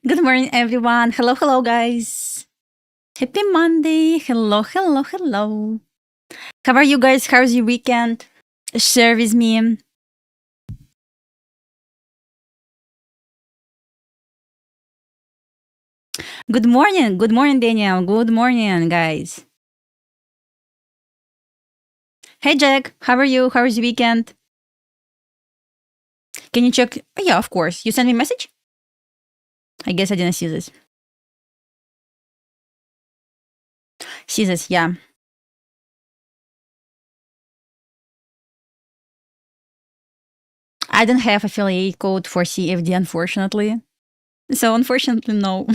Good morning, everyone. Hello, guys. Happy Monday. Hello. How are you guys? How's your weekend? Share with me. Good morning, Daniel. Good morning, guys. Hey, Jack. How are you? How's your weekend? Can you check? Yeah, of course. You sent me a message? I guess I didn't see this. See this, yeah. I don't have affiliate code for CFD, unfortunately. So, unfortunately, no.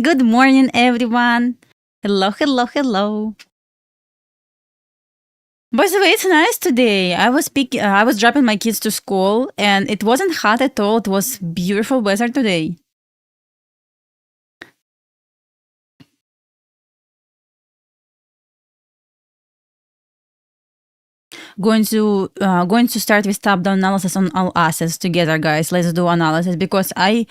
Good morning, everyone. Hello. By the way, it's nice today. I was dropping my kids to school, and it wasn't hot at all. It was beautiful weather today. Going to start with top-down analysis on all assets together, guys. Let's do analysis because I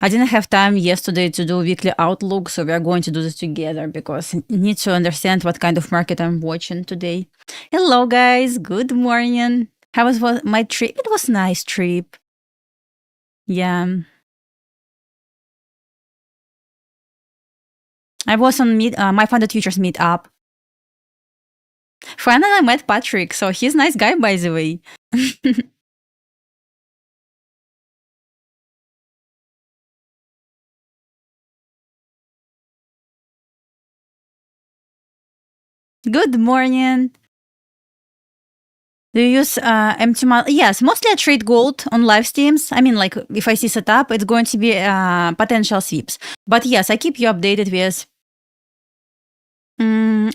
didn't have time yesterday to do weekly outlook, so we are going to do this together because I need to understand what kind of market I'm watching today. Hello, guys. Good morning. How was my trip? It was a nice trip. Yeah. I was on my Funded Futures meetup. Finally, I met Patrick, so he's a nice guy, by the way. Good morning. Do you use empty model? Yes, mostly I trade gold on live streams. I mean, like if I see setup, it's going to be potential sweeps. But yes, I keep you updated with.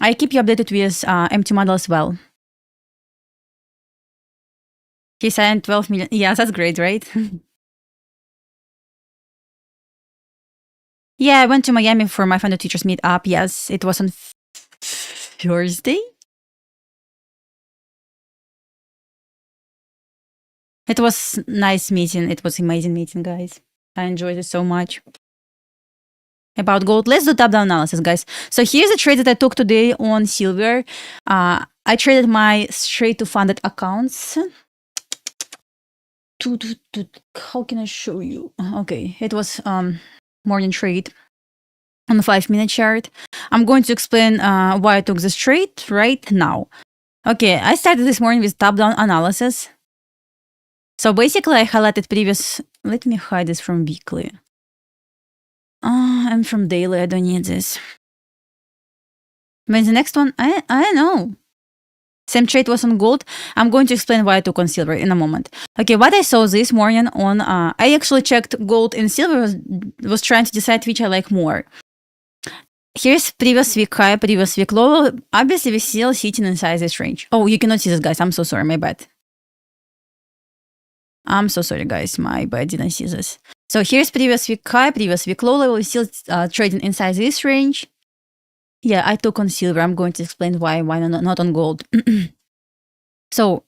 I keep you updated with empty model as well. He sent 12 million. Yeah, that's great, right? Yeah, I went to Miami for my Funded Teachers meetup. Yes, it was on Thursday. It was nice meeting. It was amazing meeting, guys. I enjoyed it so much. About gold, let's do top-down analysis, guys. So here's a trade that I took today on silver. I traded my straight to funded accounts. How can I show you? Okay, it was morning trade on the 5-minute chart. I'm going to explain why I took this trade right now. Okay, I started this morning with top-down analysis. So basically, I highlighted previous. Let me hide this from weekly. And from daily, I don't need this. But the next one, I know. Same trade was on gold. I'm going to explain why I took on silver in a moment. Okay, what I saw this morning on, I actually checked gold and silver, was trying to decide which I like more. Here's previous week high, previous week low. Obviously, we're still sitting inside this range. Oh, you cannot see this, guys. I'm so sorry, my bad. I'm so sorry, guys. My bad, didn't see this. So here's previous week high, previous week low. We're still trading inside this range. Yeah, I took on silver. I'm going to explain why not on gold. So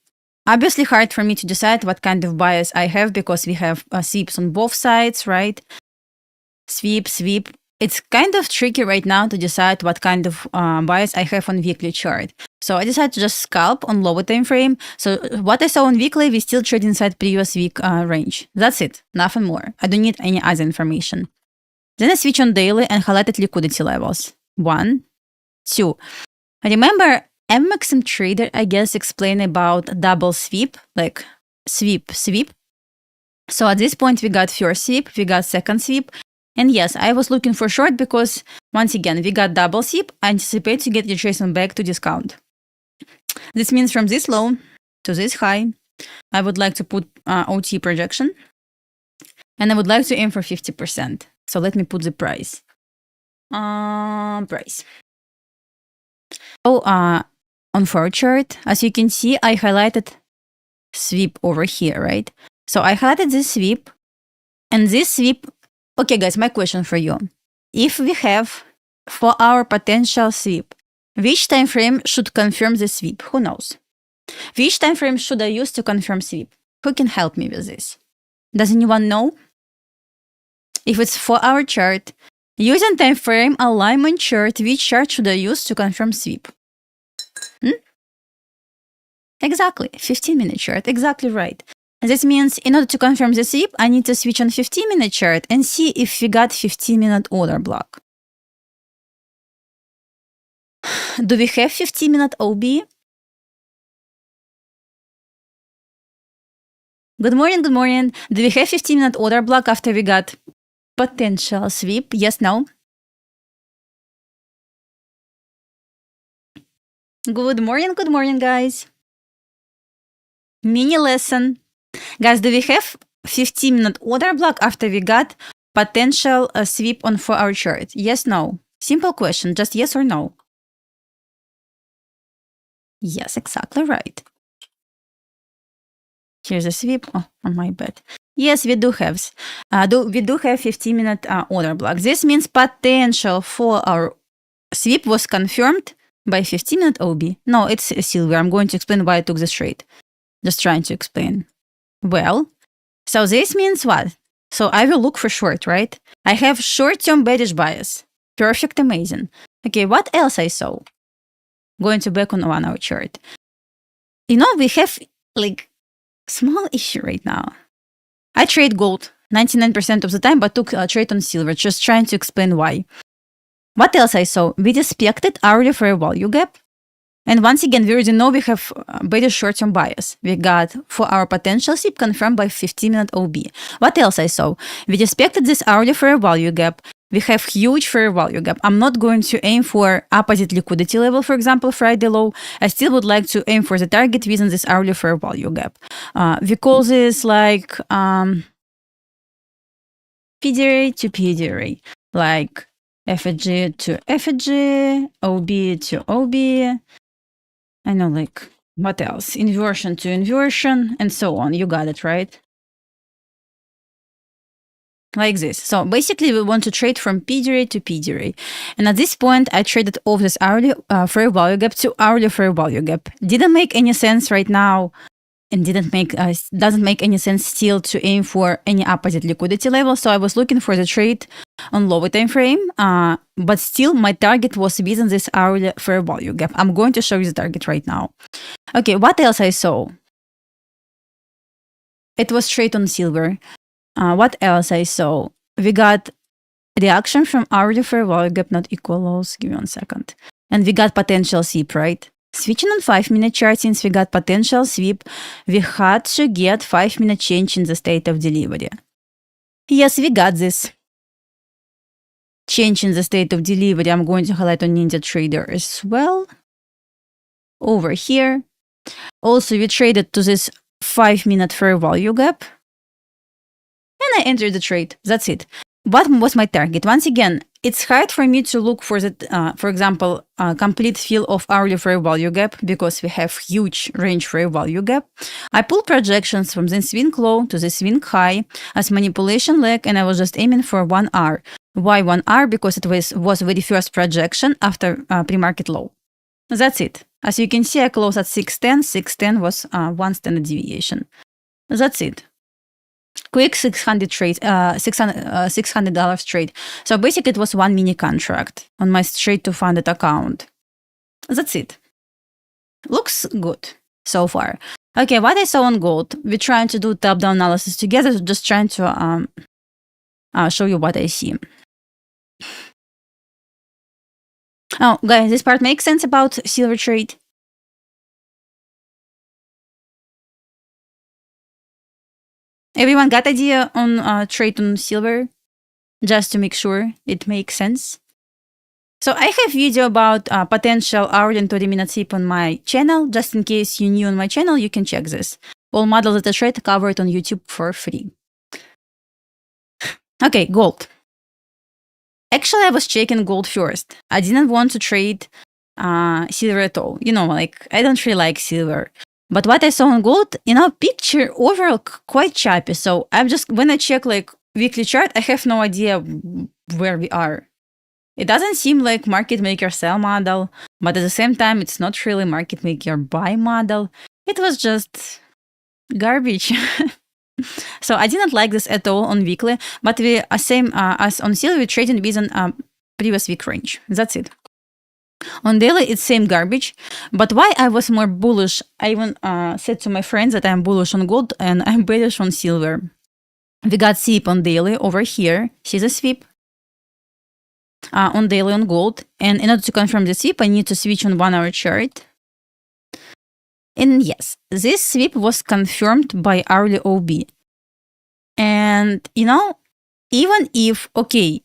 obviously hard for me to decide what kind of bias I have because we have sweeps on both sides, right? Sweep. It's kind of tricky right now to decide what kind of bias I have on weekly chart. So I decided to just scalp on lower time frame. So what I saw on weekly, we still trade inside previous week range. That's it, nothing more. I don't need any other information. Then I switch on daily and highlighted liquidity levels. 1, 2. Remember, MMXM Trader, I guess, explained about double sweep, like sweep. So at this point, we got first sweep, we got second sweep. And yes, I was looking for short because, once again, we got double sweep. I anticipate to get retracement back to discount. This means from this low to this high, I would like to put OT projection. And I would like to aim for 50%. So let me put the price. So on forward chart, as you can see, I highlighted sweep over here, right? So I highlighted this sweep, and this sweep. Okay, guys, my question for you: if we have for our potential sweep, which time frame should confirm the sweep? Who knows? Which time frame should I use to confirm sweep? Who can help me with this? Does anyone know? If it's 4-hour chart, using time frame alignment chart, which chart should I use to confirm sweep? Exactly, 15-minute chart, exactly right. This means in order to confirm the sweep, I need to switch on 15-minute chart and see if we got 15-minute order block. Do we have 15-minute OB? Good morning, good morning. Do we have 15-minute order block after we got potential sweep? Yes, no? Good morning, guys. Mini lesson. Guys, do we have 15-minute order block after we got potential sweep on 4-hour chart? Yes, no? Simple question, just yes or no. Yes, exactly right. Here's a sweep. Oh, on my bed. Yes, we do have. We do have 15-minute order block. This means potential for our sweep was confirmed by 15-minute OB. No, it's silver. I'm going to explain why I took this trade. Just trying to explain. Well, so this means what? So I will look for short, right? I have short-term bearish bias. Perfect, amazing. Okay, what else I saw? Going to back on 1-hour chart. You know, we have like small issue right now. I trade gold 99% of the time, but took a trade on silver, just trying to explain why. What else I saw? We respected hourly fair value gap. And once again, we already know we have better short-term bias. We got for our potential sweep confirmed by 15-minute OB. What else I saw? We respected this hourly fair value gap. We have huge fair value gap. I'm not going to aim for opposite liquidity level, for example, Friday low. I still would like to aim for the target within this hourly fair value gap. We call this like PD to PD, like FG to FG, OB to OB. I know, like, what else? Inversion to inversion, and so on. You got it, right? Like this. So basically, we want to trade from PD to PD. And at this point, I traded off this hourly fair value gap to hourly fair value gap. Didn't make any sense right now, and doesn't make any sense still to aim for any opposite liquidity level. So I was looking for the trade on lower time frame, but still my target was within this hourly fair value gap. I'm going to show you the target right now. Okay, what else I saw? It was trade on silver. What else I saw? We got reaction from hourly fair value gap not equal lows. Give me 1 second. And we got potential sweep, right? Switching on 5-minute chart, since we got potential sweep, we had to get 5-minute change in the state of delivery. Yes, we got this. Change in the state of delivery. I'm going to highlight on NinjaTrader as well. Over here. Also, we traded to this 5-minute fair value gap. And I entered the trade. That's it. What was my target? Once again, it's hard for me to look for the, for example, complete fill of hourly fair value gap because we have huge range fair value gap. I pulled projections from the swing low to the swing high as manipulation leg, and I was just aiming for 1 hour. Why 1 hour? Because it was very first projection after pre-market low. That's it. As you can see, I closed at 610. 610 was 1 standard deviation. That's it. Quick $600 trade. So basically, it was 1 mini contract on my straight to funded account. That's it. Looks good so far. Okay, what I saw on gold, we're trying to do top-down analysis together, just trying to show you what I see. Oh, guys, this part makes sense about silver trade? Everyone got idea on trade on silver? Just to make sure it makes sense. So I have video about potential hourly and 20-minute sweep on my channel. Just in case you're new on my channel, you can check this. All models that I trade covered on YouTube for free. Okay, gold. Actually, I was checking gold first. I didn't want to trade silver at all. You know, like, I don't really like silver. But what I saw on gold, picture overall quite choppy. So I'm just, when I check like weekly chart, I have no idea where we are. It doesn't seem like market maker sell model, but at the same time, it's not really market maker buy model. It was just Garbage. So I didn't like this at all on weekly, but we are same as on silver, we're trading within previous week range. That's it. On daily, it's same garbage. But why I was more bullish, I even said to my friends that I'm bullish on gold and I'm bearish on silver. We got sweep on daily over here. See the sweep? On daily on gold. And in order to confirm the sweep, I need to switch on 1 hour chart. And yes, this sweep was confirmed by hourly OB. And, even if, okay,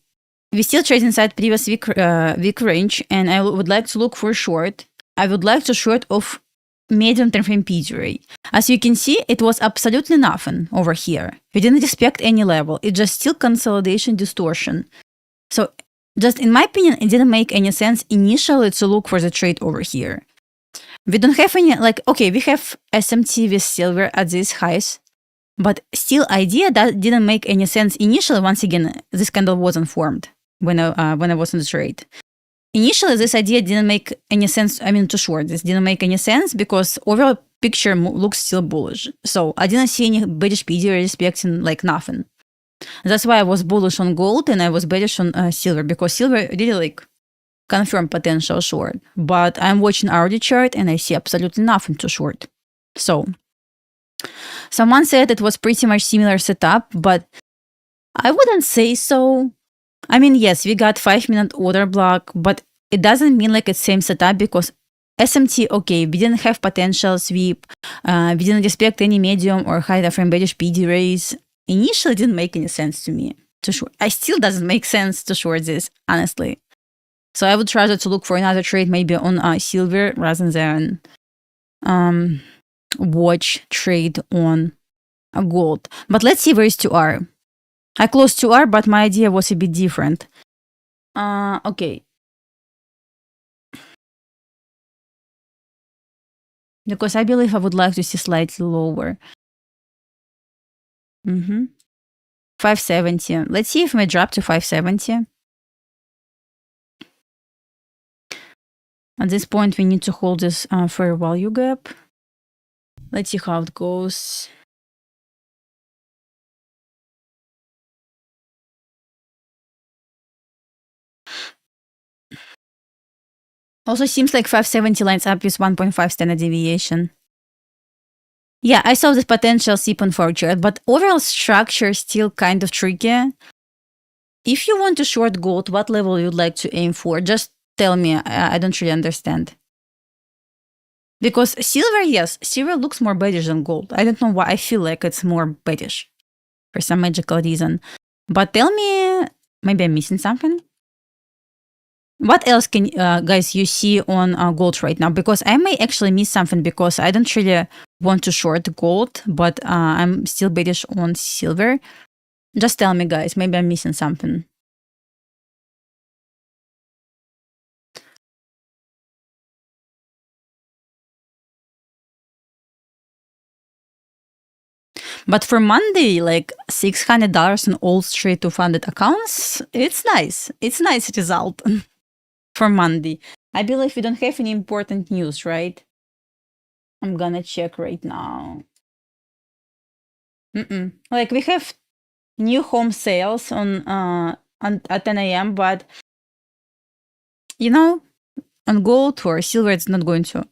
we still trade inside previous week range, and I would like to look for short, I would like to short of medium term frame PDRA. As you can see, it was absolutely nothing over here. We didn't expect any level. It's just still consolidation distortion. So just in my opinion, it didn't make any sense initially to look for the trade over here. We don't have any, we have SMT with silver at these highs, but still idea that didn't make any sense initially. Once again, this candle wasn't formed when I was in the trade. Initially, this idea didn't make any sense. To short this didn't make any sense because overall picture looks still bullish. So I didn't see any bearish PDRA respecting nothing. That's why I was bullish on gold and I was bearish on silver because silver really confirm potential short, but I'm watching hourly chart and I see absolutely nothing to short. So someone said it was pretty much similar setup, but I wouldn't say so. Yes, we got 5-minute order block, but it doesn't mean it's same setup because SMT, okay, we didn't have potential sweep, we didn't expect any medium or high frame bearish PDRAs. Initially, it didn't make any sense to me to short. I still doesn't make sense to short this, honestly. So I would rather to look for another trade maybe on silver rather than watch trade on gold. But let's see where is 2R. I closed 2R, but my idea was a bit different. Okay. Because I believe I would like to see slightly lower. 570. Let's see if we drop to 570. At this point, we need to hold this fair value gap. Let's see how it goes. Also seems like 570 lines up with 1.5 standard deviation. Yeah, I saw this potential sweep on 4 chart, but overall structure still kind of tricky. If you want to short gold, what level you'd like to aim for? Just tell me. I don't really understand. Because silver, yes, silver looks more bearish than gold. I don't know why. I feel like it's more bearish for some magical reason. But tell me, maybe I'm missing something. What else can guys you see on gold right now? Because I may actually miss something because I don't really want to short gold, but I'm still bearish on silver. Just tell me, guys. Maybe I'm missing something. But for Monday, $600 on all straight to funded accounts, it's nice. It's a nice result for Monday. I believe we don't have any important news, right? I'm gonna check right now. We have new home sales on at 10 a.m., but on gold or silver, it's not going to.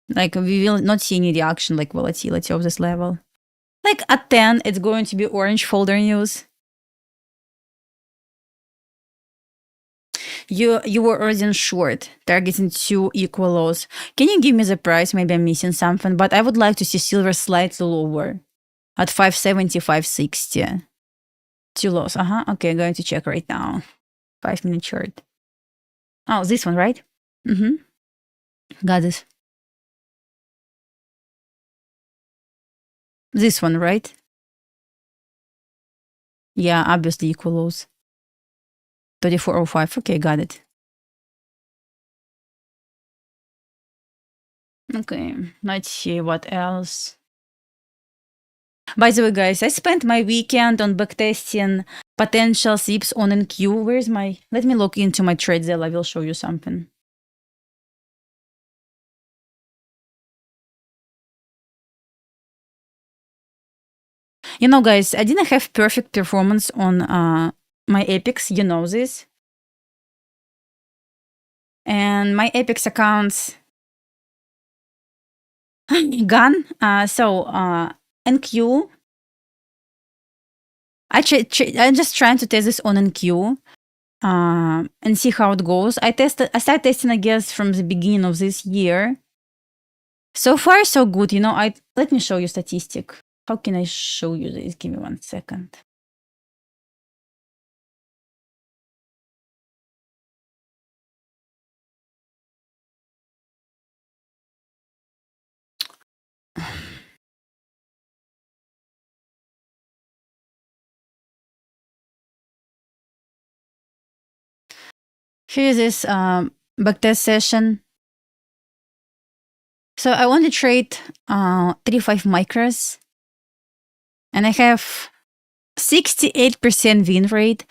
We will not see any reaction, volatility of this level. At 10, it's going to be orange folder news. You were already short, targeting 2 equal lows. Can you give me the price? Maybe I'm missing something, but I would like to see silver slightly lower at 570, 560. 2 lows. Okay, I'm going to check right now. 5-minute chart. Oh, this one, right? Got this. This one, right? Yeah, obviously equal lows. 3405. Okay, got it. Okay, let's see what else. By the way, guys, I spent my weekend on backtesting potential sweeps on NQ. Where's my... Let me log into my TradeZella. I will show you something. You know, guys, I didn't have perfect performance on my Apex. You know this. And my Apex accounts gone. NQ. I'm just trying to test this on NQ and see how it goes. I started testing, I guess, from the beginning of this year. So far, so good. You know, let me show you statistic. How can I show you this? Give me 1 second. Here is this backtest session. So I want to trade 35 micros, and I have 68% win rate.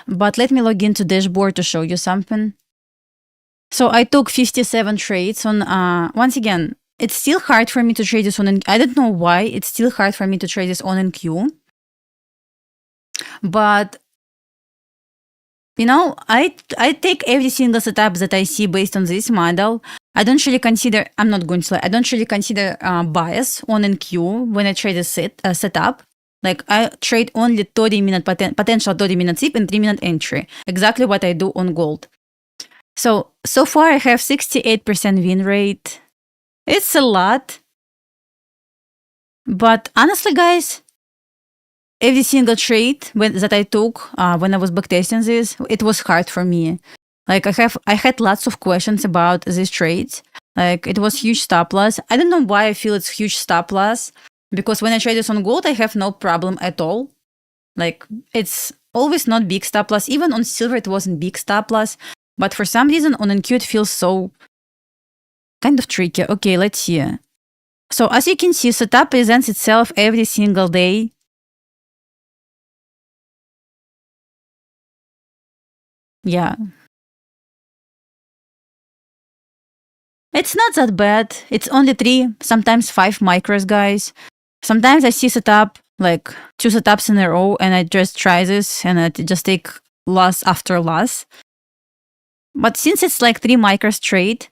But let me log into dashboard to show you something. So I took 57 trades on. Once again, it's still hard for me to trade this on. I don't know why it's still hard for me to trade this on NQ. But you know, I take every single setup that I see based on this model. I don't really consider. I'm not going to lie. I don't really consider bias on NQ when I trade a setup. Like I trade only 30-minute potential 30-minute sip and 3-minute entry. Exactly what I do on gold. So far I have 68% win rate. It's a lot. But honestly, guys, every single trade that I took when I was backtesting this, it was hard for me. Like I had lots of questions about these trades. Like it was huge stop loss. I don't know why I feel it's huge stop loss, because when I trade this on gold, I have no problem at all. Like it's always not big stop loss. Even on silver, it wasn't big stop loss. But for some reason on NQ, it feels so kind of tricky. Okay, let's see. So as you can see, setup presents itself every single day. Yeah. It's not that bad. It's only 3, sometimes 5 micros, guys. Sometimes I see setup, like 2 setups in a row, and I just try this and I just take loss after loss. But since it's like 3 micros trade,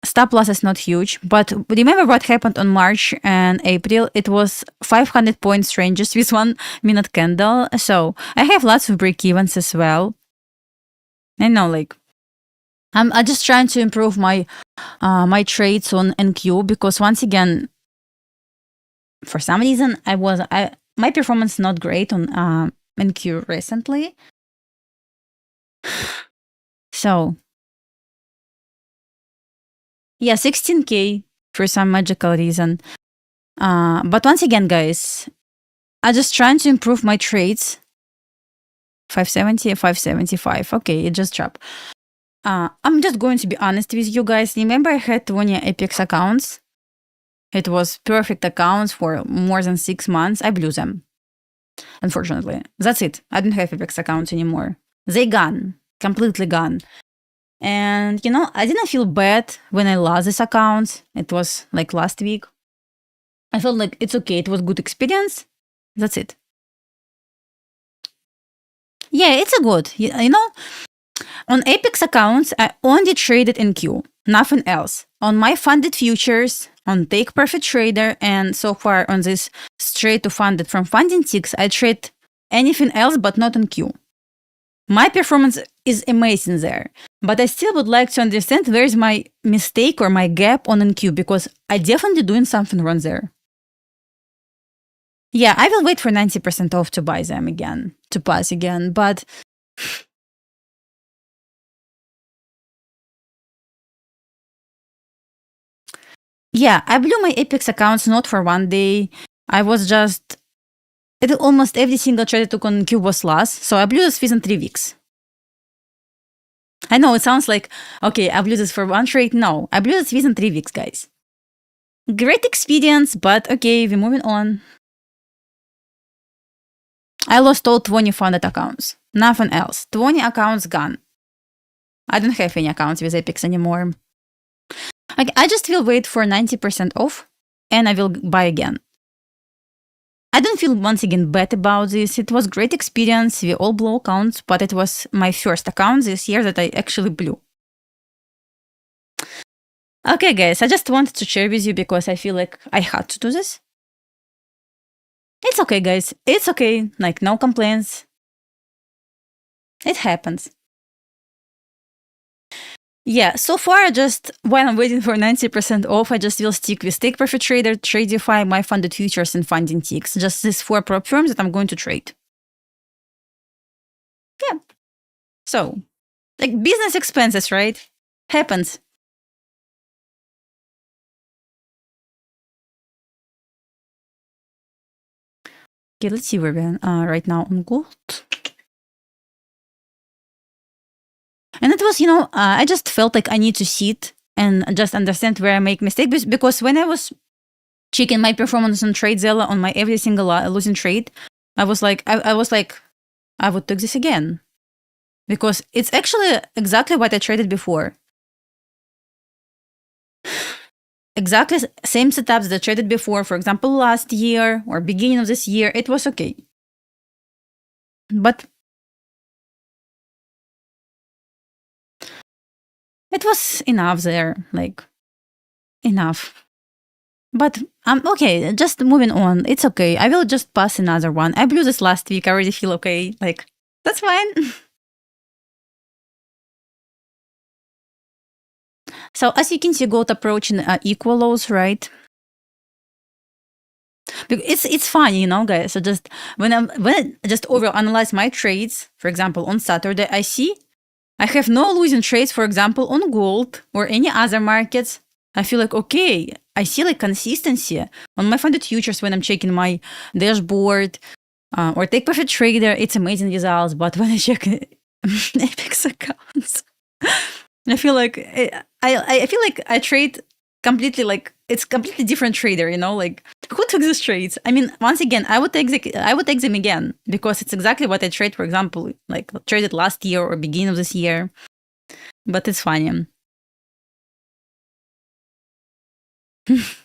stop loss is not huge. But remember what happened on March and April? It was 500 points ranges with 1-minute candle. So I have lots of break-evens as well. I know, like, I'm just trying to improve my my trades on NQ, because once again, for some reason, my performance not great on NQ recently. So yeah, 16K for some magical reason. But once again, guys, I'm just trying to improve my trades. 570, 575. Okay, it just dropped. I'm just going to be honest with you guys. Remember I had 20 Apex accounts? It was perfect accounts for more than 6 months. I blew them, unfortunately. That's it. I don't have Apex accounts anymore. They gone. Completely gone. And, you know, I didn't feel bad when I lost this account. It was like last week. I felt like it's okay. It was good experience. That's it. Yeah, it's a good. You know, on Apex accounts, I only traded in Q, nothing else. On my funded futures, on Take Profit Trader, and so far on this straight to funded from Funding Ticks, I trade anything else but not on Q. My performance is amazing there, but I still would like to understand where is my mistake or my gap on NQ, because I definitely doing something wrong there. Yeah, I will wait for 90% off to buy them again, to pass again, but yeah, I blew my Apex accounts not for one day. I was just almost every single trade I took on Q was loss, so I blew this within 3 weeks. I know it sounds like, okay, I blew this for one trade. No, I blew this within 3 weeks, guys. Great experience, but okay, we're moving on. I lost all 20 funded accounts. Nothing else. 20 accounts gone. I don't have any accounts with Apex anymore. I just will wait for 90% off and I will buy again. I don't feel once again bad about this. It was great experience. We all blew accounts, but it was my first account this year that I actually blew. Okay, guys, I just wanted to share with you because I feel like I had to do this. It's okay, guys. It's okay. Like, no complaints. It happens. Yeah, so far, just while I'm waiting for 90% off, I just will stick with Take Profit Trader, TradeView, my funded futures, and funding ticks. Just these 4 prop firms that I'm going to trade. Yeah. So, like business expenses, right? Happens. Okay, let's see where we're right now on gold. And it was, I just felt like I need to sit and just understand where I make mistakes because when I was checking my performance on TradeZella on my every single losing trade, I was like, I would take this again because it's actually exactly what I traded before. Exactly same setups that I traded before, for example, last year or beginning of this year, it was okay. But it was enough there, like enough. But I'm okay, just moving on. It's okay. I will just pass another one. I blew this last week. I already feel okay. Like, that's fine. So as you can see, gold approaching equal lows, right? It's funny, guys. So just when I just overanalyze my trades, for example, on Saturday, I see I have no losing trades, for example, on gold or any other markets. I feel like, okay, I see like consistency on my funded futures when I'm checking my dashboard or Take Profit Trader. It's amazing results. But when I check Apex accounts, I feel like I feel like I trade completely like it's completely different trader, like who took these trades? I mean, once again, I would take them again because it's exactly what I trade, for example, like traded last year or beginning of this year. But it's funny. It's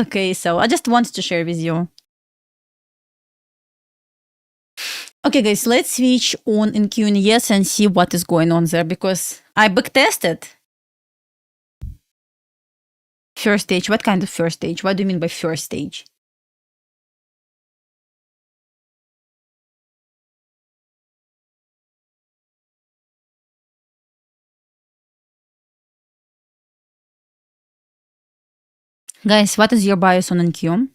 okay. So I just wanted to share with you. Okay, guys, let's switch on in QNES and see what is going on there because I backtested. First stage. What kind of first stage? What do you mean by first stage? Guys, what is your bias on NQ?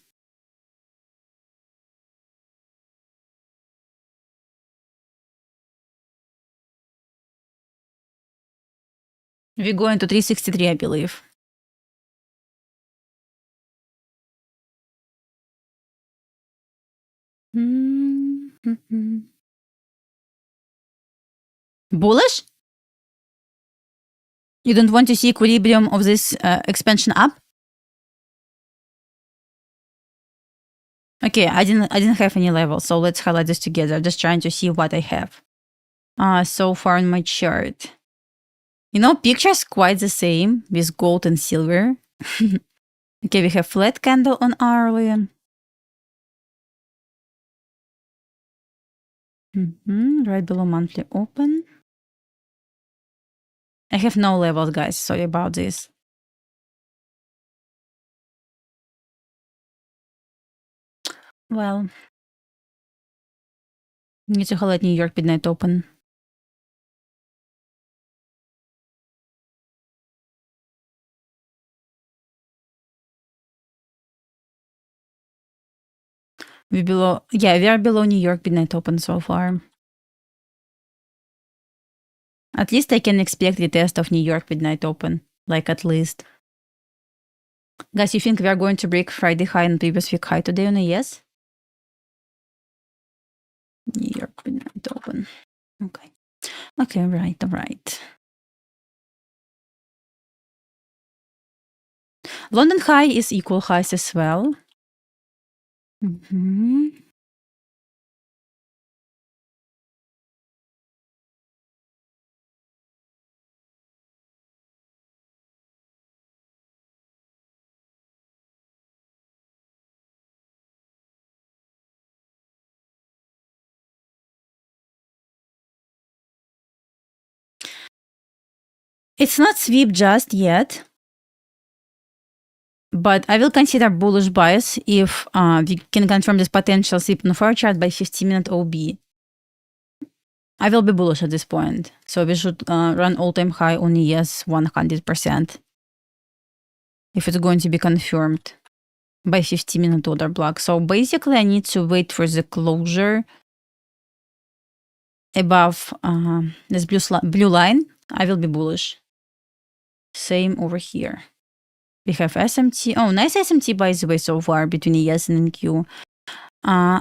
We're going to 363, I believe. Bullish? You don't want to see equilibrium of this expansion up? Okay, I didn't have any level, so let's highlight this together. Just trying to see what I have. So far on my chart. Picture's quite the same with gold and silver. Okay, we have flat candle on hourly. Right below monthly open. I have no levels, guys. Sorry about this. Well, need to highlight New York midnight open. We are below New York midnight open so far. At least I can expect the test of New York midnight open. Like at least. Guys, you think we are going to break Friday high and previous week high today on a yes? New York midnight open. Okay. Okay, all right. London high is equal highs as well. It's not sweep just yet, but I will consider bullish bias if we can confirm this potential sweep on 4 chart by 15-minute OB. I will be bullish at this point. So we should run all-time high on ES 100% if it's going to be confirmed by 15-minute order block. So basically, I need to wait for the closure above this blue line. I will be bullish. Same over here. We have SMT. Oh, nice SMT, by the way, so far between ES and NQ.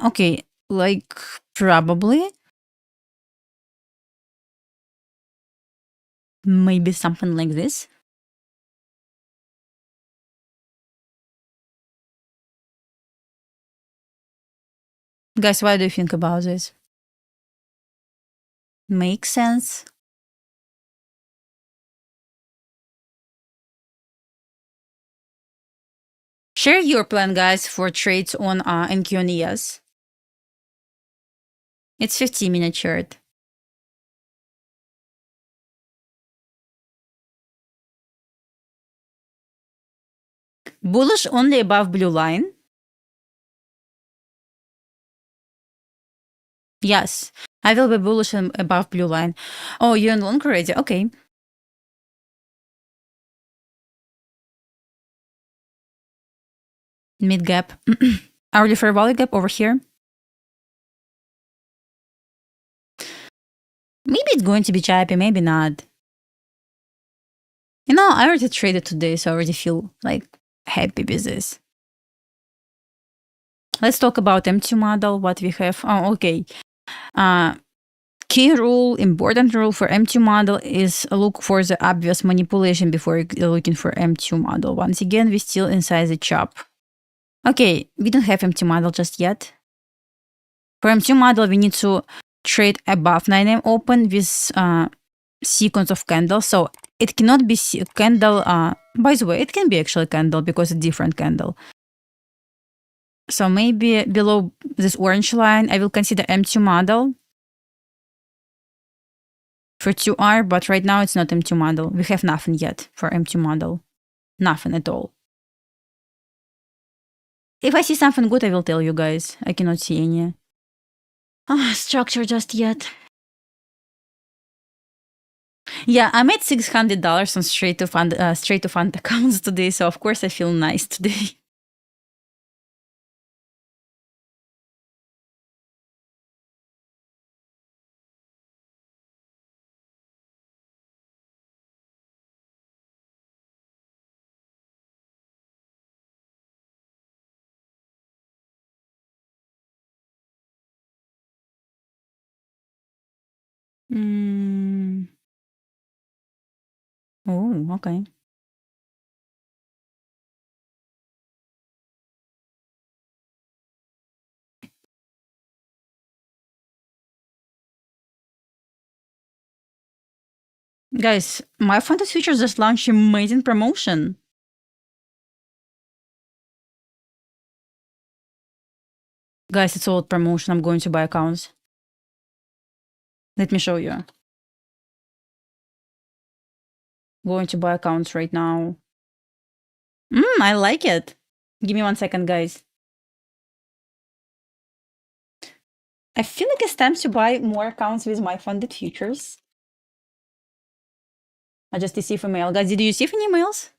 Okay, like probably maybe something like this. Guys, what do you think about this? Makes sense? Share your plan, guys, for trades on NQ and ES. It's 15-minute chart. Bullish only above blue line. Yes, I will be bullish above blue line. Oh, you're in long already? Okay. Mid gap. Hourly fair value gap over here. Maybe it's going to be choppy, maybe not. You know, I already traded today, so I already feel like happy with this. Let's talk about M2 model, what we have. Oh, okay. Key rule, important rule for M2 model is look for the obvious manipulation before looking for M2 model. Once again, we're still inside the chop. Okay, we don't have M2 model just yet. For M2 model, we need to trade above 9am open with sequence of candles. So it cannot be candle. By the way, it can be actually candle because it's a different candle. So maybe below this orange line, I will consider M2 model for 2R, but right now it's not M2 model. We have nothing yet for M2 model. Nothing at all. If I see something good, I will tell you guys. I cannot see any structure just yet. Yeah, I made $600 on straight to fund accounts today, so of course I feel nice today. Oh, okay. Guys, my Fund Futures just launched an amazing promotion. Guys, it's all promotion. I'm going to buy accounts. Let me show you. Going to buy accounts right now. I like it. Give me 1 second, guys. I feel like it's time to buy more accounts with my funded futures. I just received a mail. Guys, did you receive any emails?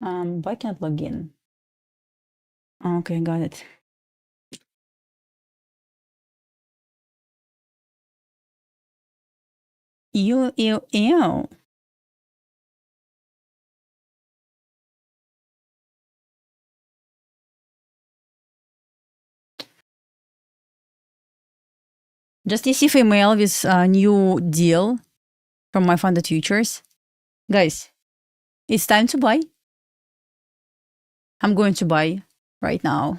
Why can't log in? Okay, got it. Ew. Just receive email with a new deal from my funded futures. Guys, it's time to buy. I'm going to buy right now.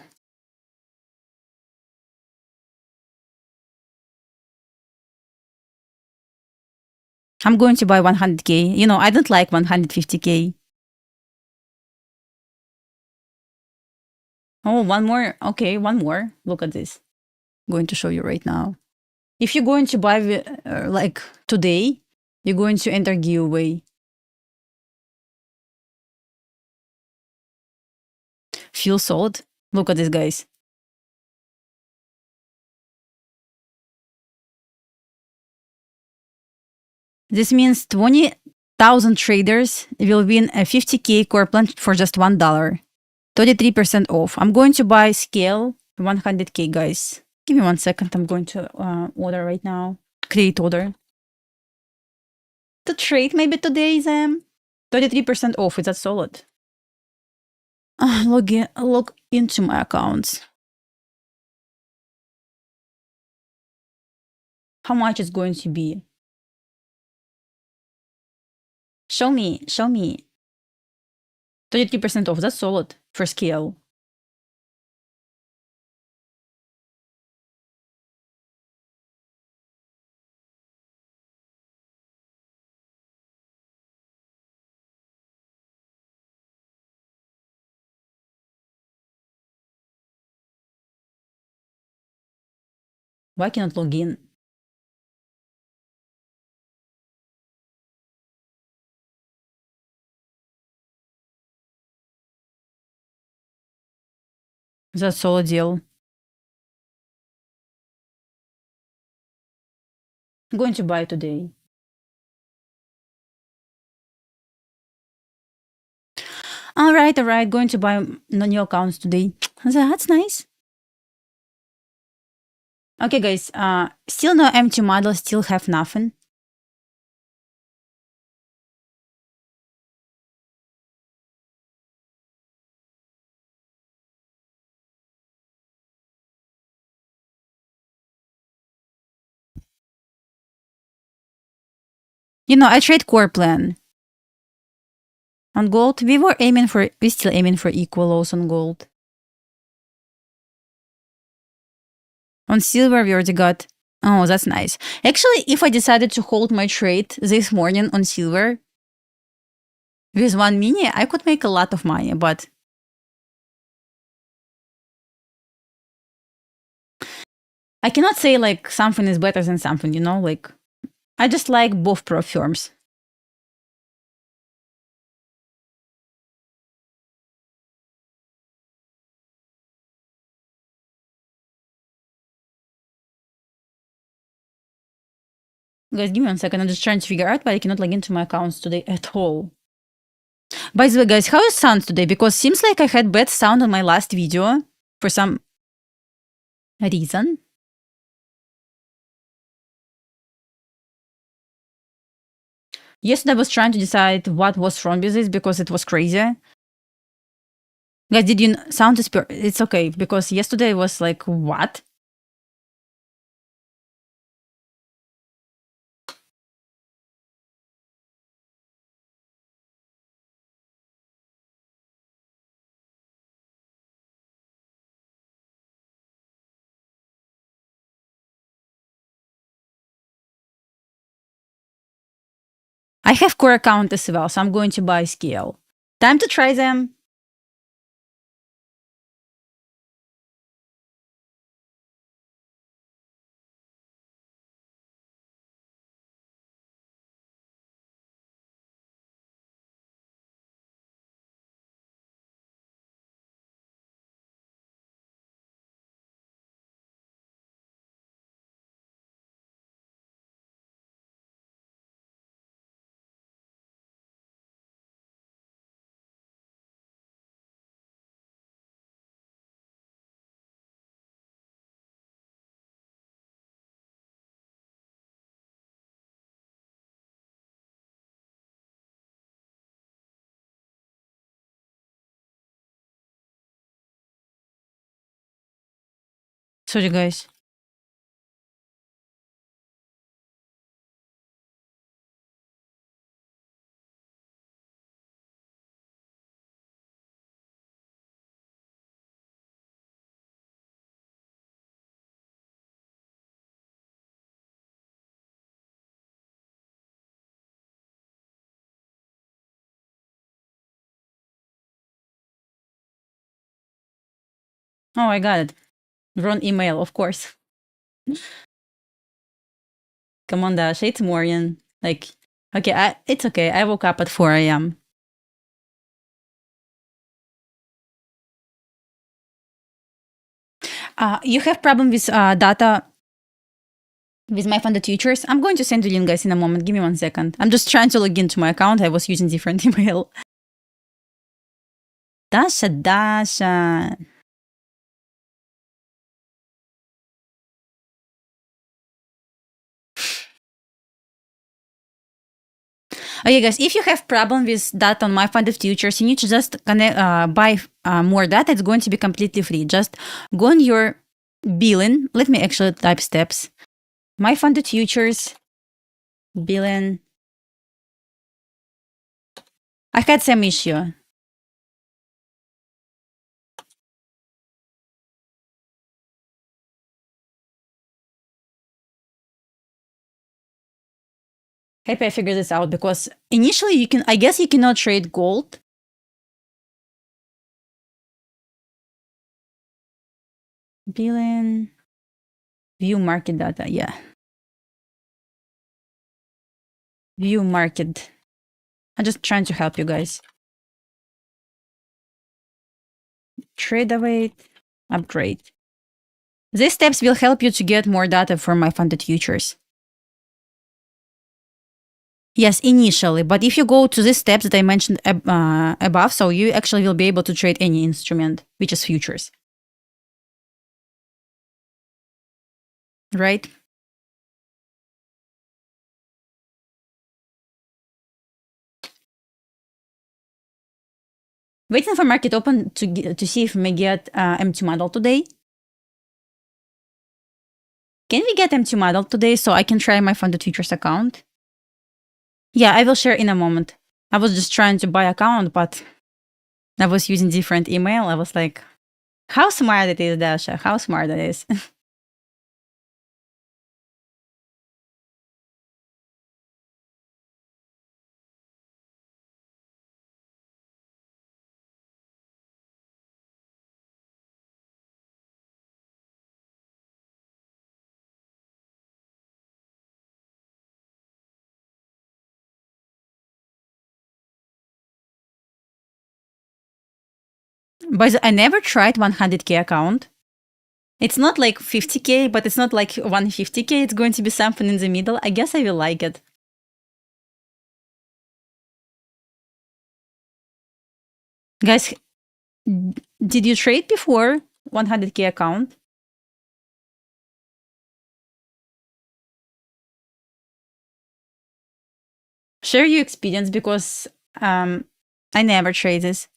I'm going to buy 100K. You know, I don't like 150K. Oh, one more. Okay, one more. Look at this. I'm going to show you right now. If you're going to buy like today, you're going to enter giveaway. Feel sold? Look at this, guys. This means 20,000 traders will win a 50K core plan for just $1. 33% off. I'm going to buy scale 100K, guys. Give me 1 second. I'm going to order right now. Create order. To trade maybe today, Zam. 33% off. Is that solid? Log into my accounts. How much is going to be? Show me. 33% off. That's solid for scale. Why cannot log in? That's solid deal. I'm going to buy today. All right. Going to buy new accounts today. That's nice. Okay, guys. Still no empty model. Still have nothing. I trade core plan. On gold, we still aiming for equal lows on gold. On silver, we already got, oh, that's nice. Actually, if I decided to hold my trade this morning on silver with 1 mini, I could make a lot of money, but I cannot say like something is better than something, like I just like both prop firms. Guys, give me 1 second. I'm just trying to figure out, but I cannot log into my accounts today at all. By the way, guys, how is sound today? Because seems like I had bad sound on my last video for some reason. Yesterday I was trying to decide what was wrong with this because it was crazy. Guys, did you sound is it's okay because yesterday was like what? I have core account as well, so I'm going to buy scale. Time to try them. Sorry, guys. Oh, I got it. Wrong email, of course. Come on, Dasha, it's morning. Like, okay, it's okay. I woke up at 4 a.m. You have problem with data with my funded futures. I'm going to send you link, guys, in a moment. Give me 1 second. I'm just trying to log into my account. I was using different email. Dasha. Okay, guys, if you have problem with data on my funded futures, you need to just buy more data. It's going to be completely free. Just go on your billing. Let me actually type steps. My funded futures, billing. I had some issue. Happy I figured this out because initially I guess you cannot trade gold. Billing, view market data, yeah. View market. I'm just trying to help you guys. Trade await, upgrade. These steps will help you to get more data from my funded futures. Yes, initially, but if you go to these steps that I mentioned above, so you actually will be able to trade any instrument, which is futures. Right? Waiting for market open to see if we may get M2 model today. Can we get M2 model today so I can try my funded futures account? Yeah, I will share in a moment. I was just trying to buy account, but I was using different email. I was like, how smart it is, Dasha. How smart it is. But I never tried 100K account. It's not like 50K, but it's not like 150K. It's going to be something in the middle. I guess I will like it. Guys, did you trade before 100K account? Share your experience because I never trade this.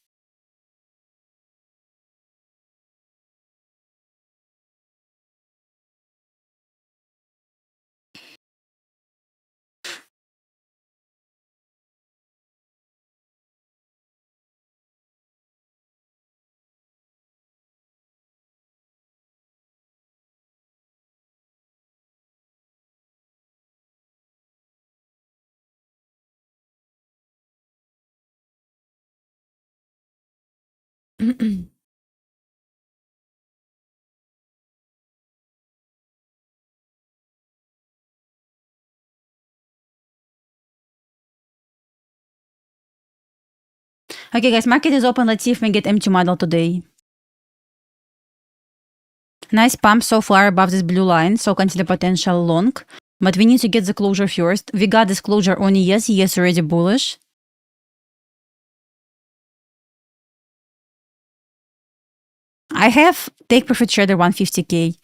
Okay, guys, market is open. Let's see if we get M2 model today. Nice pump so far above this blue line, so consider potential long. But we need to get the closure first. We got this closure on ES. ES already bullish. I have take profit trader 150K.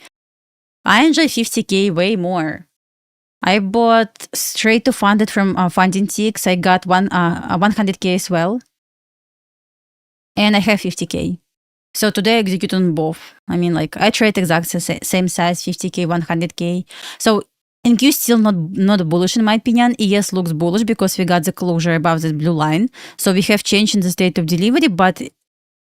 I enjoy 50K way more. I bought straight to funded from funding ticks. I got 100K as well. And I have 50K. So today I execute on both. I mean, like I trade exactly same size, 50K, 100K. So NQ is still not bullish in my opinion. ES looks bullish because we got the closure above this blue line. So we have change in the state of delivery, but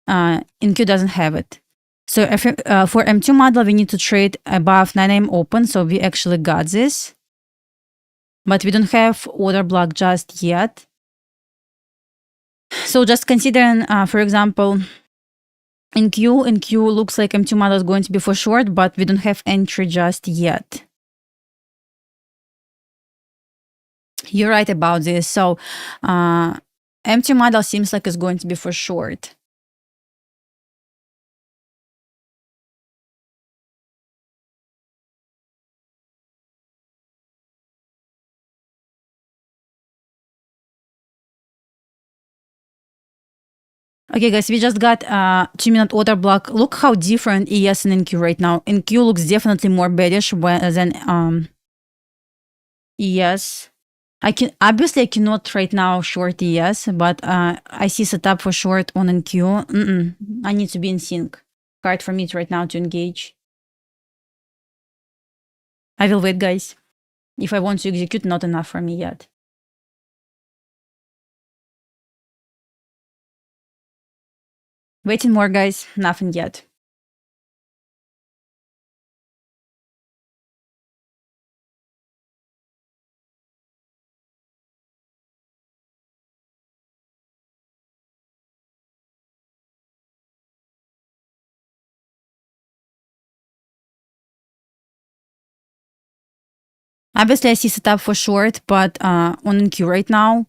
NQ doesn't have it. So for M2 model, we need to trade above 9 AM open. So we actually got this. But we don't have order block just yet. So just considering, for example, NQ looks like M2 model is going to be for short, but we don't have entry just yet. You're right about this. So empty model seems like it's going to be for short. Okay, guys, we just got 2-minute order block. Look how different ES and NQ right now. NQ looks definitely more bearish than ES. I cannot right now short ES, but I see setup for short on NQ. I need to be in sync. Hard for me right now to engage. I will wait, guys. If I want to execute, not enough for me yet. Waiting more, guys. Nothing yet. Obviously, I see setup for short, but on NQ right now.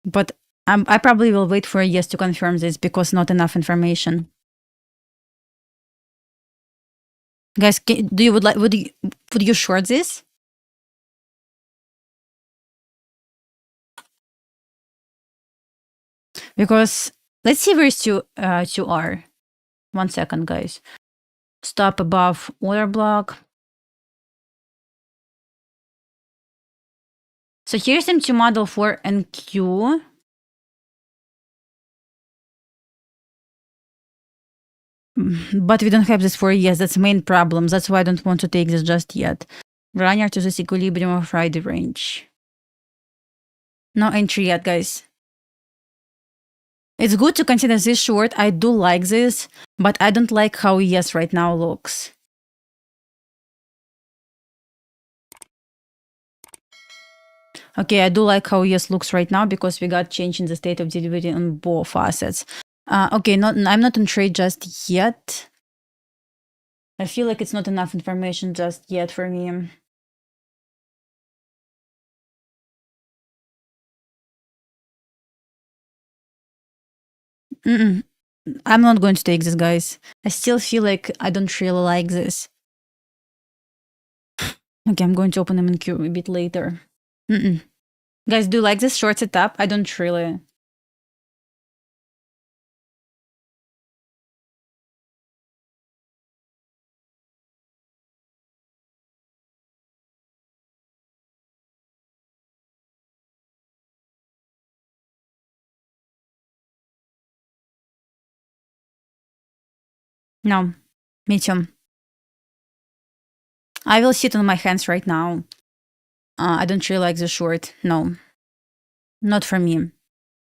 But I probably will wait for a yes to confirm this because not enough information. Guys, would you short this? Because let's see where 2 are. 1 second, guys. Stop above order block. So here's M2 model for NQ. But we don't have this for yes. That's the main problem. That's why I don't want to take this just yet. Runner to this equilibrium of Friday range. No entry yet, guys. It's good to consider this short. I do like this, but I don't like how yes right now looks. Okay, I do like how yes looks right now because we got change in the state of delivery on both assets. Okay, I'm not on trade just yet. I feel like it's not enough information just yet for me. I'm not going to take this, guys. I still feel like I don't really like this. Okay, I'm going to open them in queue a bit later. Guys, do you like this short setup? I don't really. No, me too. I will sit on my hands right now. I don't really like the short. No, not for me.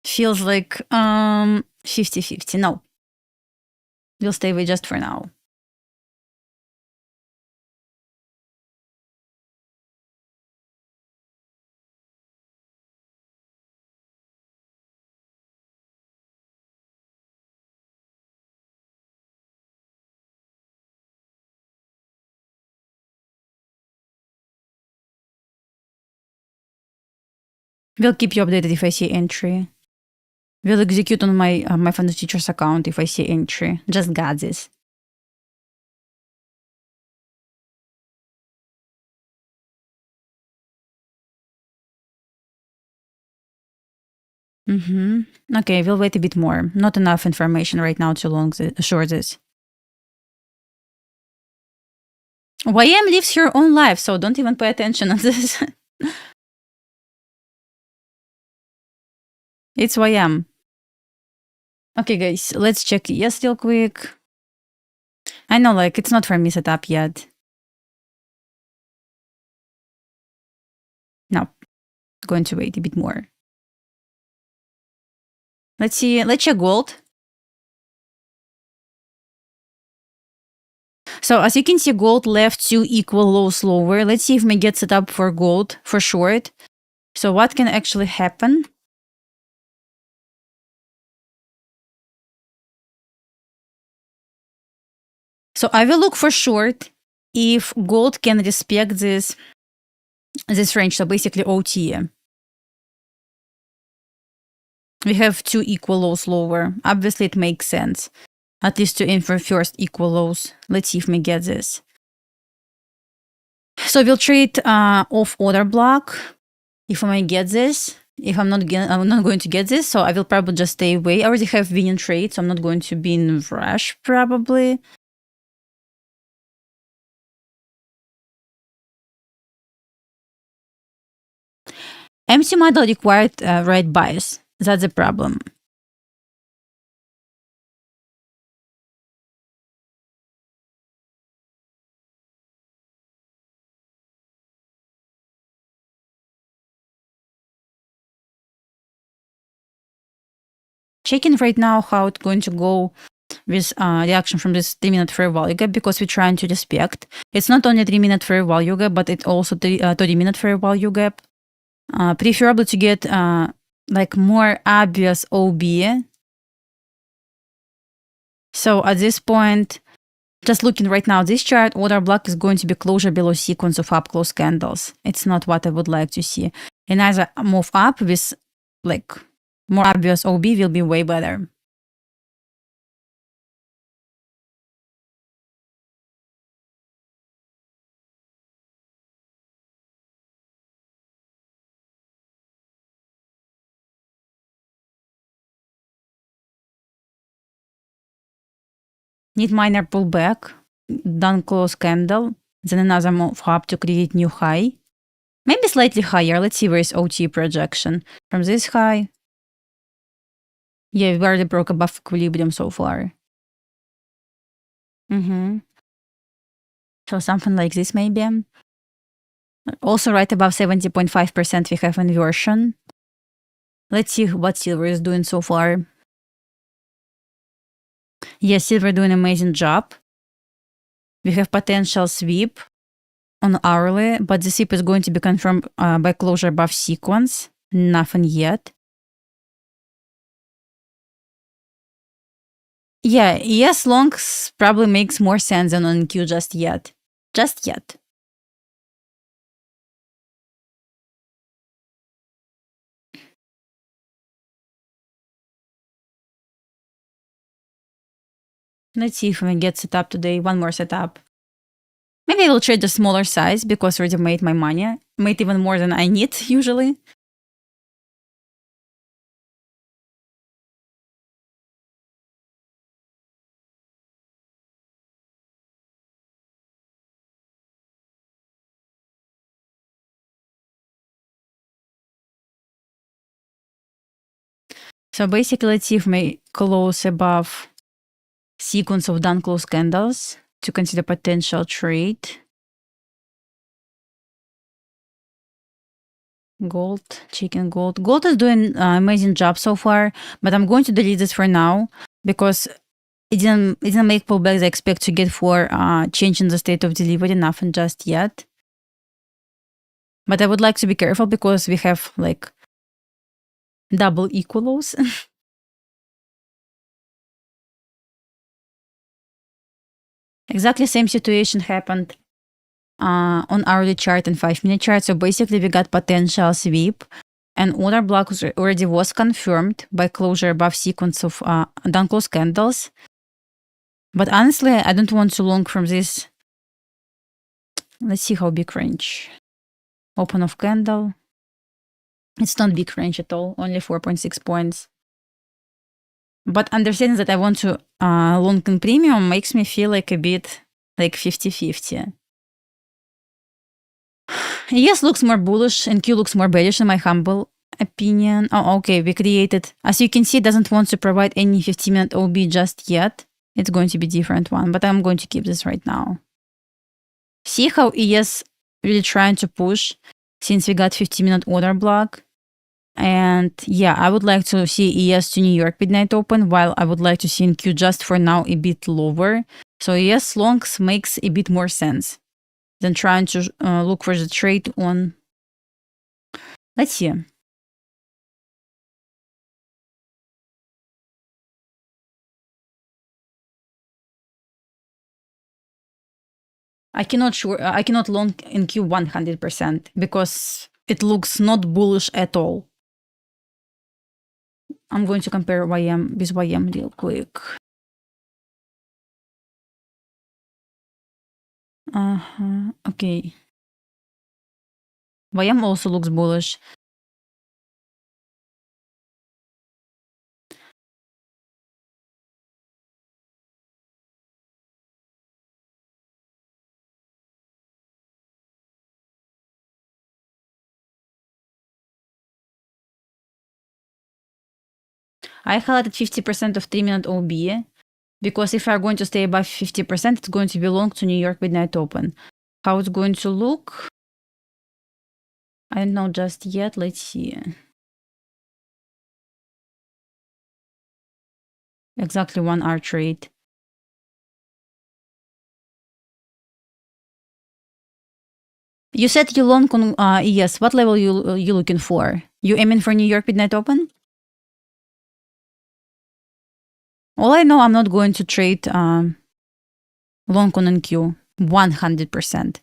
Feels like 50-50. No, we'll stay with just for now. We'll keep you updated if I see entry. We'll execute on my my Fundus Teachers account if I see entry. Just got this. Okay, we'll wait a bit more. Not enough information right now to short this. YM lives her own life, so don't even pay attention on this. It's YM. Okay, guys, let's check yes real quick. I know, like, it's not for me set up yet. No, going to wait a bit more. Let's see, let's check gold. So as you can see, gold left 2 equal lows lower. Let's see if we get set up for gold for short. So what can actually happen? So I will look for short if gold can respect this range. So basically OT. We have 2 equal lows lower. Obviously, it makes sense. At least to aim for first equal lows. Let's see if we get this. So we'll trade off order block. If I may get this. If I'm not going to get this, so I will probably just stay away. I already have winning trade, so I'm not going to be in rush probably. MC model required right bias. That's the problem. Checking right now how it's going to go with reaction from this 3-minute fair value gap, because we're trying to respect. It's not only 3-minute fair value gap, but it's also 30-minute fair value gap. Preferable to get like more obvious OB. So at this point, just looking right now, this chart, order block is going to be closure below sequence of up close candles. It's not what I would like to see. And either move up with like more obvious OB will be way better. Need minor pullback, done close candle, then another move up to create new high. Maybe slightly higher. Let's see where is OT projection. From this high. Yeah, we already broke above equilibrium so far. So something like this maybe. Also right above 70.5% we have inversion. Let's see what silver is doing so far. Yes, silver doing an amazing job. We have potential sweep on hourly, but the sweep is going to be confirmed by closure above sequence. Nothing yet. Yeah, yes, longs probably makes more sense than on Q just yet. Just yet. Let's see if we can get set up today. One more setup. Maybe I will trade a smaller size because I already made my money. Made even more than I need usually. So basically, let's see if we close above sequence of done close candles to consider potential trade. Gold, chicken gold. Gold is doing an amazing job so far, but I'm going to delete this for now because it didn't make pullbacks I expect to get for changing the state of delivery. Nothing just yet. But I would like to be careful because we have like double equal lows. Exactly same situation happened on hourly chart and 5-minute chart. So basically we got potential sweep and order block already was confirmed by closure above sequence of done close candles. But honestly, I don't want to long from this. Let's see how big range. Open of candle. It's not big range at all, only 4.6 points. But understanding that I want to long in premium makes me feel like a bit like 50-50. Yes, looks more bullish and Q looks more bearish in my humble opinion. Oh, okay, we created, as you can see, it doesn't want to provide any 15-minute OB just yet. It's going to be different one, but I'm going to keep this right now. See how ES really trying to push since we got 15-minute order block. And yeah, I would like to see ES to New York midnight open, while I would like to see in Q just for now a bit lower. So ES longs makes a bit more sense than trying to look for the trade on. Let's see. I cannot long in Q 100% because it looks not bullish at all. I'm going to compare YM with YM real quick. Okay. YM also looks bullish. I highlighted 50% of 3-minute OB because if we're going to stay above 50%, it's going to be long to New York midnight open. How it's going to look? I don't know just yet. Let's see. Exactly 1 hour trade. You said you long on ES. What level you looking for? You aiming for New York midnight open? All I know, I'm not going to trade long on NQ 100%.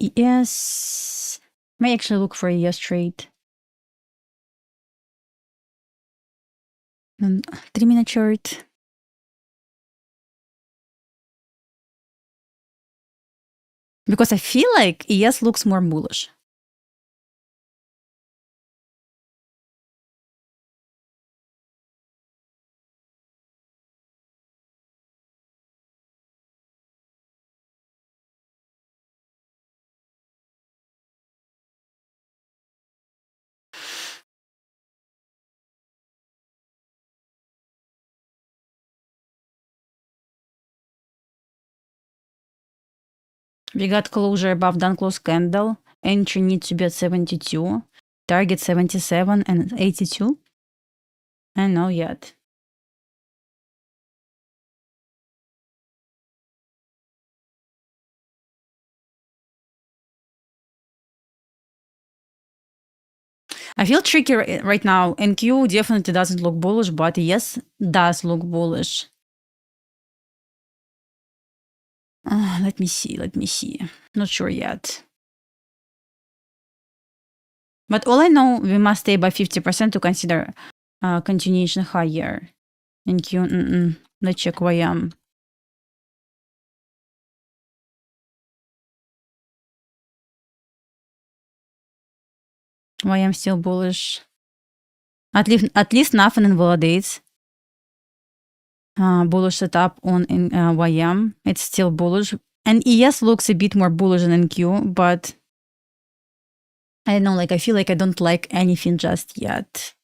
Yes, may actually look for a yes trade. 3-minute chart. Because I feel like ES looks more bullish. We got closure above done close candle. Entry needs to be at 72. Target 77 and 82. And no yet. I feel tricky right now. NQ definitely doesn't look bullish, but yes, does look bullish. Let me see. Not sure yet. But all I know, we must stay by 50% to consider continuation higher. NQ, let's check YM. YM still bullish. At least nothing invalidates. Bullish setup on YM. It's still bullish. And ES looks a bit more bullish than NQ, but I don't know, like I feel like I don't like anything just yet.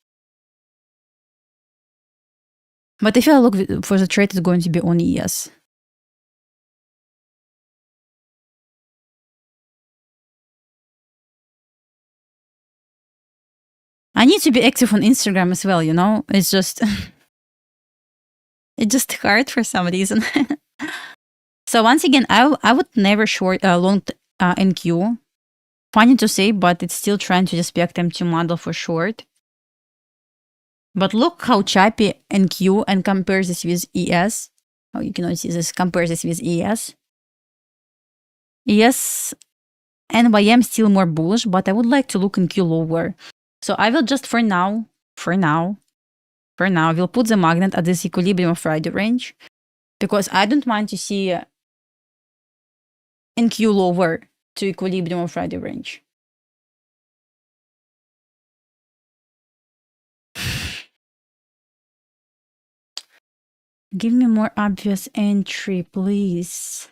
But if I look for the trade, it's going to be on ES. I need to be active on Instagram as well, you know? It's just it's just hard for some reason. So once again, I would never short long NQ. Funny to say, but it's still trying to respect M2 model for short. But look how choppy NQ and compare this with ES. Oh, you cannot see this. Compare this with ES. ES and YM still more bullish, but I would like to look NQ lower. So I will just for now, we'll put the magnet at this equilibrium of Friday range because I don't mind to see NQ lower to equilibrium of Friday range. Give me more obvious entry, please.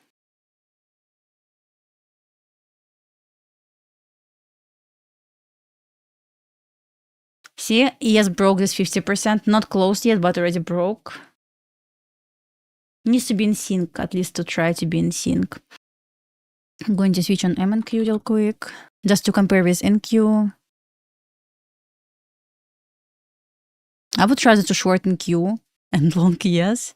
See, ES broke this 50%, not closed yet, but already broke. Needs to be in sync, at least to try to be in sync. I'm going to switch on MNQ real quick, just to compare with NQ. I would try to short NQ and long ES,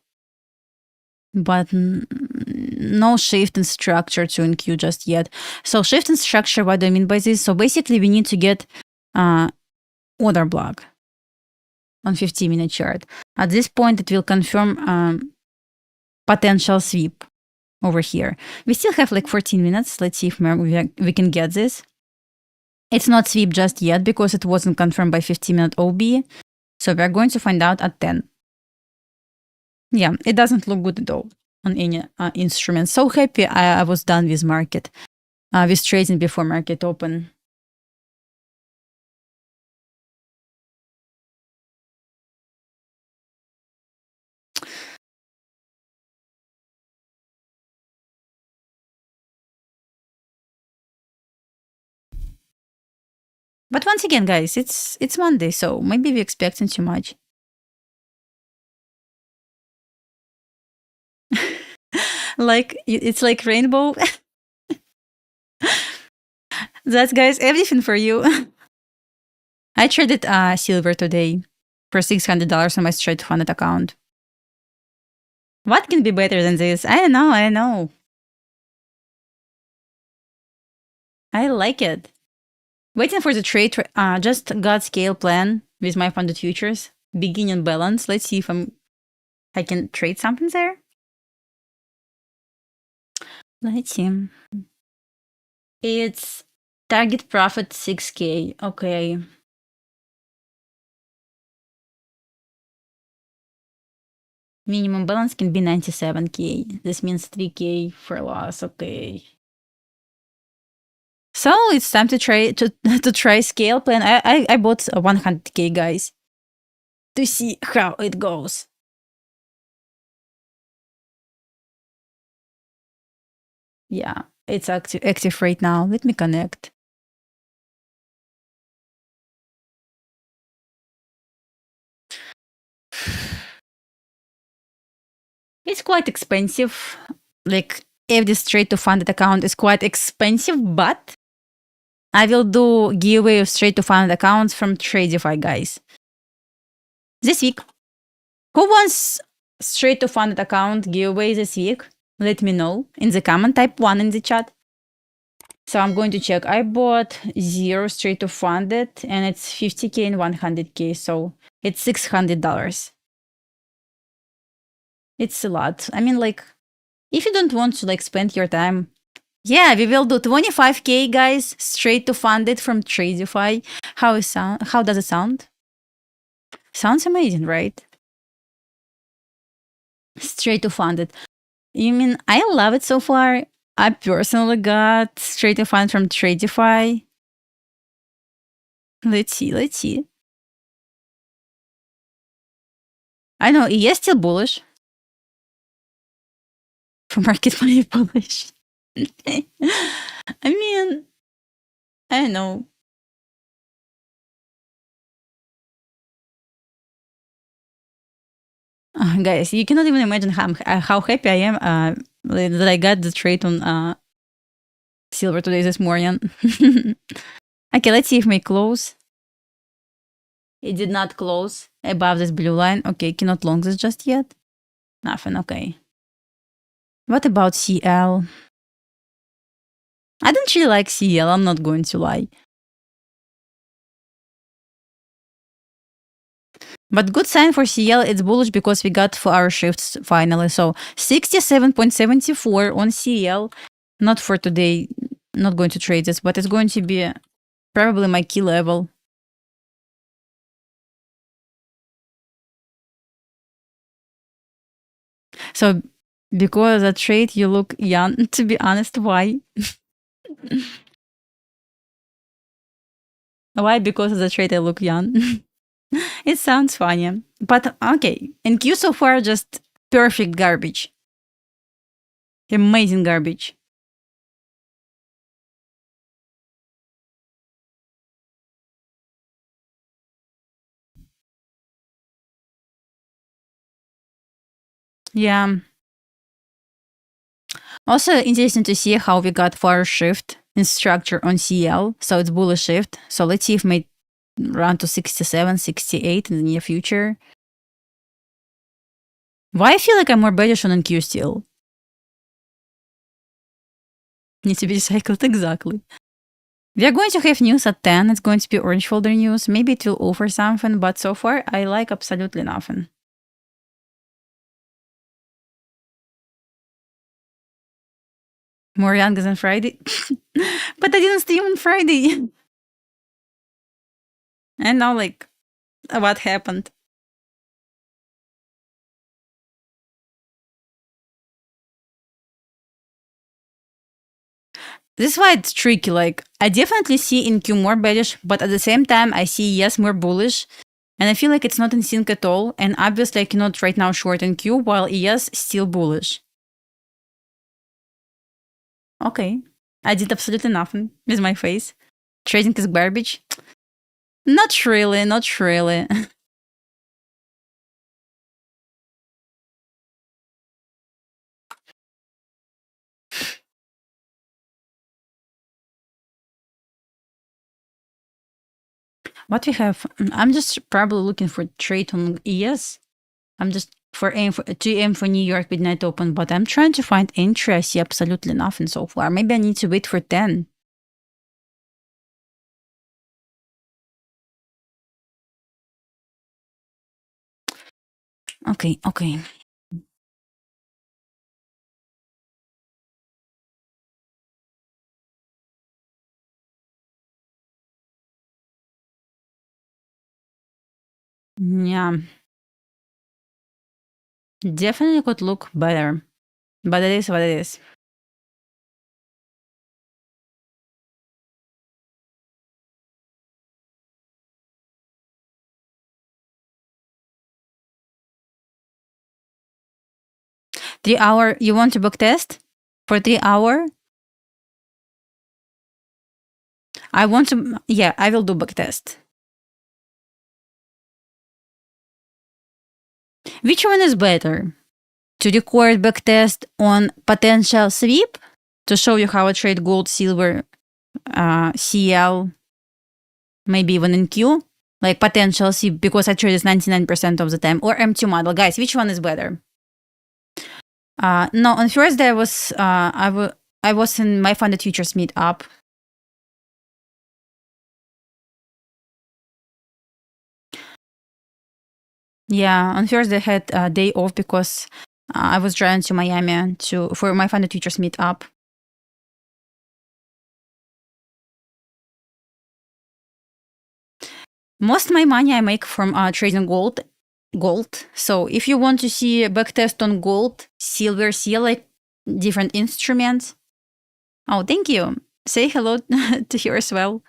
but no shift in structure to NQ just yet. So shift in structure, what do I mean by this? So basically we need to get order block on 15-minute chart. At this point, it will confirm potential sweep over here. We still have like 14 minutes. Let's see if we can get this. It's not sweep just yet because it wasn't confirmed by 15-minute OB. So we're going to find out at 10. Yeah, it doesn't look good at all on any instrument. So happy I was done with market, with trading before market open. But once again, guys, it's Monday, so maybe we're expecting too much. Like it's like rainbow. That's, guys, everything for you. I traded silver today for $600 on my straight funded account. What can be better than this? I don't know. I like it. Waiting for the trade. Just got scale plan with my funded futures. Beginning balance. Let's see if I can trade something there. Let's see. It's target profit 6K. Okay. Minimum balance can be 97K. This means 3K for loss. Okay. So it's time to try to try scale plan. I bought 100K, guys, to see how it goes. Yeah, it's active right now. Let me connect. It's quite expensive. Like every straight to funded account is quite expensive, but I will do giveaway of straight to funded accounts from TradingView, guys. This week. Who wants straight to funded account giveaway this week? Let me know in the comment. Type 1 in the chat. So I'm going to check. I bought 0 straight to funded and it's 50K and 100K. So it's $600. It's a lot. I mean, like, if you don't want to like spend your time, yeah, we will do 25K, guys, straight to funded from TradingView. How does it sound? Sounds amazing, right? Straight to funded. You mean I love it so far? I personally got straight to fund from TradingView. Let's see. I know, ES still bullish. For market money bullish. I mean, I don't know. Guys, you cannot even imagine how happy I am that I got the trade on silver today this morning. Okay, let's see if may close. It did not close above this blue line. Okay, cannot long this just yet. Nothing, okay. What about CL? I don't really like CL, I'm not going to lie. But good sign for CL, it's bullish because we got 4 hour shifts finally. So 67.74 on CL. Not for today, not going to trade this, but it's going to be probably my key level. So because of that trade, you look young, to be honest. Why? Why? Because of the trade, I look young. It sounds funny. But okay, in Q so far, just perfect garbage. Amazing garbage. Yeah. Also interesting to see how we got far shift in structure on CL. So it's bullish shift. So let's see if we run to 67, 68 in the near future. Why I feel like I'm more bearish on NQ still? Need to be recycled, exactly. We are going to have news at 10. It's going to be orange folder news. Maybe it will offer something, but so far I like absolutely nothing. More younger than Friday. But I didn't stream on Friday. And now, like, what happened? This is why it's tricky. Like, I definitely see in Q more bearish, but at the same time, I see ES more bullish. And I feel like it's not in sync at all. And obviously, I cannot right now short in Q while ES still bullish. Okay. I did absolutely nothing with my face. Trading is garbage. Not really, not really. What we have? I'm just probably looking for trade on ES. I'm just to aim for New York midnight open, but I'm trying to find entry. I see absolutely nothing so far. Maybe I need to wait for 10. Okay, okay. Yeah, definitely could look better, but it is what it is. $3 you want to book test for 3 hour? I want to, yeah, I will do book test. Which one is better? To record back test on potential sweep to show you how I trade gold, silver, CL, maybe even in Q, like potential sweep because I trade this 99% of the time, or M2 model. Guys, which one is better? No, on Thursday I was in my funded futures meetup. Yeah, on Thursday I had a day off because I was driving to Miami for my funded futures meetup. Most of my money I make from trading gold. So if you want to see a backtest on gold, silver, CL, like different instruments. Oh, thank you. Say hello to her as well.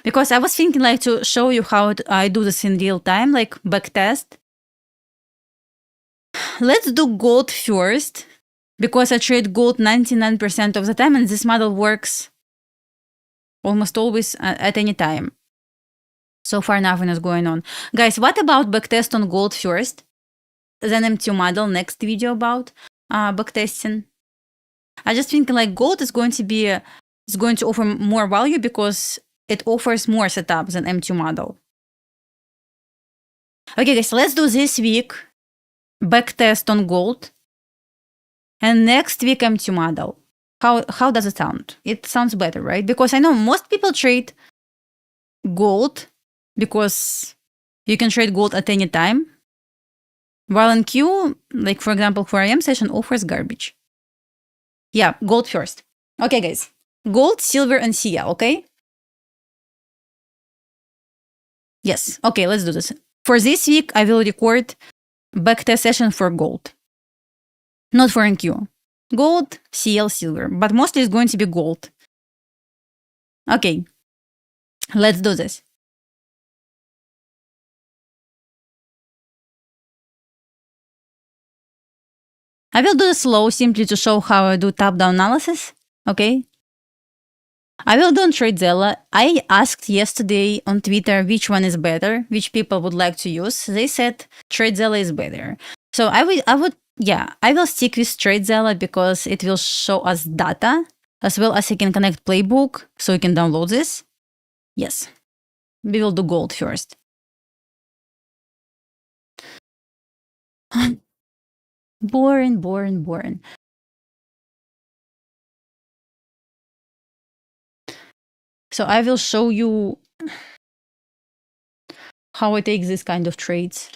Because I was thinking like to show you how I do this in real time, like backtest. Let's do gold first because I trade gold 99% of the time and this model works almost always at any time. So far, nothing is going on. Guys, what about backtest on gold first? Then M2 model, next video about backtesting. I just think like gold is going to offer more value because it offers more setup than M2 model. Okay, guys, let's do this week backtest on gold and next week M2 model. How does it sound? It sounds better, right? Because I know most people trade gold because you can trade gold at any time. While in Q, like for example, 4 a.m. session offers garbage. Yeah, gold first. Okay, guys. Gold, silver, and CL, okay? Yes. Okay, let's do this. For this week, I will record backtest session for gold. Not for NQ. Gold, CL, silver. But mostly it's going to be gold. Okay. Let's do this. I will do it slow simply to show how I do top-down analysis. Okay. I will do on TradeZella. I asked yesterday on Twitter which one is better, which people would like to use. They said TradeZella is better. So I will stick with TradeZella because it will show us data as well as I can connect playbook so you can download this. Yes. We will do gold first. Boring, boring, boring. So I will show you how I take this kind of trades.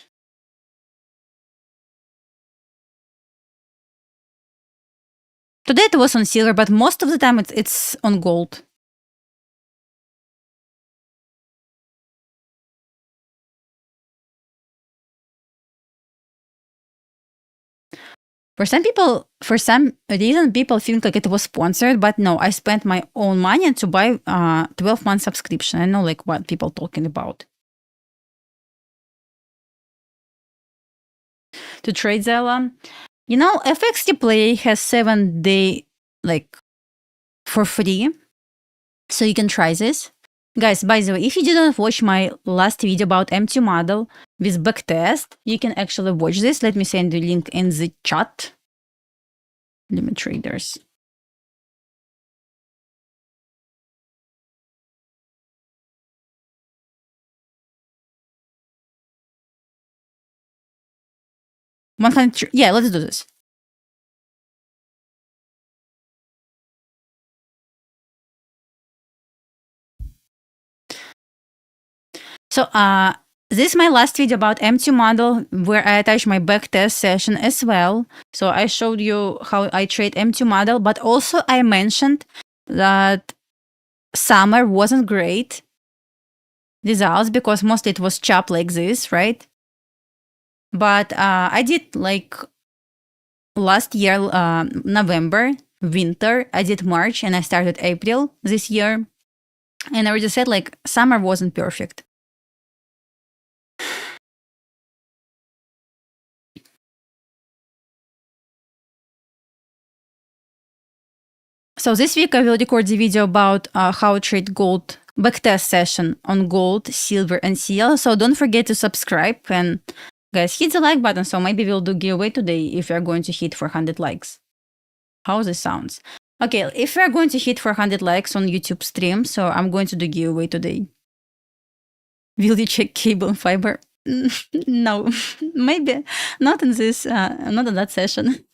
Today it was on silver, but most of the time it's on gold. For some reason, people think like it was sponsored, but no, I spent my own money to buy 12-month subscription. I know like what people talking about. To TradeZella, FX Play has 7-day like for free, so you can try this. Guys, by the way, if you didn't watch my last video about M2 model with backtest, you can actually watch this. Let me send the link in the chat. LumiTraders. Yeah, let's do this. So this is my last video about M2 model where I attach my backtest session as well. So I showed you how I trade M2 model, but also I mentioned that summer wasn't great results because mostly it was chopped like this, right? But I did like last year, November, winter, I did March and I started April this year. And I already said like summer wasn't perfect. So this week I will record the video about how to trade gold backtest session on gold, silver, and CL. So don't forget to subscribe and guys hit the like button. So maybe we'll do giveaway today if you're going to hit 400 likes. How this sounds? Okay, if we're going to hit 400 likes on YouTube stream, so I'm going to do giveaway today. Will you check cable and fiber? No, maybe not in this, not in that session.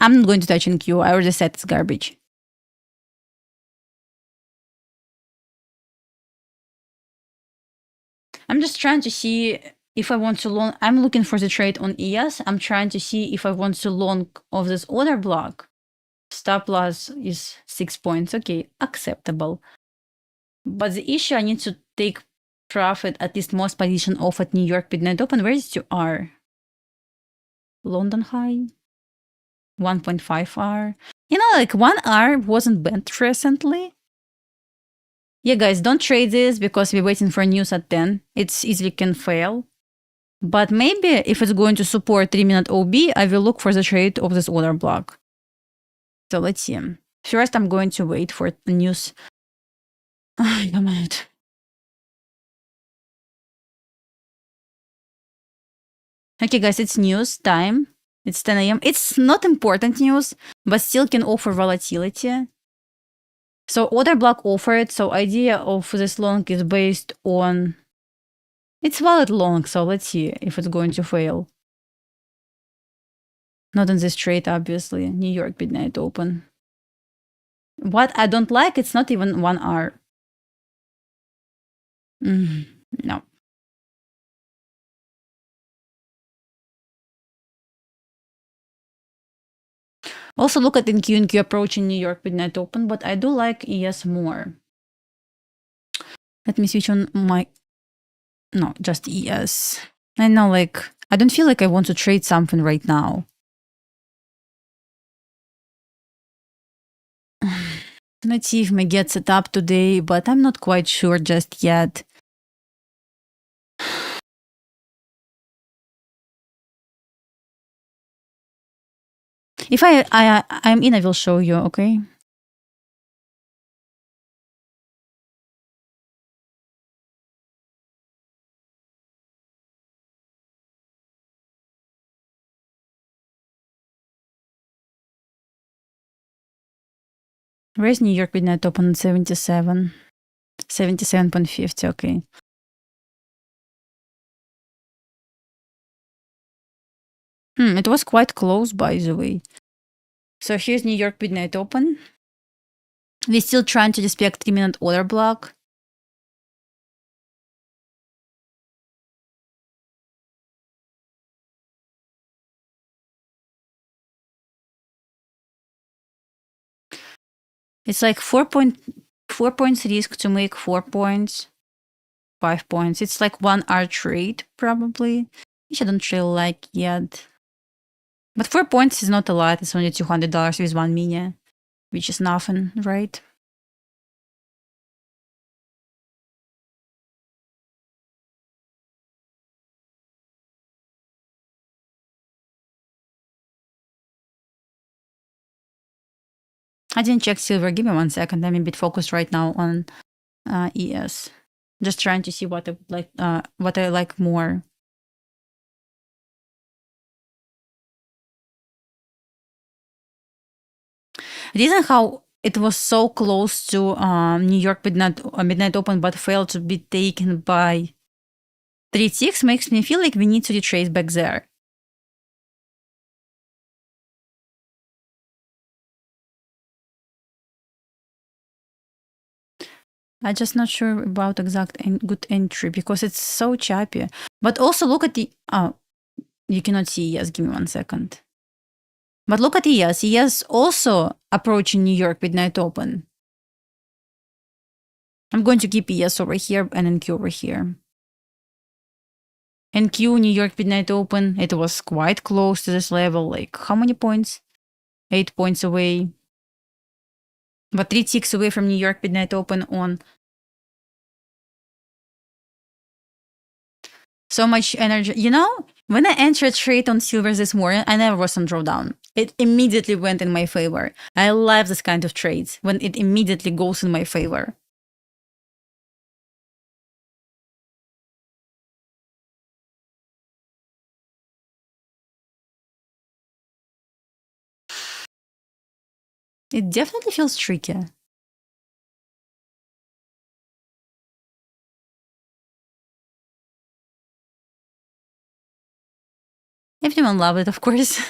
I'm not going to touch in Q. I already said it's garbage. I'm just trying to see if I want to long. I'm looking for the trade on ES. I'm trying to see if I want to long of this order block. Stop loss is 6 points. Okay, acceptable. But the issue, I need to take profit at least most position off at New York midnight open. Where is your R? London high? 1.5 R. Like 1 R wasn't bent recently. Yeah, guys, don't trade this because we're waiting for news at 10. It's easily can fail. But maybe if it's going to support 3-minute OB, I will look for the trade of this order block. So let's see. First, I'm going to wait for the news. Come on. Okay, guys, it's news time. It's 10 a.m. It's not important news, but still can offer volatility. So order block offered. So idea of this long is based on it's valid long. So let's see if it's going to fail. Not in this trade, obviously. New York midnight open. What I don't like, it's not even 1 hour. No. Also look at NQ approaching New York midnight open, but I do like ES more. Let me switch on my... No, just ES. I know, like, I don't feel like I want to trade something right now. Let's see if my gets it up today, but I'm not quite sure just yet. If I'm in, I will show you, okay? Where's New York midnight open at 77? 77.50, okay. It was quite close, by the way. So here's New York midnight open. We're still trying to respect 3-minute order block. It's like 4 points risk to make 4 points, 5 points. It's like 1 hour trade, probably, which I don't really like yet. But 4 points is not a lot. It's only $200 with 1 mini, which is nothing, right? I didn't check silver. Give me 1 second. I'm a bit focused right now on ES. Just trying to see what I like more. The reason how it was so close to New York midnight open but failed to be taken by 3 ticks makes me feel like we need to retrace back there. I'm just not sure about exact good entry because it's so choppy. But also look at the you cannot see ES. Give me 1 second. But look at ES. ES also approaching New York midnight open. I'm going to keep ES over here and NQ over here. NQ New York midnight open. It was quite close to this level. Like how many points? 8 points away. But 3 ticks away from New York midnight open on. So much energy. You know, when I entered trade on silver this morning, I never was on drawdown. It immediately went in my favor. I love this kind of trades when it immediately goes in my favor. It definitely feels tricky. Everyone love it, of course.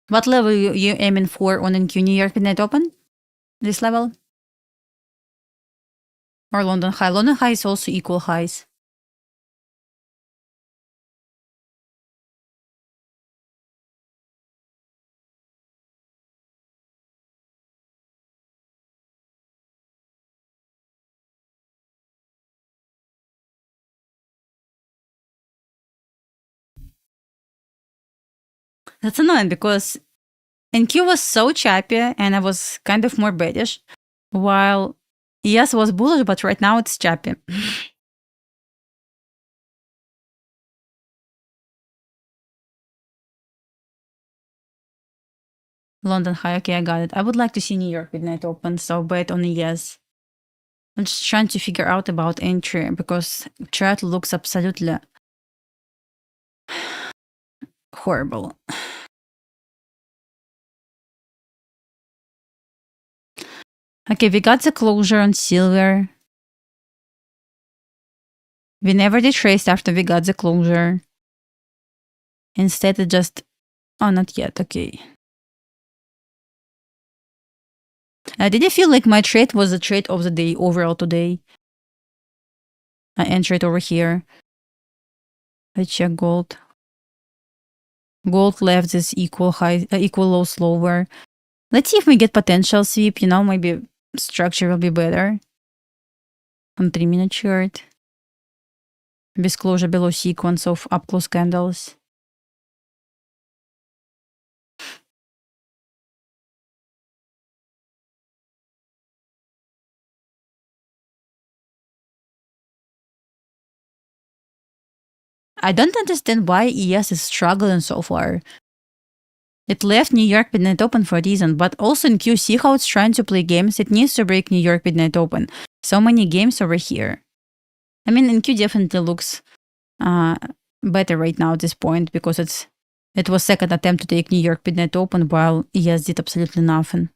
What level you aiming for on NQ New York midnight open? This level? Or London high? London high is also equal highs. That's annoying because NQ was so choppy and I was kind of more bearish, while ES was bullish, but right now it's choppy. London high, okay, I got it. I would like to see New York midnight open, so bet on ES. I'm just trying to figure out about entry because chart looks absolutely horrible. Okay, we got the closure on silver. We never retraced after we got the closure. Instead, it just... Oh, not yet. Okay. Did you feel like my trade was the trade of the day overall today? I entered over here. I check gold. Gold left this equal high, equal lows lower. Let's see if we get potential sweep. You know, maybe structure will be better. On 3-minute chart. With closure below sequence of up close candles. I don't understand why ES is struggling so far. It left New York midnight open for a reason, but also in Q, see how it's trying to play games. It needs to break New York midnight open. So many games over here. I mean, NQ definitely looks better right now at this point because it was second attempt to take New York midnight open while ES did absolutely nothing.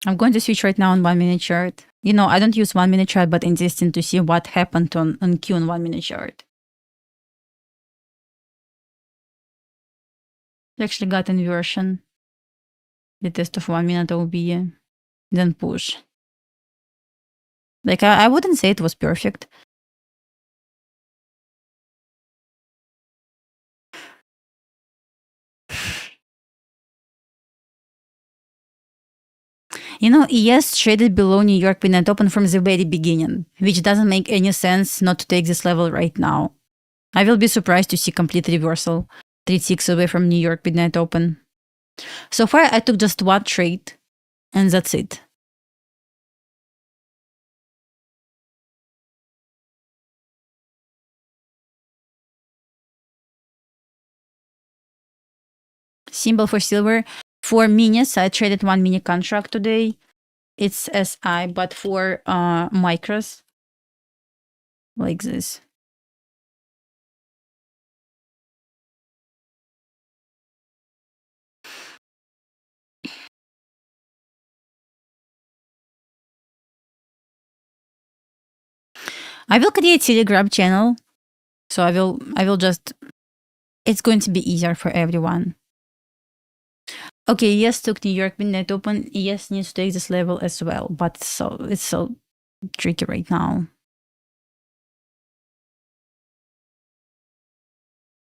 I'm going to switch right now on 1-minute chart. You know, I don't use 1-minute chart, but interesting to see what happened on Q on 1-minute chart. We actually got inversion. The test of 1 minute OB, then push. Like, I wouldn't say it was perfect. You know, ES traded below New York Midnight Open from the very beginning, which doesn't make any sense not to take this level right now. I will be surprised to see complete reversal, 3 ticks away from New York Midnight Open. So far, I took just one trade, and that's it. Symbol for silver. For minis, I traded 1 mini contract today. It's SI, but for micros, like this. I will create Telegram channel, so I will just. It's going to be easier for everyone. Okay, yes, took New York Midnight Open. Yes, needs to take this level as well, but it's so tricky right now.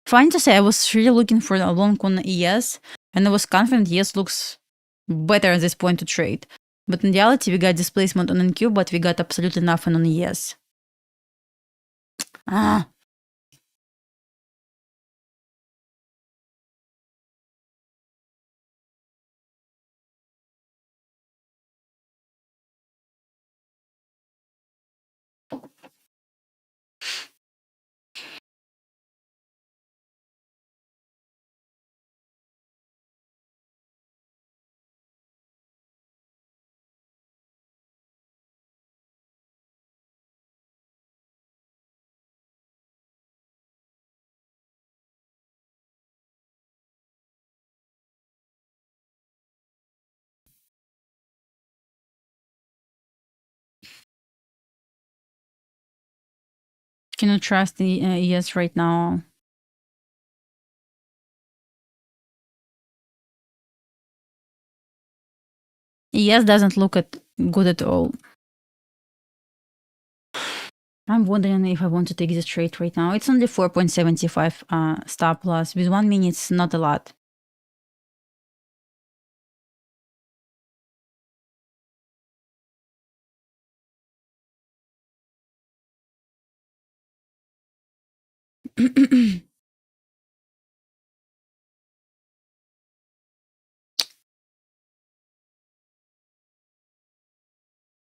Fine to say, I was really looking for a long on ES, and I was confident ES looks better at this point to trade. But in reality, we got displacement on NQ, but we got absolutely nothing on ES. Ah. Cannot trust the ES right now. ES doesn't look good at all. I'm wondering if I want to take this trade right now. It's only 4.75 stop loss. With 1 minute, it's not a lot.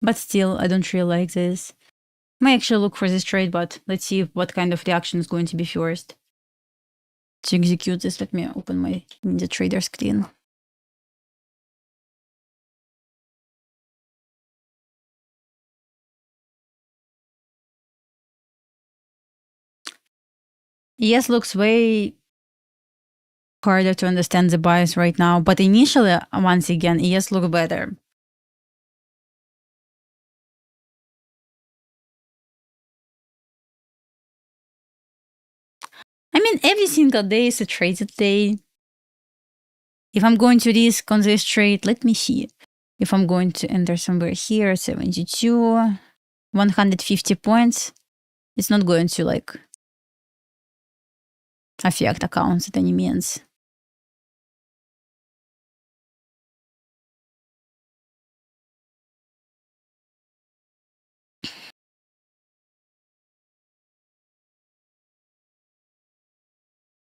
But still, I don't really like this. May actually look for this trade, but let's see what kind of reaction is going to be first. To execute this, let me open the trader screen. ES looks way harder to understand the bias right now, but initially, once again, ES look better. I mean, every single day is a traded day. If I'm going to risk on this trade, let me see. If I'm going to enter somewhere here, 72, 150 points, it's not going to like affect accounts at any means.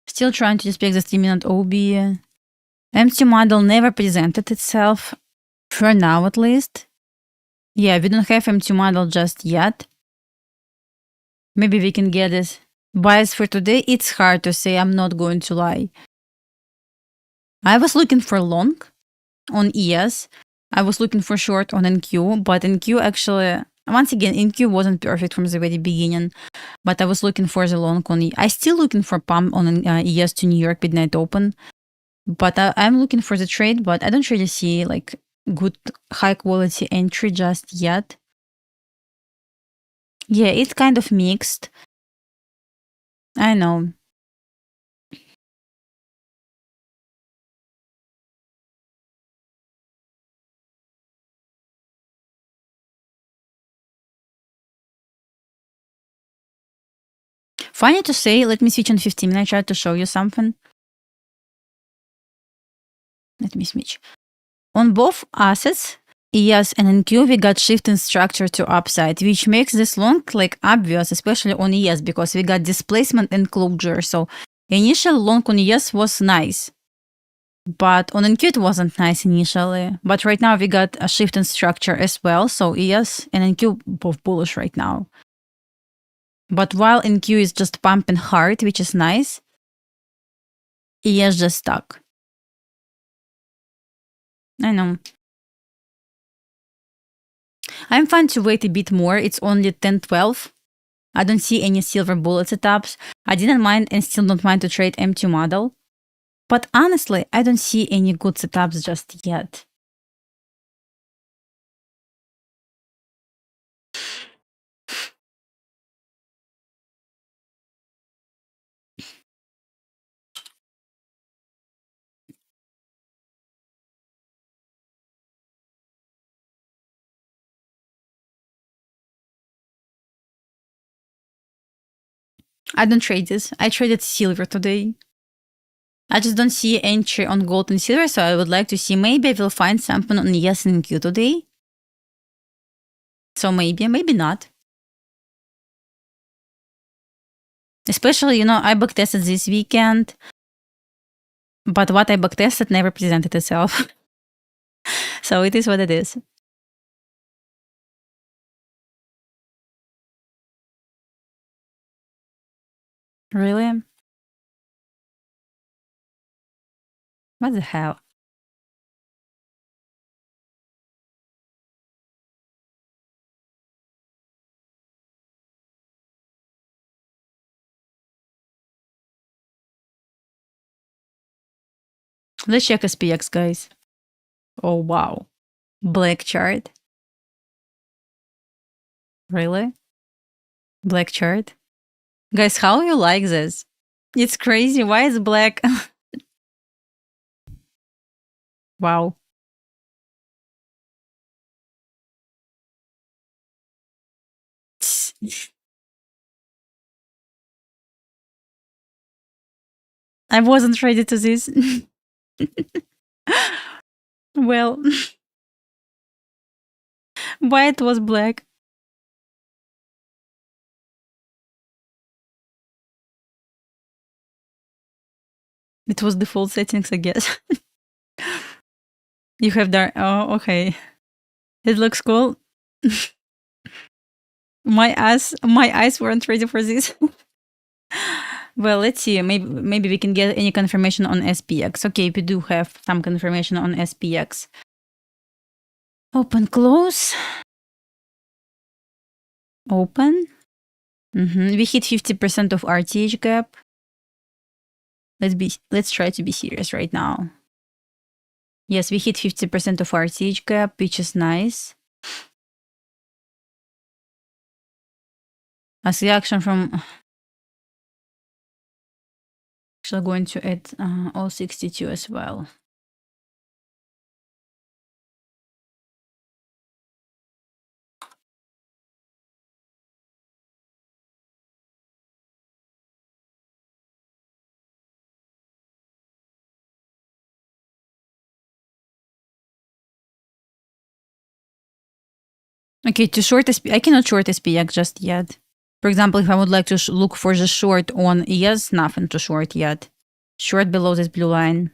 Still trying to respect the 3-minute OB. Empty model never presented itself, for now at least. Yeah, we don't have empty model just yet. Maybe we can get it. Bias for today, it's hard to say, I'm not going to lie. I was looking for long on ES. I was looking for short on NQ, but NQ actually, once again, NQ wasn't perfect from the very beginning, but I was looking for the long on I still looking for pump on ES to New York Midnight Open, but I'm looking for the trade, but I don't really see like good high quality entry just yet. Yeah, it's kind of mixed. I know. Funny to say, let me switch on 15-minute chart to show you something. Let me switch. On both assets, ES and NQ, we got shift in structure to upside, which makes this long like obvious, especially on ES, because we got displacement and closure. So initial long on ES was nice, but on NQ it wasn't nice initially. But right now we got a shift in structure as well. So ES and NQ both bullish right now. But while NQ is just pumping hard, which is nice, ES just stuck. I know. I'm fine to wait a bit more. It's only 10:12. I don't see any silver bullet setups. I didn't mind and still don't mind to trade M2 model. But honestly, I don't see any good setups just yet. I don't trade this. I traded silver today. I just don't see entry on gold and silver, so I would like to see. Maybe I will find something on ES and Q today. So maybe not. Especially, I backtested this weekend, but what I backtested never presented itself. So it is what it is. Really? What the hell? Let's check SPX, guys. Oh, wow. Black chart. Really? Black chart? Guys, how you like this? It's crazy. Why is black? Wow. I wasn't ready to this. Well, why it was black? It was default settings, I guess. You have dark. Oh, okay. It looks cool. My eyes weren't ready for this. Well, let's see. Maybe we can get any confirmation on SPX. Okay, we do have some confirmation on SPX. Open, close. Open. We hit 50% of RTH gap. Let's try to be serious right now. Yes, we hit 50% of RTH gap, which is nice. As reaction from actually going to add all 62 as well. Okay, to short I cannot short SPX just yet. For example, if I would like to look for the short on ES, nothing to short yet. Short below this blue line.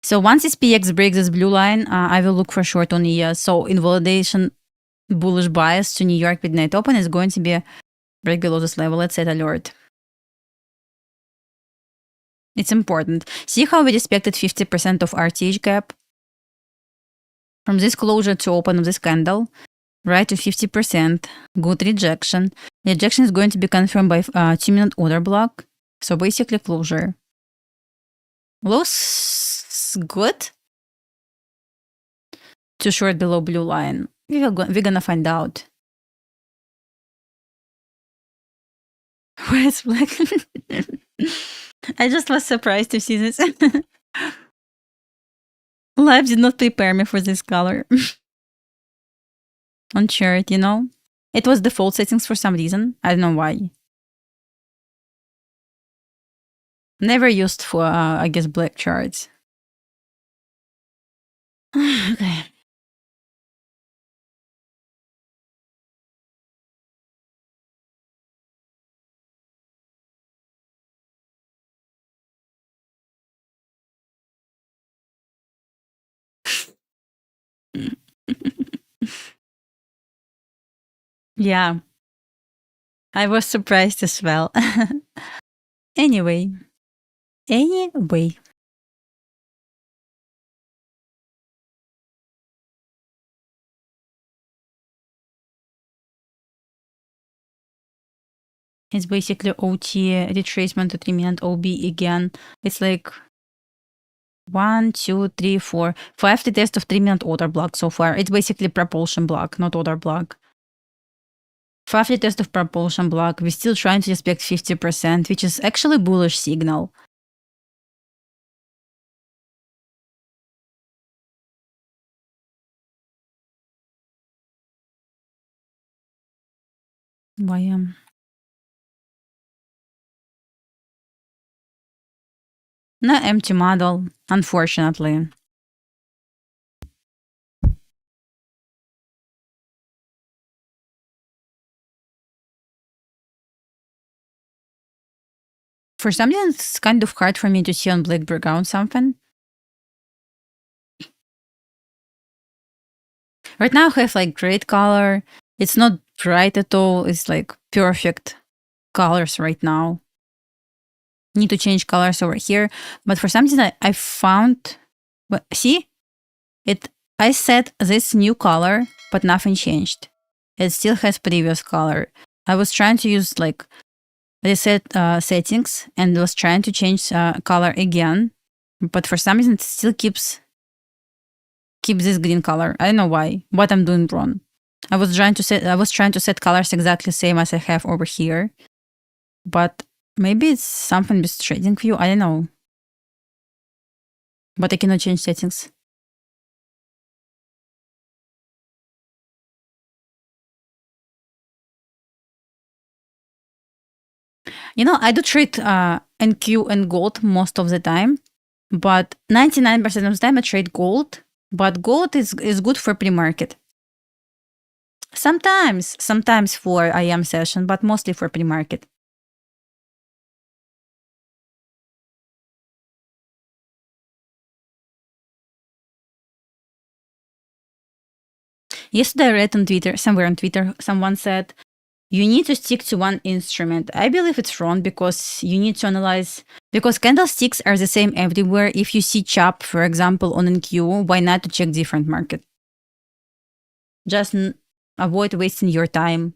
So once SPX breaks this blue line, I will look for short on ES. So invalidation bullish bias to New York midnight open is going to be break below this level. Let's set alert. It's important. See how we respected 50% of RTH gap? From this closure to open of this candle, right to 50%, good rejection. Rejection is going to be confirmed by 2-minute order block. So basically closure. Looks good. Too short below blue line. We're gonna find out. Where's black? I just was surprised to see this. Life did not prepare me for this color. On chart, It was default settings for some reason. I don't know why. Never used for, I guess, black charts. Okay. Yeah, I was surprised as well. Anyway. It's basically OT retracement to 3-minute OB again. It's like 1, 2, 3, 4, 5 test of 3-minute order block so far. It's basically propulsion block, not order block. 5 test of propulsion block. We're still trying to respect 50%, which is actually bullish signal. YM. No empty model, unfortunately. For some reason, it's kind of hard for me to see on black background something. Right now I have like great color. It's not bright at all. It's like perfect colors right now. Need to change colors over here. But for some reason I found, but see, I set this new color, but nothing changed. It still has previous color. I was trying to use like reset settings and was trying to change color again, but for some reason it still keeps this green color. I don't know why. What I'm doing wrong. I was trying to set colors exactly same as I have over here, but maybe it's something with TradingView. I don't know, but I cannot change settings. I do trade NQ and gold most of the time, but 99% of the time I trade gold. But gold is good for pre-market. Sometimes for IM session, but mostly for pre-market. Yesterday I read on Twitter, somewhere on Twitter, someone said, you need to stick to one instrument. I believe it's wrong because you need to analyze, because candlesticks are the same everywhere. If you see chop, for example, on NQ, why not to check different market? Just avoid wasting your time.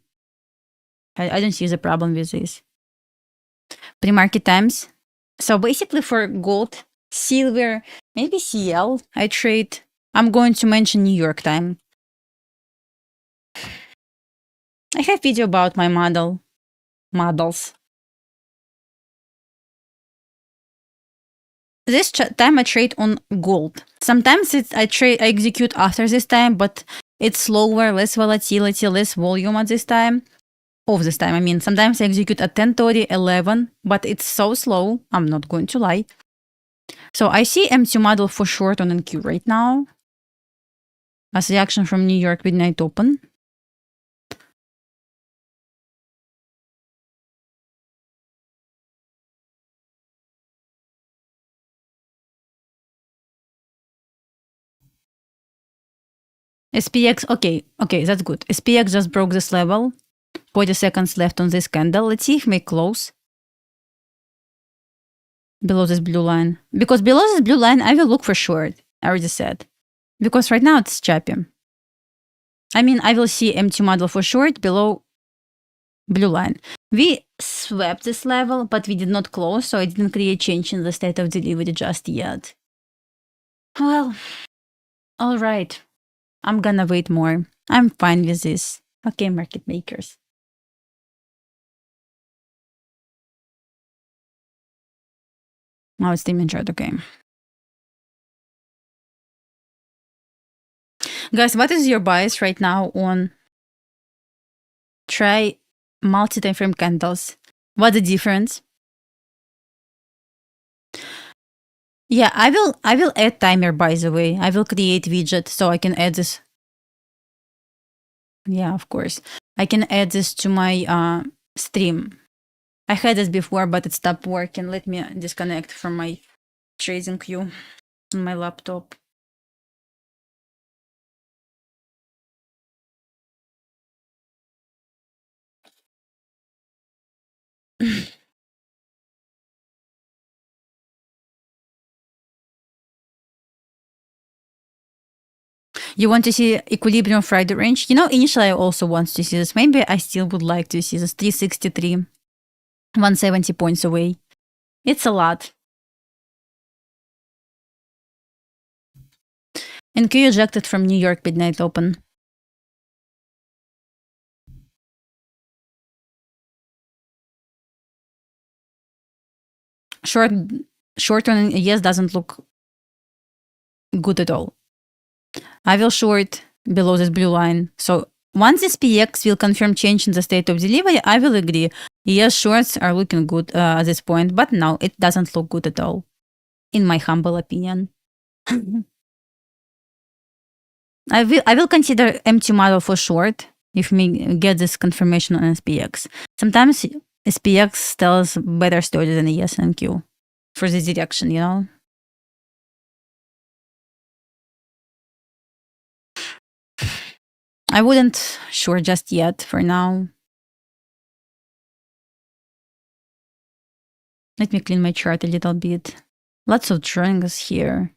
I don't see the problem with this. Pre-market times. So basically for gold, silver, maybe CL, I trade. I'm going to mention New York time. I have video about my models. This time I trade on gold. Sometimes I execute after this time, but it's slower, less volatility, less volume at this time. This time, I mean, sometimes I execute at 10:30, 11, but it's so slow, I'm not going to lie. So I see M2 model for short on NQ right now as reaction from New York midnight open. SPX, okay, that's good. SPX just broke this level. 40 seconds left on this candle. Let's see if we close below this blue line. Because below this blue line, I will look for short. I already said. Because right now it's choppy. I mean, I will see M2 model for short below blue line. We swept this level, but we did not close, so it didn't create change in the state of delivery just yet. Well, all right. I'm gonna wait more. I'm fine with this. Okay, market makers. Now it's the chart, okay. Guys, what is your bias right now on try multi-time frame candles? What's the difference? Yeah, I will add timer, by the way. I will create widget so I can add this. Yeah, of course. I can add this to my stream. I had this before, but it stopped working. Let me disconnect from my TradingView on my laptop. You want to see equilibrium Friday range? Initially I also want to see this. Maybe I still would like to see this 363, 170 points away. It's a lot. And Q ejected from New York midnight open. Short on ES doesn't look good at all. I will short below this blue line. So once this PX will confirm change in the state of delivery, I will agree. Yes, shorts are looking good at this point, but no, it doesn't look good at all, in my humble opinion. I will consider empty model for short if we get this confirmation on SPX. Sometimes SPX tells better story than ES and Q for this direction, I wouldn't short just yet for now. Let me clean my chart a little bit. Lots of triangles here.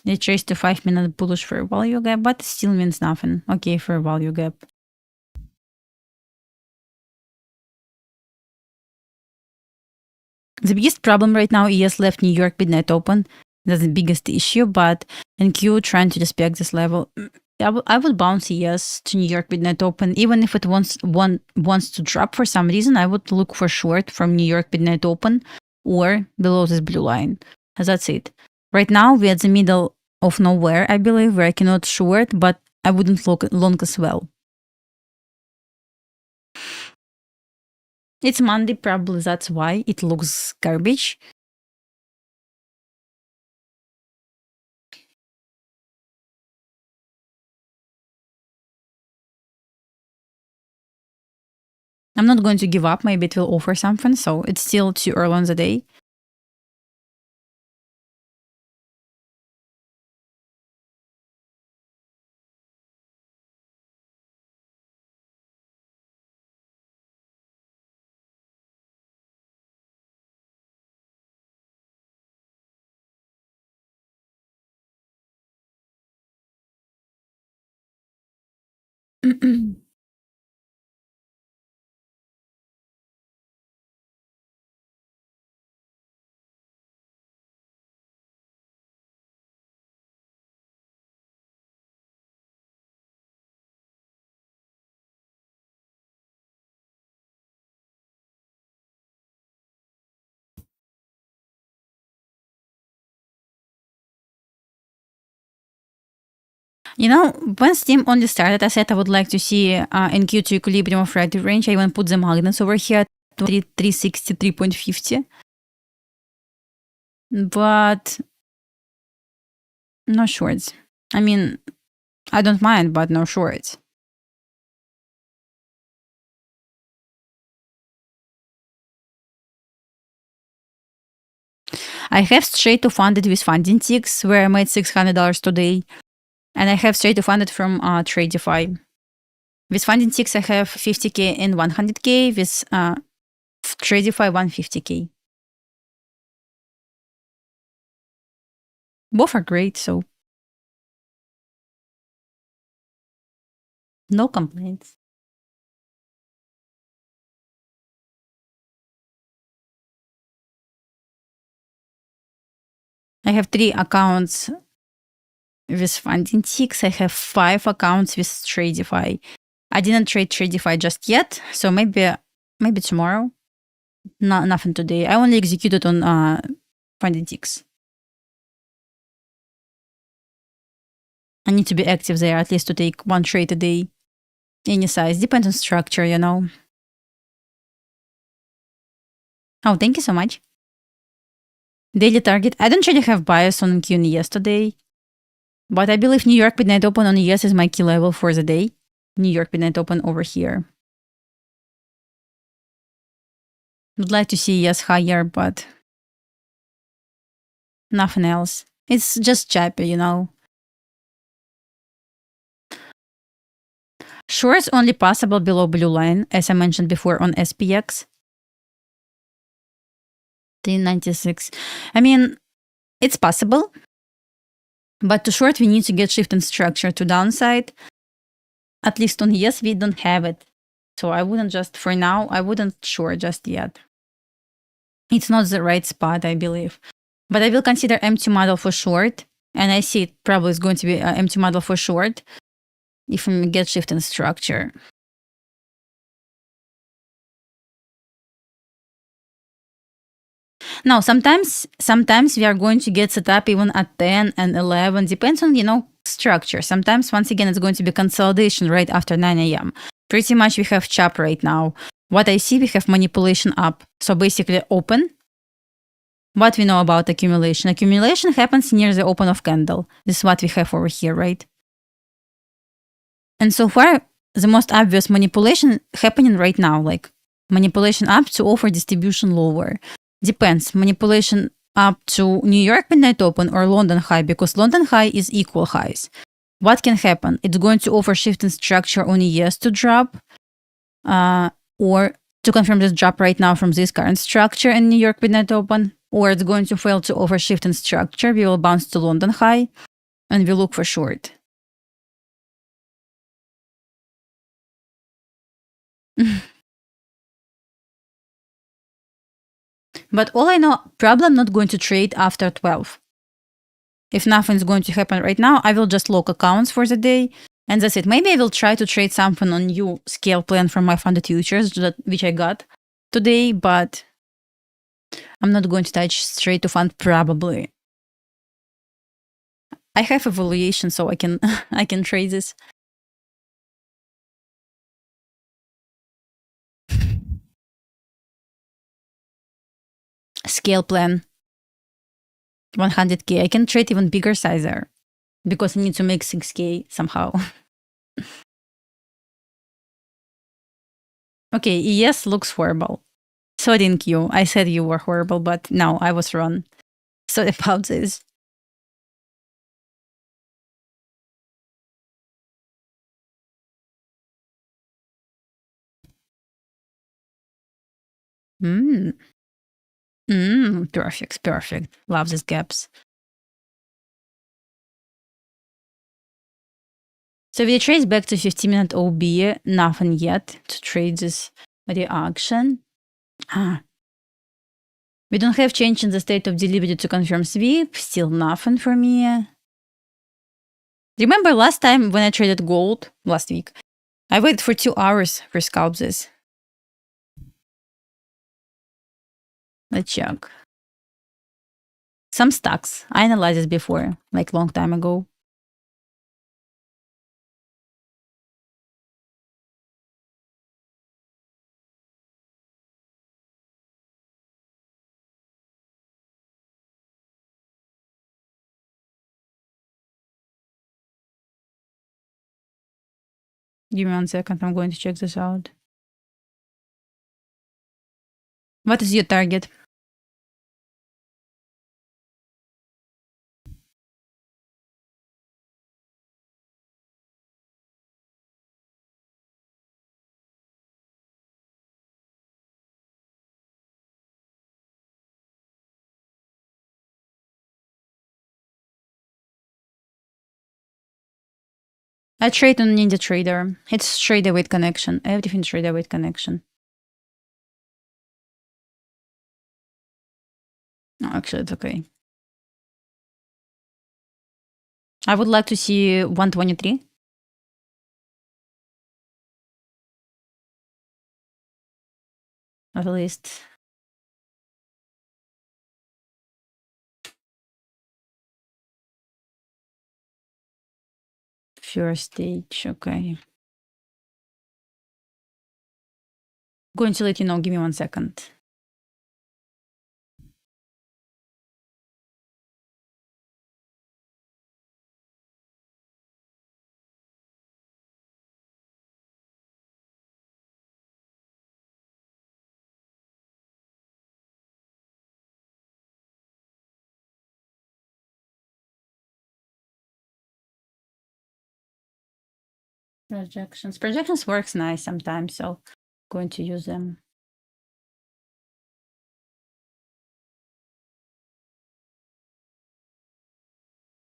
It traced to 5-minute bullish for a value gap, but still means nothing. Okay, for a value gap. The biggest problem right now is left New York midnight open. That's the biggest issue, but NQ trying to respect this level. I would bounce ES to New York midnight open. Even if it wants to drop for some reason, I would look for short from New York midnight open or below this blue line. That's it. Right now, we're at the middle of nowhere, I believe, where I cannot short, but I wouldn't look long as well. It's Monday, probably that's why it looks garbage. I'm not going to give up. Maybe it will offer something, so it's still too early on the day. When Steam only started, I said I would like to see NQ to equilibrium of Friday range. I even put the magnets over here to 363.50. But no shorts. I mean, I don't mind, but no shorts. I have straight to funded with funding ticks where I made $600 today. And I have straight to funded from TradingView. With funding ticks, I have 50K and 100K. With TradingView, 150K. Both are great, so no complaints. I have 3 accounts with funding ticks. I have 5 accounts with TradingView. I didn't trade TradingView just yet, so maybe tomorrow. Nothing today. I only executed on funding ticks. I need to be active there at least to take 1 trade a day. Any size. Depends on structure, you know. Oh, thank you so much. Daily target. I don't really have bias on QN yesterday, but I believe New York midnight open on ES is my key level for the day. New York midnight open over here. Would like to see ES higher, but nothing else. It's just choppy, you know. Shorts only possible below blue line, as I mentioned before on SPX. 396. I mean, it's possible, but to short, we need to get shift in structure to downside. At least on yes, we don't have it. So I wouldn't just, for now, I wouldn't short just yet. It's not the right spot, I believe. But I will consider empty model for short. And I see it probably is going to be an empty model for short if we get shift in structure. Now, sometimes we are going to get set up even at 10 and 11. Depends on, you know, structure. Sometimes, once again, it's going to be consolidation right after 9 a.m. Pretty much we have chop right now. What I see, we have manipulation up. So basically open. What we know about accumulation? Accumulation happens near the open of candle. This is what we have over here, right? And so far, the most obvious manipulation happening right now, like manipulation up to offer distribution lower. Depends. Manipulation up to New York midnight open or London high, because London high is equal highs. What can happen? It's going to offer shift in structure on ES to drop, or to confirm this drop right now from this current structure in New York midnight open, or it's going to fail to offer shift in structure. We will bounce to London high, and we look for short. But all I know, probably I'm not going to trade after 12. If nothing's going to happen right now, I will just lock accounts for the day. And that's it. Maybe I will try to trade something on new scale plan from my funded futures, which I got today, but I'm not going to touch straight to fund probably. I have evaluation, so I can I can trade this. Scale plan 100k. I can trade even bigger size there because I need to make 6k somehow. Okay, ES looks horrible. So didn't you. I said you were horrible, but no, I was wrong. Sorry about this. Perfect, perfect. Love these gaps. So we trace back to 15-minute OB, nothing yet to trade this reaction. We don't have change in the state of delivery to confirm sweep, still nothing for me. Remember last time when I traded gold last week? I waited for 2 hours for scalp this. Let's check. Some stocks. I analyzed this before, like long time ago. Give me 1 second, I'm going to check this out. What is your target? I trade on IndiTrader. It's trader weight connection. Everything trader weight connection. No, actually, it's okay. I would like to see 123. At least. First stage, okay. Going to let you know. Give me 1 second. Projections. Projections works nice sometimes, so going to use them.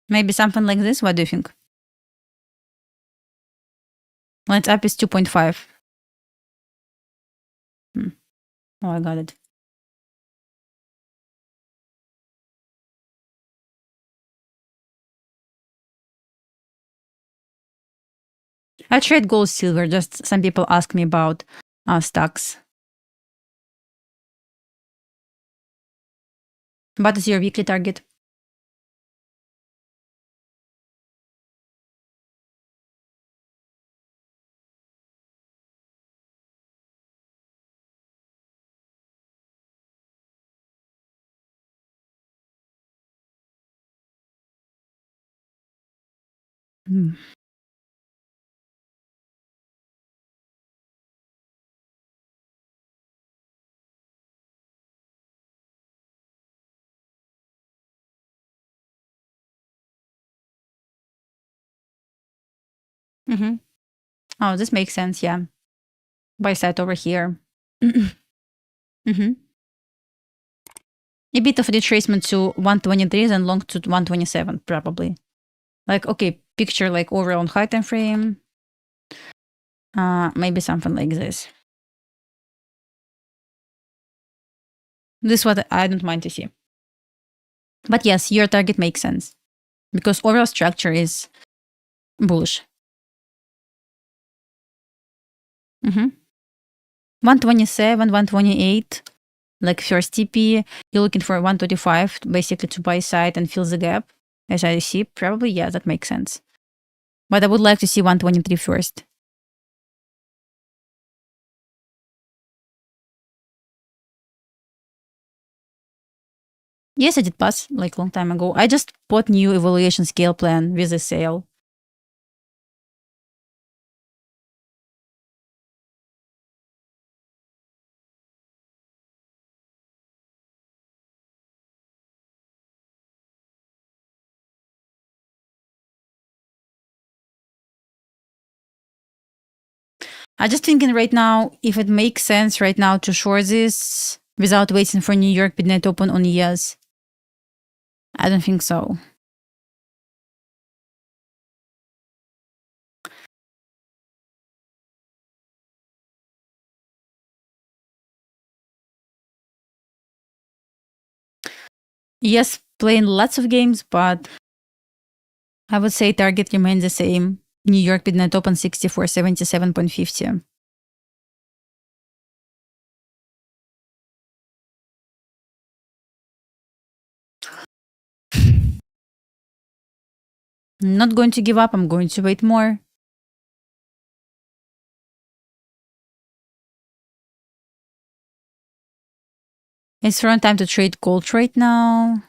Maybe something like this. What do you think? Well, its up is 2.5. Oh, I got it. I trade gold, silver. Just some people ask me about stocks. What is your weekly target? Hmm. Mm-hmm. Oh, this makes sense. Yeah. Buy side over here. Mm-hmm. A bit of retracement to 123 and long to 127, probably. Like, okay, picture like overall on high time frame. Maybe something like this. This is what I don't mind to see. But yes, your target makes sense because overall structure is bullish. 127, 128, like first TP. You're looking for 125 basically to buy side and fill the gap. As I see, probably, yeah, that makes sense. But I would like to see 123 first. Yes, I did pass like long time ago. I just bought new evaluation scale plan with a sale. I'm just thinking right now if it makes sense right now to short this without waiting for New York midnight open on ES. I don't think so. Yes, playing lots of games, but I would say target remains the same. New York midnight open 6477.50. Not going to give up. I'm going to wait more. It's around time to trade gold right now.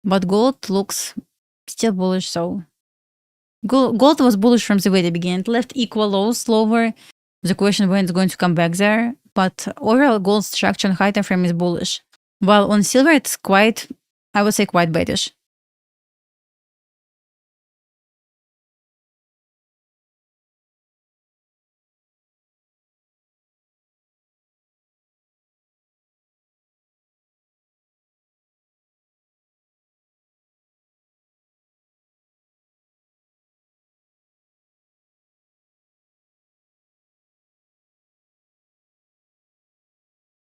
But gold looks still bullish, so gold was bullish from the very beginning. It left equal lows lower. The question when it's going to come back there. But overall gold structure and high time frame is bullish. While on silver it's quite, I would say, quite bearish.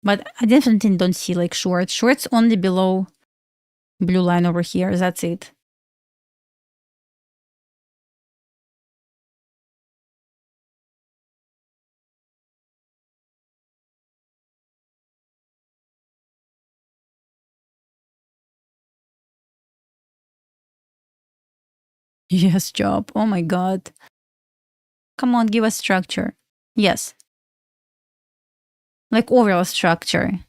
But I definitely don't see like shorts. Shorts only below blue line over here. That's it. Yes, job. Oh my god. Come on, give us structure. Yes. Like overall structure.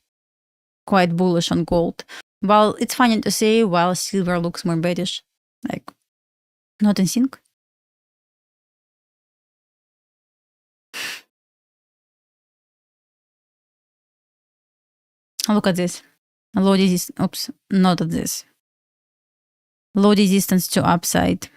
Quite bullish on gold. Well, it's funny to say while silver looks more bearish. Like, not in sync. Look at this. Low resistance. Oops, not at this. Low resistance to upside.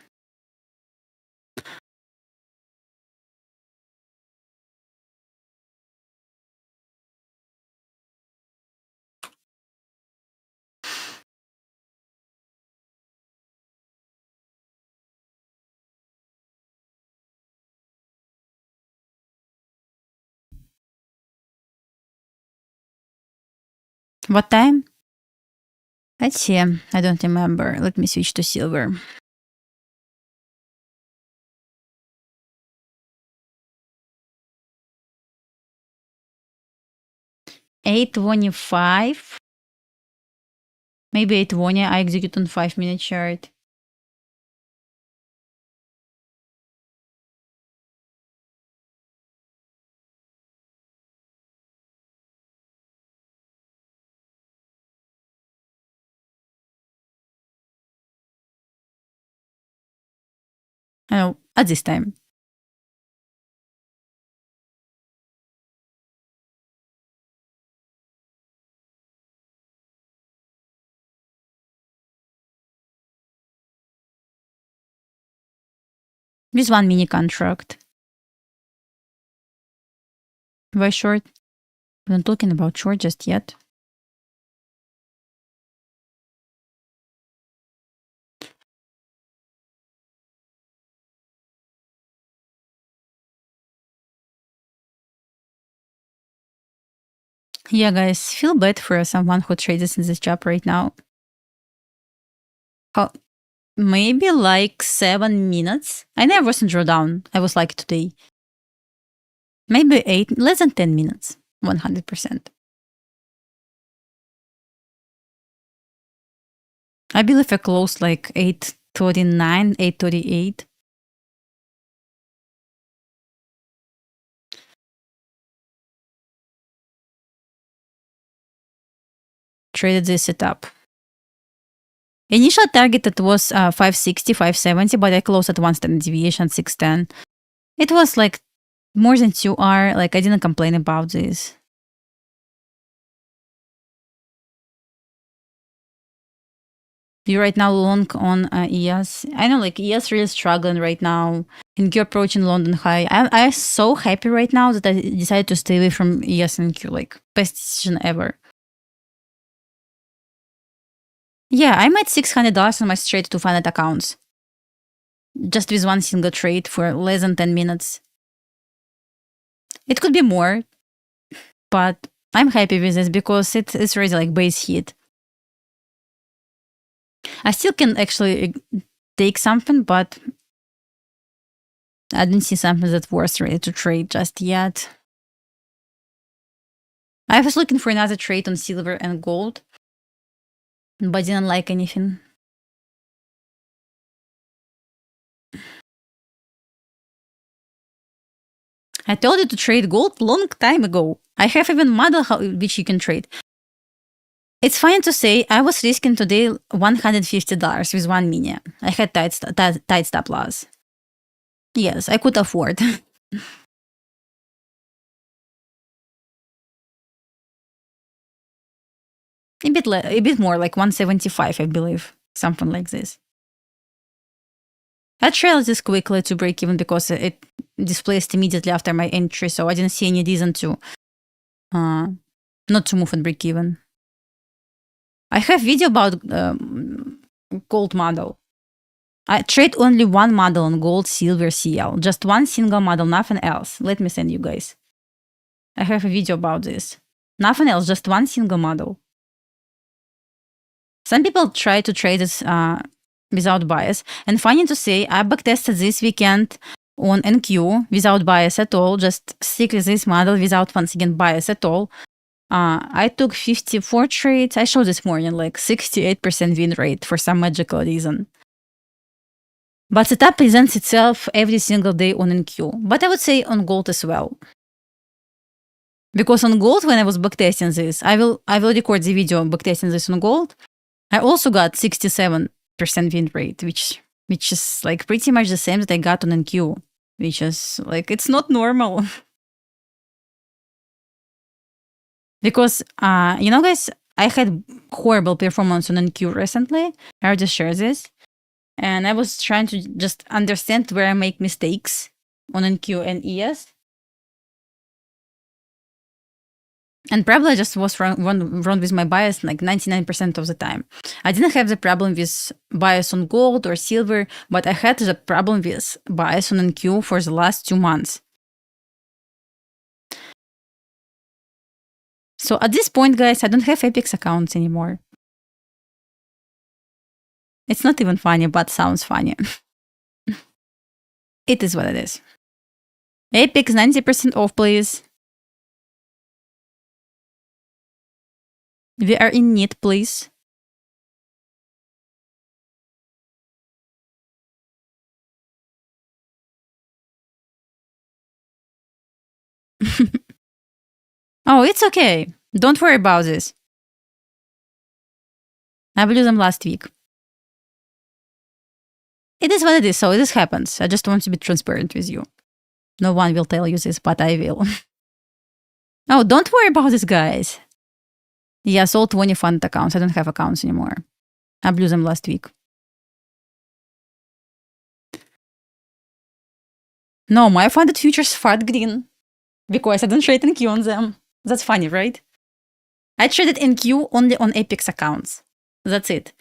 What time? Let's see. I don't remember. Let me switch to silver. $8.25. Maybe $8.20. I execute on 5-minute chart. Oh, at this time. This one mini contract. Why short? We're not talking about short just yet. Yeah, guys, feel bad for someone who trades in this job right now. Oh, maybe like 7 minutes. I never was in drawdown. I was like today. Maybe 8, less than 10 minutes. 100%. I believe I closed like 8:39, 8:38. Traded this setup. Initial target it was 560, 570, but I closed at 1 standard deviation, 610. It was like more than 2 hours. Like I didn't complain about this. You right now long on ES. I know like ES really struggling right now. And Q approaching London high. I'm so happy right now that I decided to stay away from ES and Q. Like best decision ever. Yeah, I made $600 on my straight to finite accounts. Just with one single trade for less than 10 minutes. It could be more, but I'm happy with this because it's already like base hit. I still can actually take something, but I didn't see something that's worth ready to trade just yet. I was looking for another trade on silver and gold, but didn't like anything. I told you to trade gold long time ago. I have even model which you can trade. It's fine to say I was risking today $150 with 1 mini. I had tight stop loss. Yes, I could afford. a bit more, like 175, I believe, something like this. I trailed this quickly to break even because it displaced immediately after my entry, so I didn't see any reason to not to move and break even. I have video about gold model. I trade only one model on gold, silver, CL. Just one single model, nothing else. Let me send you guys. I have a video about this. Nothing else, just one single model. Some people try to trade this without bias. And funny to say, I backtested this weekend on NQ without bias at all, just stick with this model without, once again, bias at all. I took 54 trades. I showed this morning like 68% win rate for some magical reason. But setup presents itself every single day on NQ. But I would say on gold as well. Because on gold, when I was backtesting this, I will record the video backtesting this on gold. I also got 67% win rate, which is like pretty much the same that I got on NQ, which is like, it's not normal. Because, guys, I had horrible performance on NQ recently. I already shared this. And I was trying to just understand where I make mistakes on NQ and ES. And probably I just was wrong with my bias like 99% of the time. I didn't have the problem with bias on gold or silver, but I had the problem with bias on NQ for the last 2 months. So at this point, guys, I don't have Apex accounts anymore. It's not even funny, but sounds funny. It is what it is. Apex 90% off, please. We are in need, please. Oh, it's okay. Don't worry about this. I blew them last week. It is what it is, so this happens. I just want to be transparent with you. No one will tell you this, but I will. Oh, don't worry about this, guys. Yeah, sold 20 funded accounts. I don't have accounts anymore. I blew them last week. No, my funded futures fat green. Because I don't trade NQ on them. That's funny, right? I traded NQ only on Apex accounts. That's it.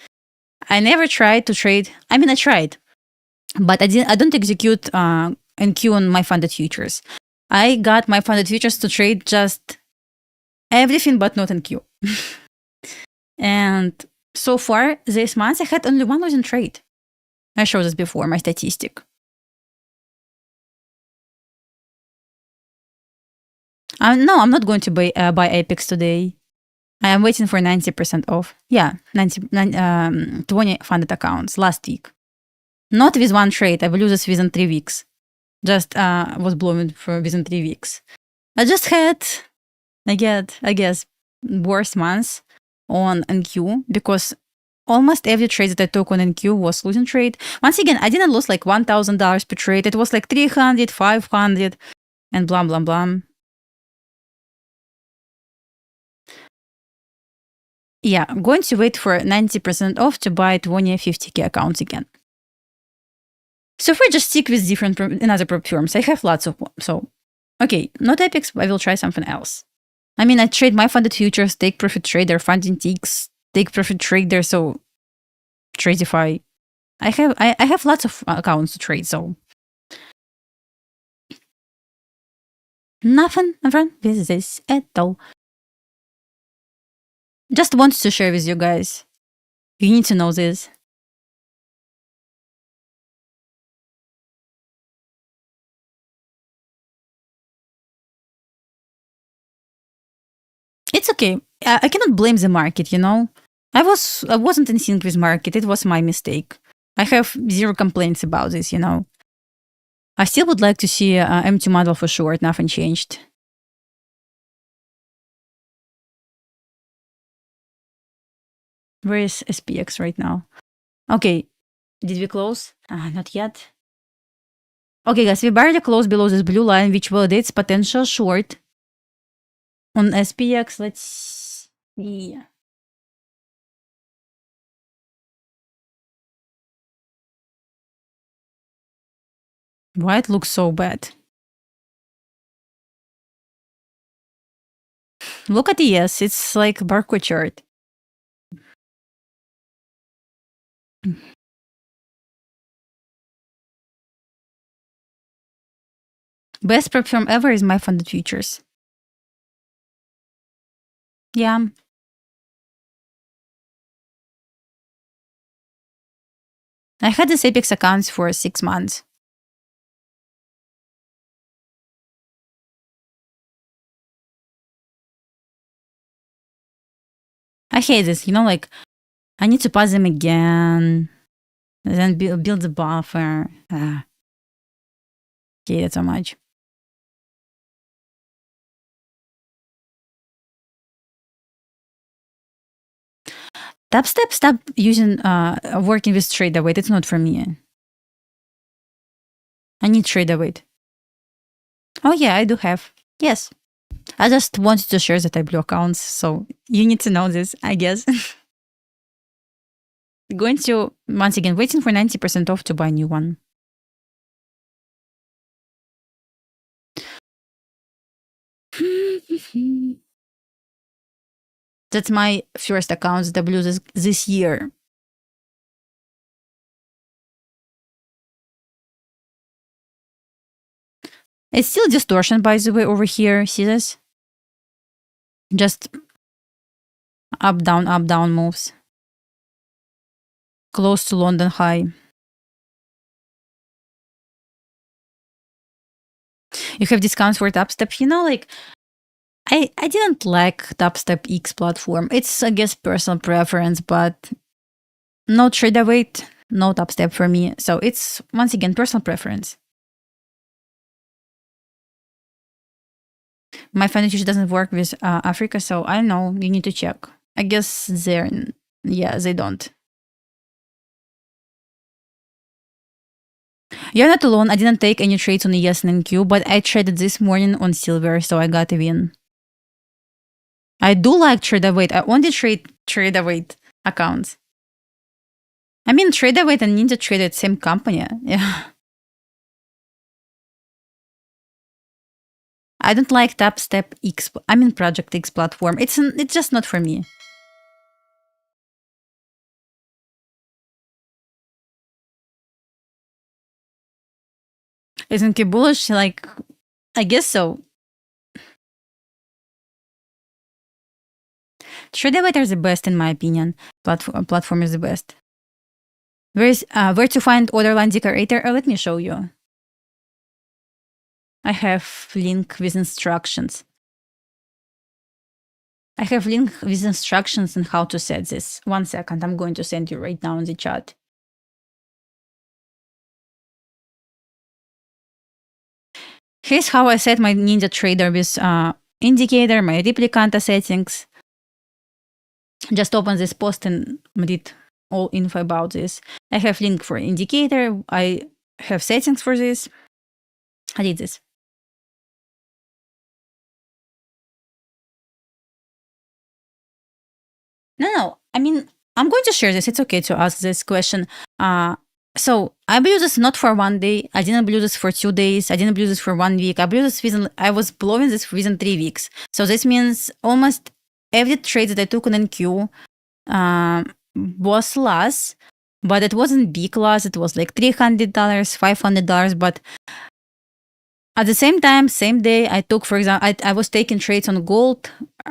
I never tried to trade. I mean, I tried. But I don't execute NQ on my funded futures. I got my funded futures to trade just everything but not NQ. And so far, this month, I had only one losing trade. I showed this before, my statistic. No, I'm not going to buy Apex today. I am waiting for 90% off. Yeah, 20 funded accounts last week. Not with one trade. I will lose this within 3 weeks. Just was blown for within 3 weeks. I just had, I guess, worse months on NQ because almost every trade that I took on NQ was losing trade. Once again, I didn't lose like $1,000 per trade. It was like 300, 500, and blah, blah, blah. Yeah, I'm going to wait for 90% off to buy 20, 50K accounts again. So if we just stick with different another prop firms, I have lots of them. So, okay, not Apex, I will try something else. I mean, I trade my funded futures, take profit trader, funding ticks, take profit trader, so Tradify. I have lots of accounts to trade, so nothing wrong with this at all. Just wanted to share with you guys. You need to know this. It's okay. I cannot blame the market, you know? I wasn't in sync with market. It was my mistake. I have zero complaints about this, you know? I still would like to see M2 model for short. Nothing changed. Where is SPX right now? Okay. Did we close? Not yet. Okay, guys, we barely closed below this blue line, which validates potential short on SPX. Let's see. Why it looks so bad? Look at ES. It's like barcode chart. Best prop firm ever is my funded futures. Yeah. I had this Apex accounts for 6 months. I hate this, you know, like, I need to pass them again. Then build the buffer. Okay, that's so much. Stop using working with trader weight. It's not for me. I need trader weight. Oh yeah, I do have. Yes. I just wanted to share that I blew accounts, so you need to know this, I guess. Going to, once again, waiting for 90% off to buy a new one. That's my first account that I blew this year. It's still distortion, by the way, over here. See this? Just up, down moves. Close to London high. You have discounts for Topstep. You know, like, I didn't like Topstep X platform. It's, I guess, personal preference, but no trader weight, no Topstep for me. So it's, once again, personal preference. My financial doesn't work with Africa, so I don't know. You need to check. I guess they don't. You're not alone. I didn't take any trades on ES and NQ, but I traded this morning on silver, so I got a win. I do like trader weight. I only trade trader weight accounts. I mean, trader weight and Ninja traded same company. Yeah. I don't like Topstep X. I mean, Project X platform. It's just not for me. Isn't it bullish? Like, I guess so. TradeView are the best in my opinion. Platform is the best. Where to find order line decorator? Let me show you. I have link with instructions. I have link with instructions on how to set this. 1 second, I'm going to send you right now in the chat. Here's how I set my Ninja Trader with indicator, my Replikanto settings. Just open this post and read all info about this. I have link for indicator. I have settings for this. I did this. No. I mean, I'm going to share this. It's okay to ask this question. So I blew this not for 1 day. I didn't blow this for 2 days. I didn't blow this for 1 week. I was blowing this within 3 weeks. So this means almost every trade that I took on NQ was loss, but it wasn't big loss. It was like $300, $500. But at the same time, same day, I took, for example, I was taking trades on gold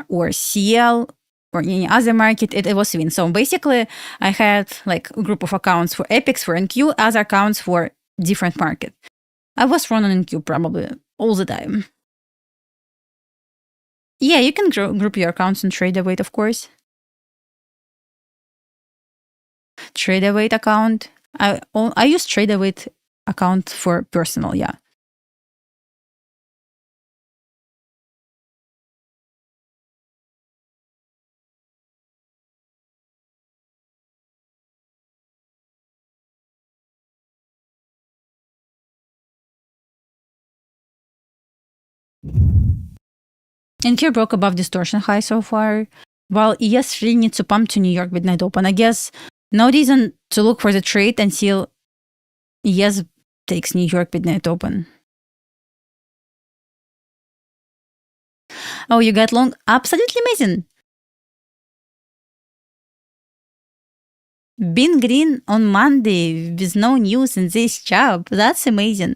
or CL or any other market. It was win. So basically, I had like a group of accounts for Epics, for NQ, other accounts for different market. I was running NQ probably all the time. Yeah, you can group your accounts in TradeAway, of course. TradeAway account. I use TradeAway account for personal, yeah. NQ broke above distortion high so far, while ES really needs to pump to New York midnight open. I guess no reason to look for the trade until ES takes New York midnight open. Oh, you got long? Absolutely amazing. Being green on Monday with no news in this job. That's amazing.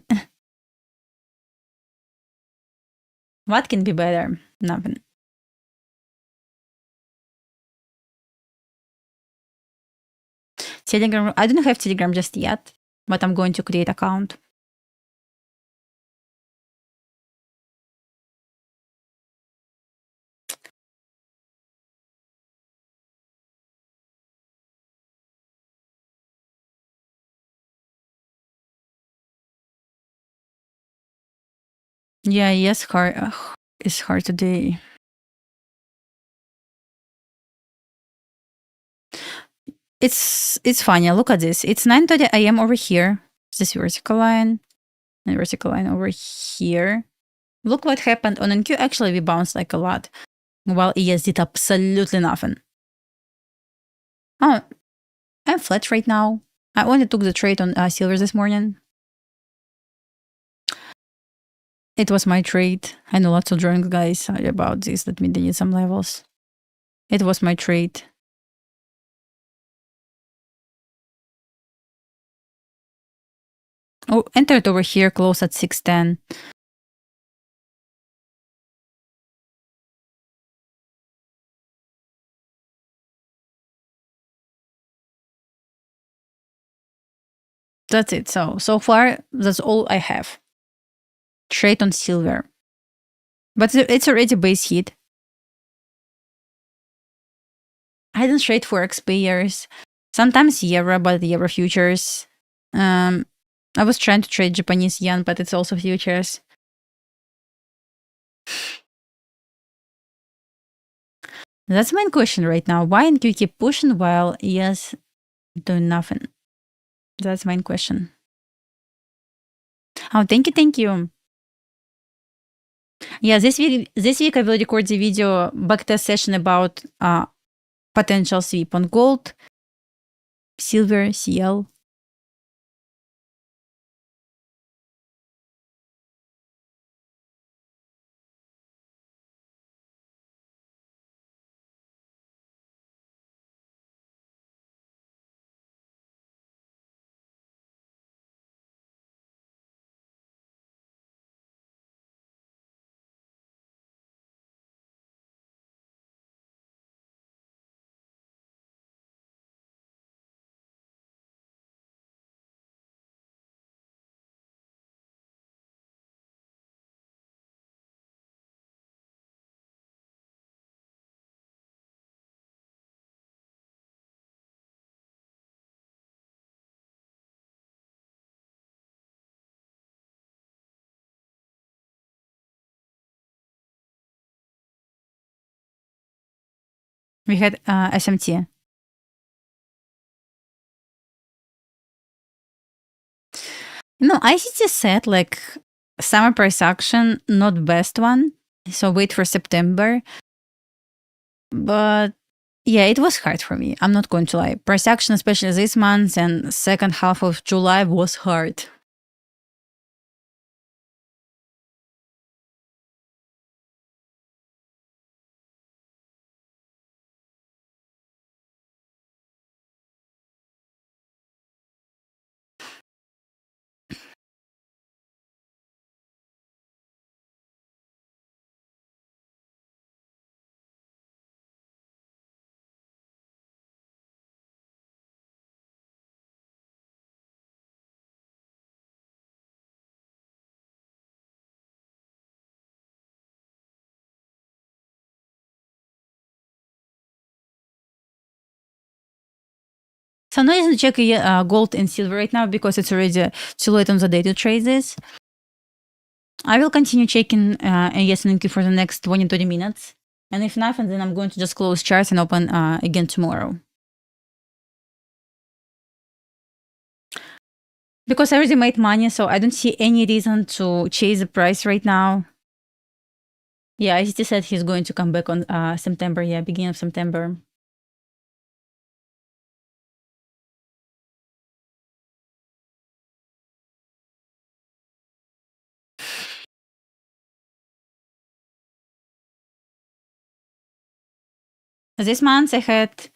What can be better? Nothing. Telegram. I don't have Telegram just yet, but I'm going to create account. Yeah, yes, hard. It's hard today. It's funny. Look at this. It's 9:30 a.m. over here. This vertical line and vertical line over here. Look what happened on NQ. Actually, we bounced like a lot, while ES did absolutely nothing. Oh, I'm flat right now. I only took the trade on silver this morning. It was my trade. I know lots of drawings, guys, about this. That means they need some levels. It was my trade. Oh, entered over here, close at 610. That's it. So far, that's all I have. Trade on silver. But it's already base hit. I don't trade forex pairs. Sometimes euro, but euro futures. I was trying to trade Japanese yen, but it's also futures. That's my question right now. Why NQ keep pushing while ES doing nothing? That's my question. Oh, thank you. Yeah, this week I will record the video backtest session about potential sweep on gold, silver, CL. We had SMT. No, ICT said like summer price action, not best one. So wait for September. But yeah, it was hard for me. I'm not going to lie. Price action, especially this month and second half of July, was hard. So I'm not going to check gold and silver right now because it's already too late on the day to trade this. I will continue checking yes and NQ for the next 20 30 minutes. And if nothing, then I'm going to just close charts and open again tomorrow. Because I already made money, so I don't see any reason to chase the price right now. Yeah, ICT said he's going to come back on September. Yeah, beginning of September. This month I had,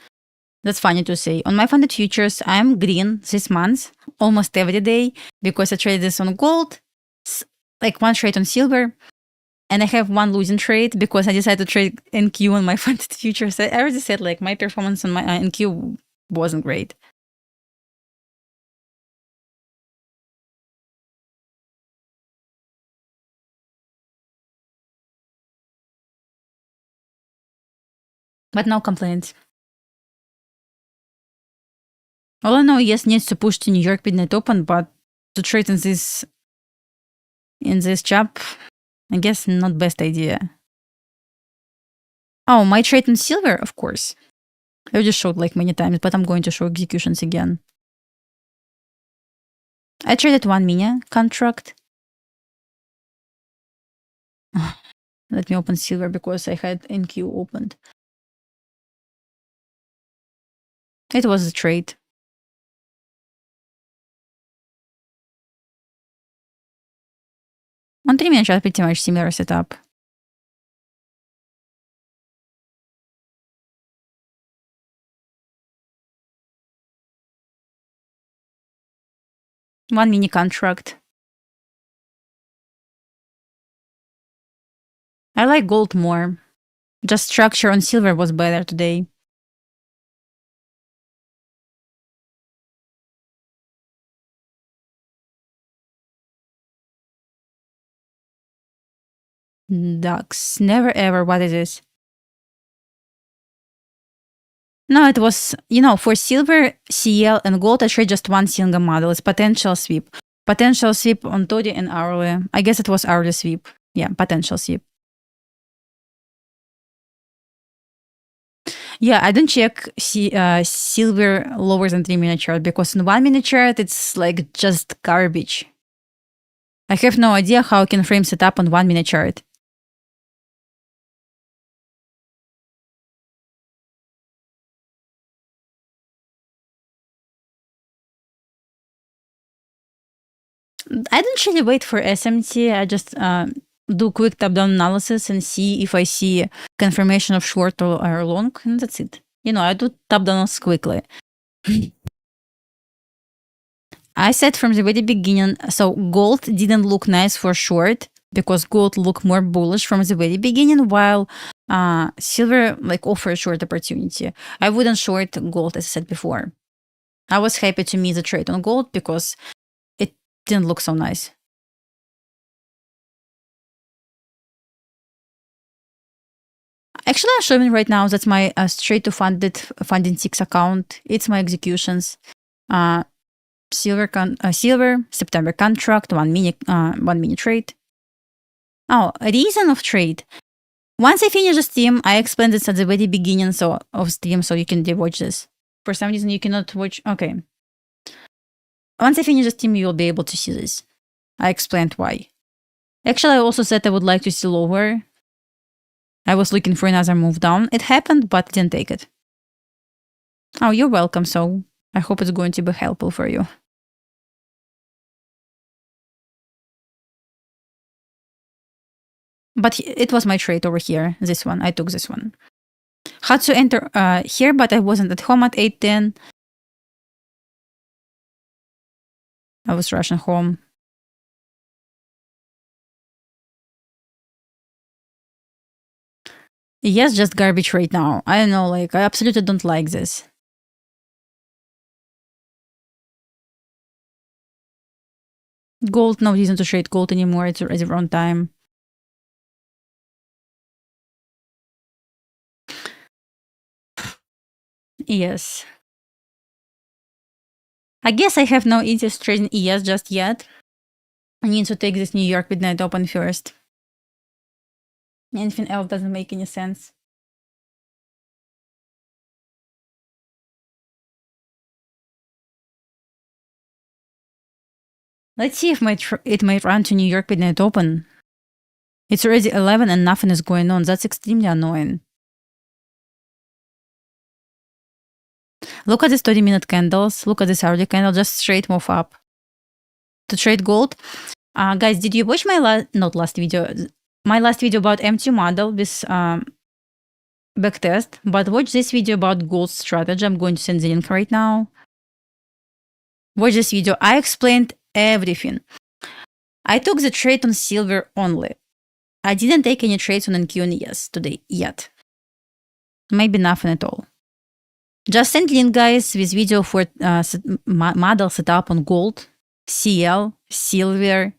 that's funny to say, on my funded futures, I'm green this month, almost every day, because I trade this on gold, like one trade on silver, and I have one losing trade because I decided to trade NQ on my funded futures. I already said like my performance on my NQ wasn't great. But no complaints. All I know, yes, needs to push to New York midnight open, but to trade in this job, I guess not best idea. Oh, my trade on silver, of course. I just showed like many times, but I'm going to show executions again. I traded 1 mini contract. Let me open silver because I had NQ opened. It was a trade. On 3 minute chart, pretty much similar setup. One mini contract. I like gold more. Just structure on silver was better today. Ducks. Never ever. What is this? No, it was, for silver, CL, and gold, I trade just one single model. It's potential sweep. Potential sweep on Toddy and hourly. I guess it was hourly sweep. Yeah, potential sweep. Yeah, I don't check silver lower than 3 minute chart because in 1 minute chart, it's like just garbage. I have no idea how I can frame setup on 1 minute chart. I don't really wait for SMT. I just do quick top-down analysis and see if I see confirmation of short or long, and that's it. I do top-downs quickly. I said from the very beginning, so gold didn't look nice for short because gold looked more bullish from the very beginning, while silver offer a short opportunity. I wouldn't short gold, as I said before. I was happy to miss the trade on gold because it didn't look so nice. Actually, I'm showing right now that's my straight to funding 6 account. It's my executions. Silver September contract, 1 mini trade. Oh, reason of trade. Once I finish the stream, I explained this at the very beginning of stream, so you can watch this. For some reason, you cannot watch. Okay. Once I finish the stream, you will be able to see this. I explained why. Actually, I also said I would like to see lower. I was looking for another move down. It happened, but didn't take it. Oh, you're welcome. So I hope it's going to be helpful for you. But it was my trade over here. This one. I took this one. Had to enter here, but I wasn't at home at 8:10. I was rushing home. Yes, just garbage right now. I don't know, I absolutely don't like this. Gold, no reason to trade gold anymore. It's already wrong time. Yes. I guess I have no interest trading ES just yet. I need to take this New York midnight open first. Anything else doesn't make any sense. Let's see if it might run to New York midnight open. It's already 11 and nothing is going on. That's extremely annoying. Look at these 30-minute candles. Look at this hourly candle. Just straight move up. To trade gold. Guys, did you watch my last video about M2 model with backtest? But watch this video about gold strategy. I'm going to send the link right now. Watch this video. I explained everything. I took the trade on silver only. I didn't take any trades on NQ and ES today yet. Maybe nothing at all. Just send link, guys, with video for model setup on gold, CL, silver.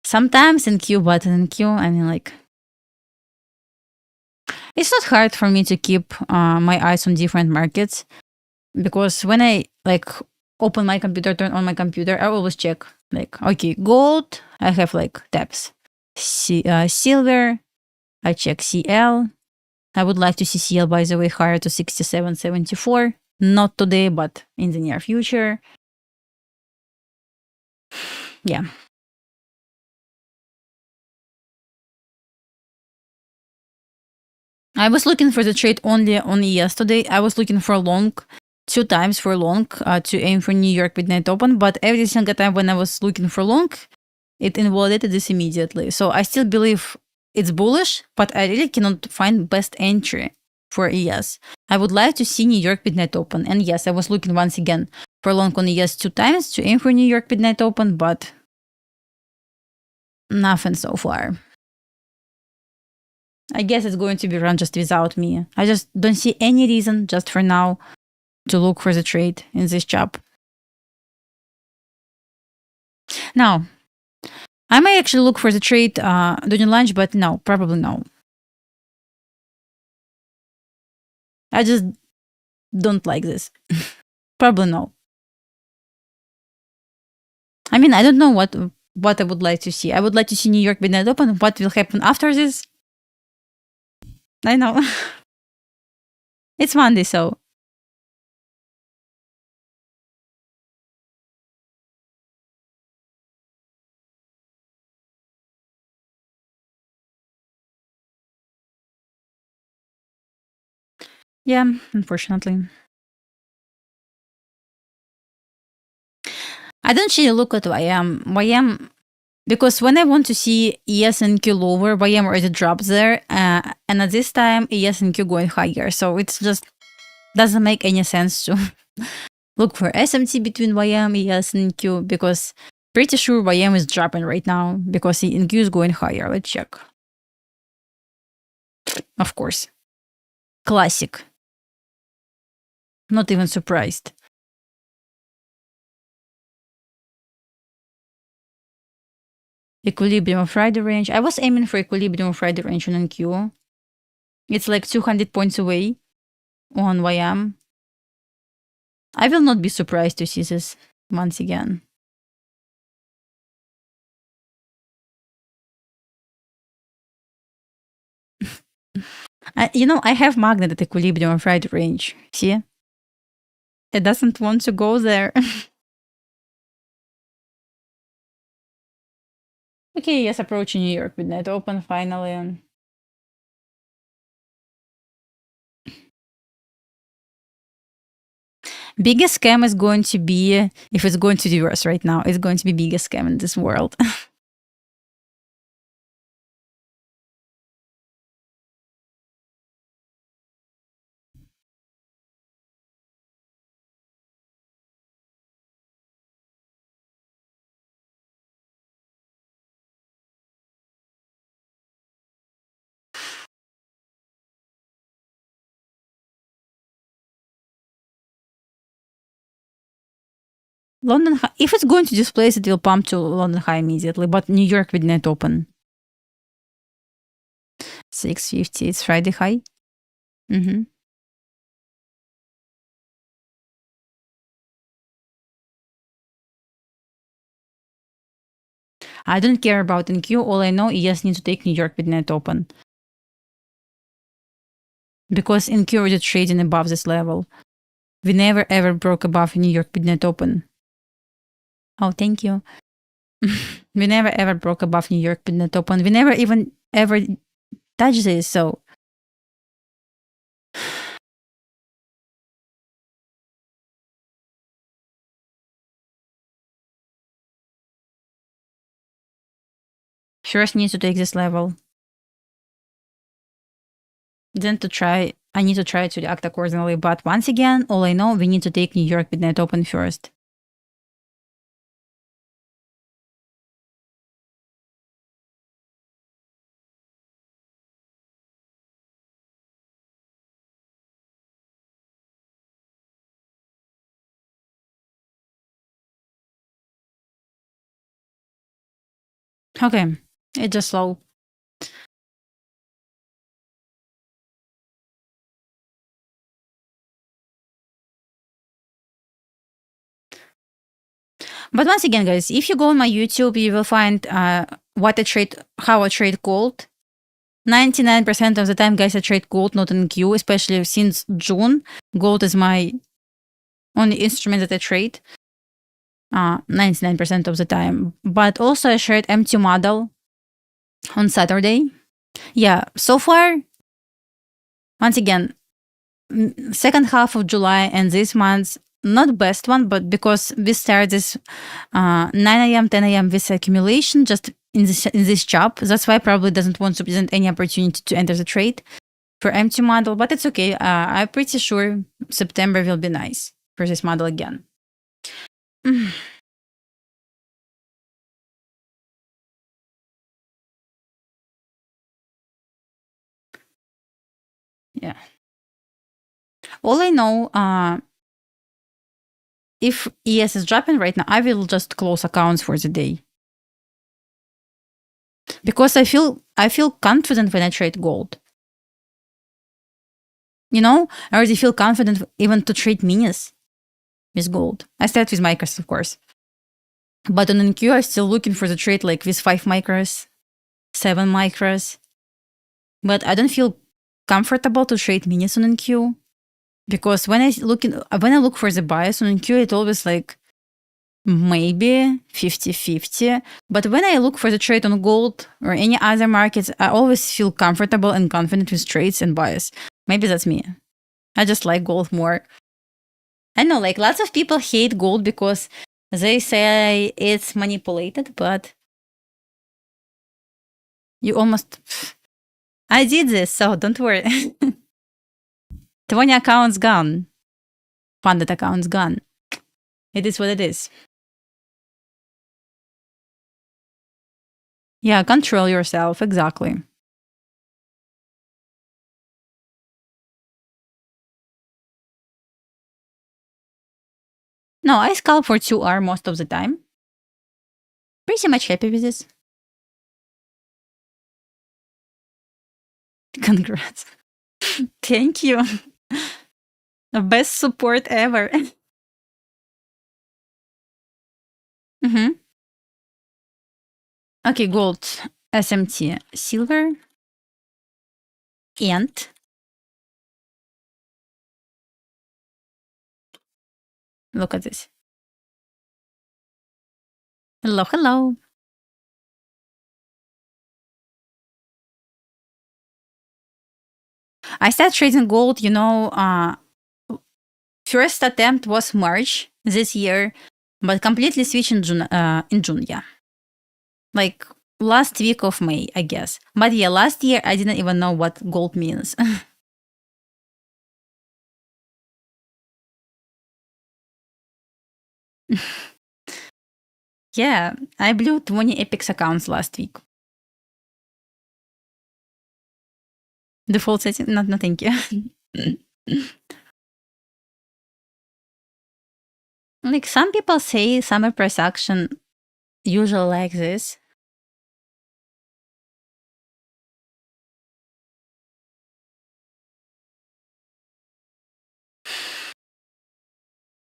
Sometimes NQ, but NQ, I mean, it's not hard for me to keep my eyes on different markets because when I open my computer, turn on my computer, I always check okay, gold, I have tabs. silver. I check CL. I would like to see CL, by the way, higher to 67.74. Not today, but in the near future. Yeah. I was looking for the trade only on yesterday. I was looking for long, 2 times for long to aim for New York midnight open. But every single time when I was looking for long, it invalidated this immediately. So I still believe it's bullish, but I really cannot find best entry for ES. I would like to see New York midnight open. And yes, I was looking once again for long on ES 2 times to aim for New York midnight open, but nothing so far. I guess it's going to be run just without me. I just don't see any reason, just for now, to look for the trade in this chop. Now, I may actually look for the trade during lunch, but no, probably no. I just don't like this. Probably no. I mean, I don't know what I would like to see. I would like to see New York midnight open. What will happen after this? I know. It's Monday, so. Yeah, unfortunately. I don't really look at YM because when I want to see ES and Q lower, YM already dropped there, and at this time ES and Q going higher. So it's just doesn't make any sense to look for SMT between YM, ES, and Q because pretty sure YM is dropping right now because Q is going higher. Let's check. Of course. Classic. Not even surprised. Equilibrium of Friday range. I was aiming for equilibrium of Friday range on NQ. It's like 200 points away on YM. I will not be surprised to see this once again. I have magnet at equilibrium of Friday range. See? It doesn't want to go there. Okay, yes, approaching New York midnight open finally. Biggest scam is going to be, if it's going to reverse right now, it's going to be biggest scam in this world. London high, if it's going to displace, it will pump to London high immediately, but New York midnight open. 650, it's Friday high. I don't care about NQ. All I know ES need to take New York midnight open. Because NQ already trading above this level. We never ever broke above New York midnight open. Oh, thank you. We never ever broke above New York midnight open. We never even ever touched this, so. First need to take this level. Then I need to try to react accordingly. But once again, all I know, we need to take New York midnight open first. Okay, it's just slow. But once again, guys, if you go on my YouTube, you will find how I trade gold. 99% of the time, guys, I trade gold, not in Q, especially since June. Gold is my only instrument that I trade. 99% of the time. But also I shared MT model on Saturday. Yeah, so far, once again, second half of July and this month, not best one, but because we start this 9 a.m., 10 a.m. with accumulation just in this job. That's why I probably doesn't want to present any opportunity to enter the trade for empty model, but it's okay. I'm pretty sure September will be nice for this model again. Yeah. All I know, if ES is dropping right now, I will just close accounts for the day. Because I feel confident when I trade gold. You know, I already feel confident even to trade minis with gold. I start with micros, of course. But on NQ, I'm still looking for the trade like with 5 micros, 7 micros. But I don't feel comfortable to trade minis on NQ. Because when I look for the bias on NQ, it's always like maybe 50-50. But when I look for the trade on gold or any other markets, I always feel comfortable and confident with trades and bias. Maybe that's me. I just like gold more. I know, like lots of people hate gold because they say it's manipulated, but you almost... I did this, so don't worry. 20 accounts gone. Funded accounts gone. It is what it is. Yeah, control yourself, exactly. No, I scalp for 2R most of the time. Pretty much happy with this. Congrats. Thank you. The best support ever. Mm-hmm. Okay, gold, SMT, silver, and look at this. Hello, hello. I started trading gold, first attempt was March this year, but completely switched in June, yeah. Like last week of May, I guess. But yeah, last year I didn't even know what gold means. Yeah, I blew 20 Epix accounts last week. Default setting? No, thank you. Like some people say summer price action usually like this.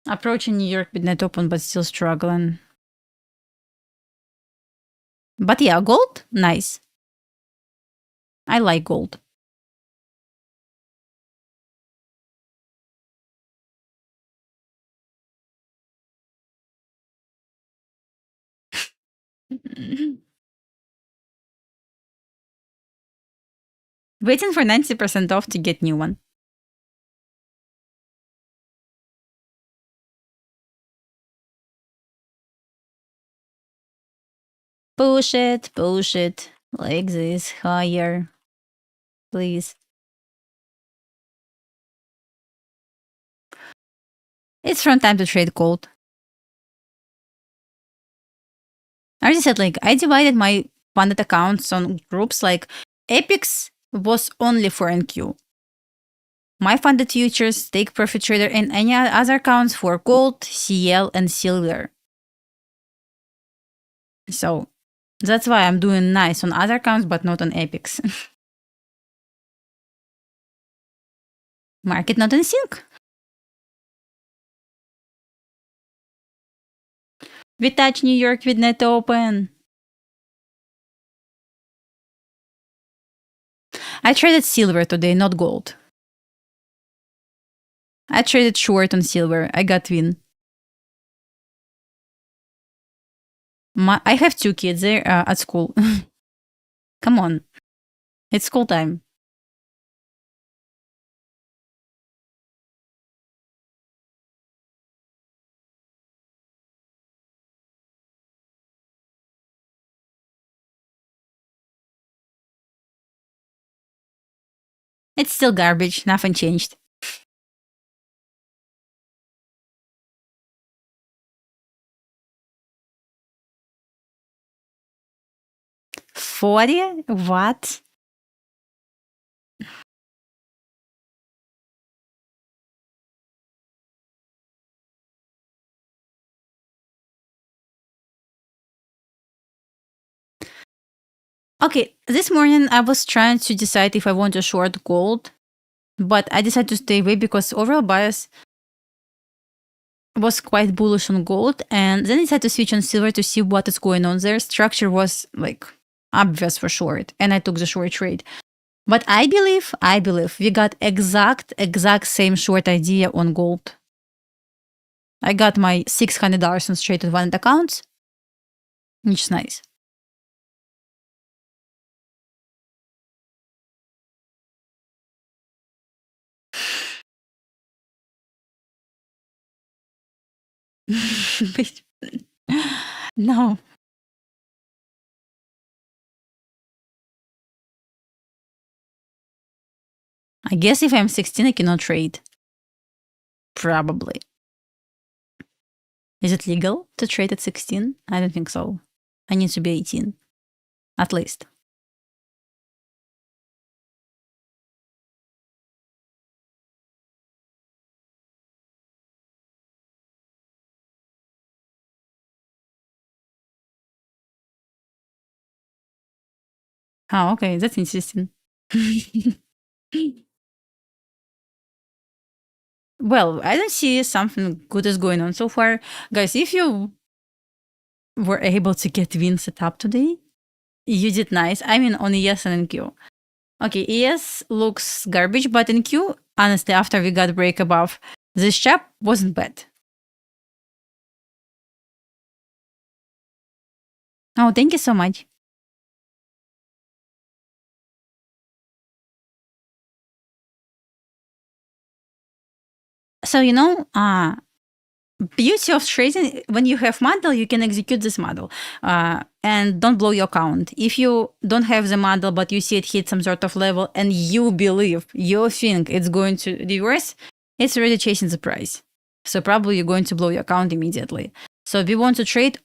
Approaching New York midnight open, but still struggling. But yeah, gold, nice. I like gold. Waiting for 90% off to get new one. Push it, like this, higher, please. It's from time to trade gold. I already said, like, I divided my funded accounts on groups, like, Epix was only for NQ. My funded futures, take profit trader, and any other accounts for gold, CL, and silver. So that's why I'm doing nice on other accounts, but not on Epix. Market not in sync. We touch New York with net open. I traded silver today, not gold. I traded short on silver. I got win. I have 2 kids. They're at school. Come on. It's school time. It's still garbage. Nothing changed. $40? What? Okay, this morning I was trying to decide if I want to short gold, but I decided to stay away because overall bias was quite bullish on gold, and then I decided to switch on silver to see what is going on there. Structure was like obvious for short, and I took the short trade. But I believe we got exact same short idea on gold. I got my $600 on straight to wallet accounts, which is nice. No. I guess if I'm 16, I cannot trade. Probably. Is it legal to trade at 16? I don't think so. I need to be 18. At least. Oh, okay. That's interesting. Well, I don't see something good is going on so far. Guys, if you were able to get win set up today, you did nice. I mean, on ES and NQ. Okay, ES looks garbage, but NQ, honestly, after we got break above, this chap wasn't bad. Oh, thank you so much. So, beauty of trading, when you have model, you can execute this model and don't blow your account. If you don't have the model, but you see it hit some sort of level and you believe, you think it's going to reverse, it's already chasing the price. So probably you're going to blow your account immediately. So if you want to trade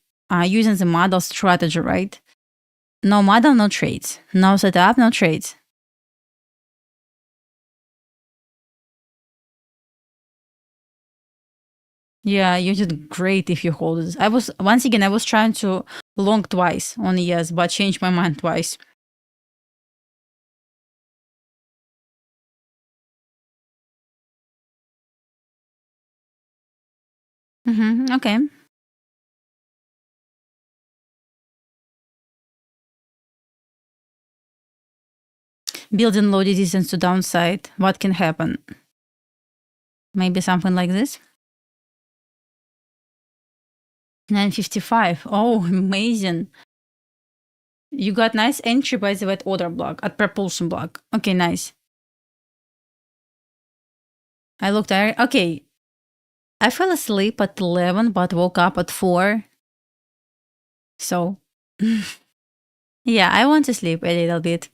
using the model strategy, right? No model, no trades. No setup, no trades. Yeah, you did great if you hold it. I was trying to long twice on ES, but changed my mind twice. Okay. Building low resistance to downside. What can happen? Maybe something like this. 955. Oh, amazing. You got nice entry by the wet order block at propulsion block. Okay, nice. I looked at okay. I fell asleep at 11 but woke up at 4. So yeah, I want to sleep a little bit.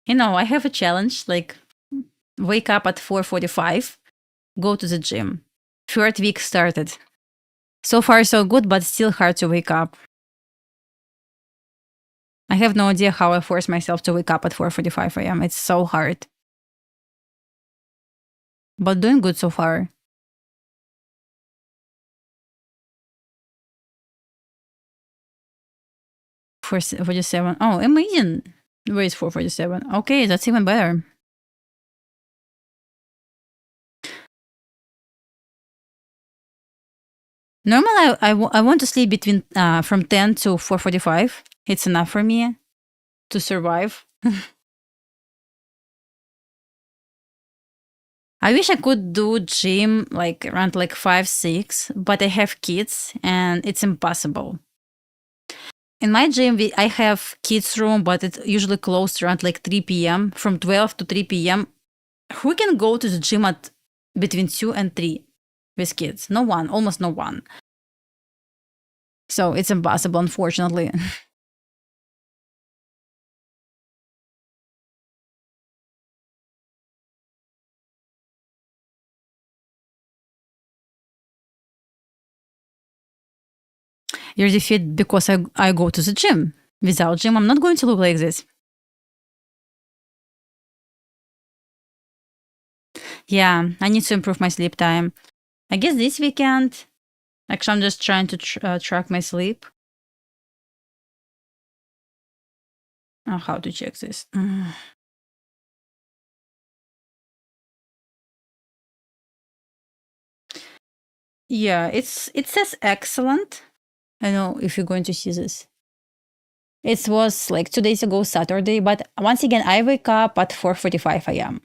I have a challenge, like wake up at 4:45, go to the gym. 3rd week started. So far so good, but still hard to wake up. I have no idea how I force myself to wake up at 4:45 a.m. It's so hard. But doing good so far. 4:47. Oh, amazing. Where is 4:47? Okay, that's even better. Normally, I want to sleep between from 10 to 4:45. It's enough for me to survive. I wish I could do gym like around like 5, 6, but I have kids and it's impossible. In my gym, I have kids room, but it's usually closed around like 3 p.m. From 12 to 3 p.m. Who can go to the gym at between 2 and 3 with kids? No one, almost no one. So it's impossible, unfortunately. You're defeated because I go to the gym. Without gym, I'm not going to look like this. Yeah, I need to improve my sleep time. I guess this weekend, actually, I'm just trying to track my sleep. Oh, how to check this? Yeah, it says excellent. I don't know if you're going to see this. It was like 2 days ago, Saturday, but once again, I wake up at 4:45 a.m.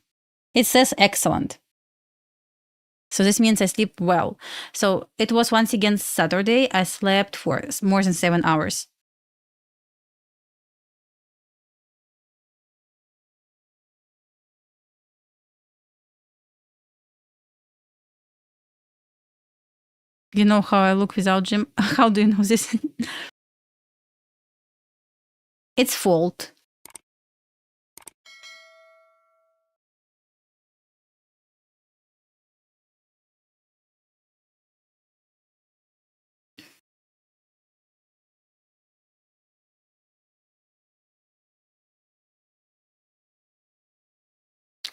It says excellent. So this means I sleep well. So it was once again Saturday. I slept for more than 7 hours. You know how I look without gym? How do you know this? It's fault.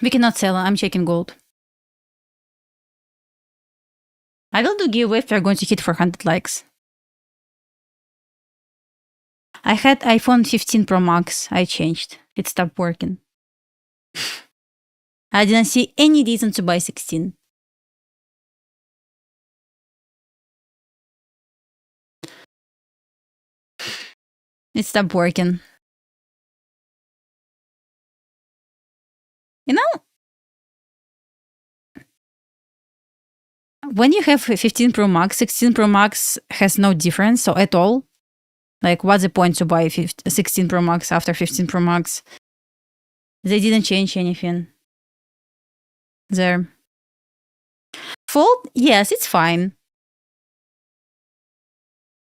We cannot sell. I'm checking gold. I will do giveaway if you're going to hit 400 likes. I had iPhone 15 Pro Max. I changed. It stopped working. I didn't see any reason to buy 16. It stopped working. You know, when you have 15 Pro Max, 16 Pro Max has no difference so at all. Like, what's the point to buy 16 Pro Max after 15 Pro Max? They didn't change anything there. Fault? Yes, it's fine.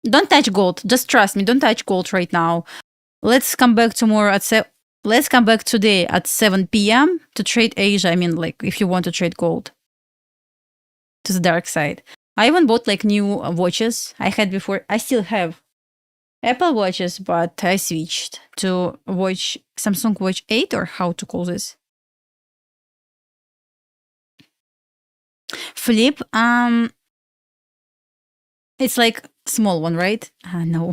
Don't touch gold. Just trust me. Don't touch gold right now. Let's come back tomorrow at Let's come back today at 7 p.m. to trade Asia. I mean, like, if you want to trade gold to the dark side. I even bought like new watches I had before. I still have Apple watches, but I switched to watch Samsung Watch 8 or how to call this. Flip. It's like small one, right? No.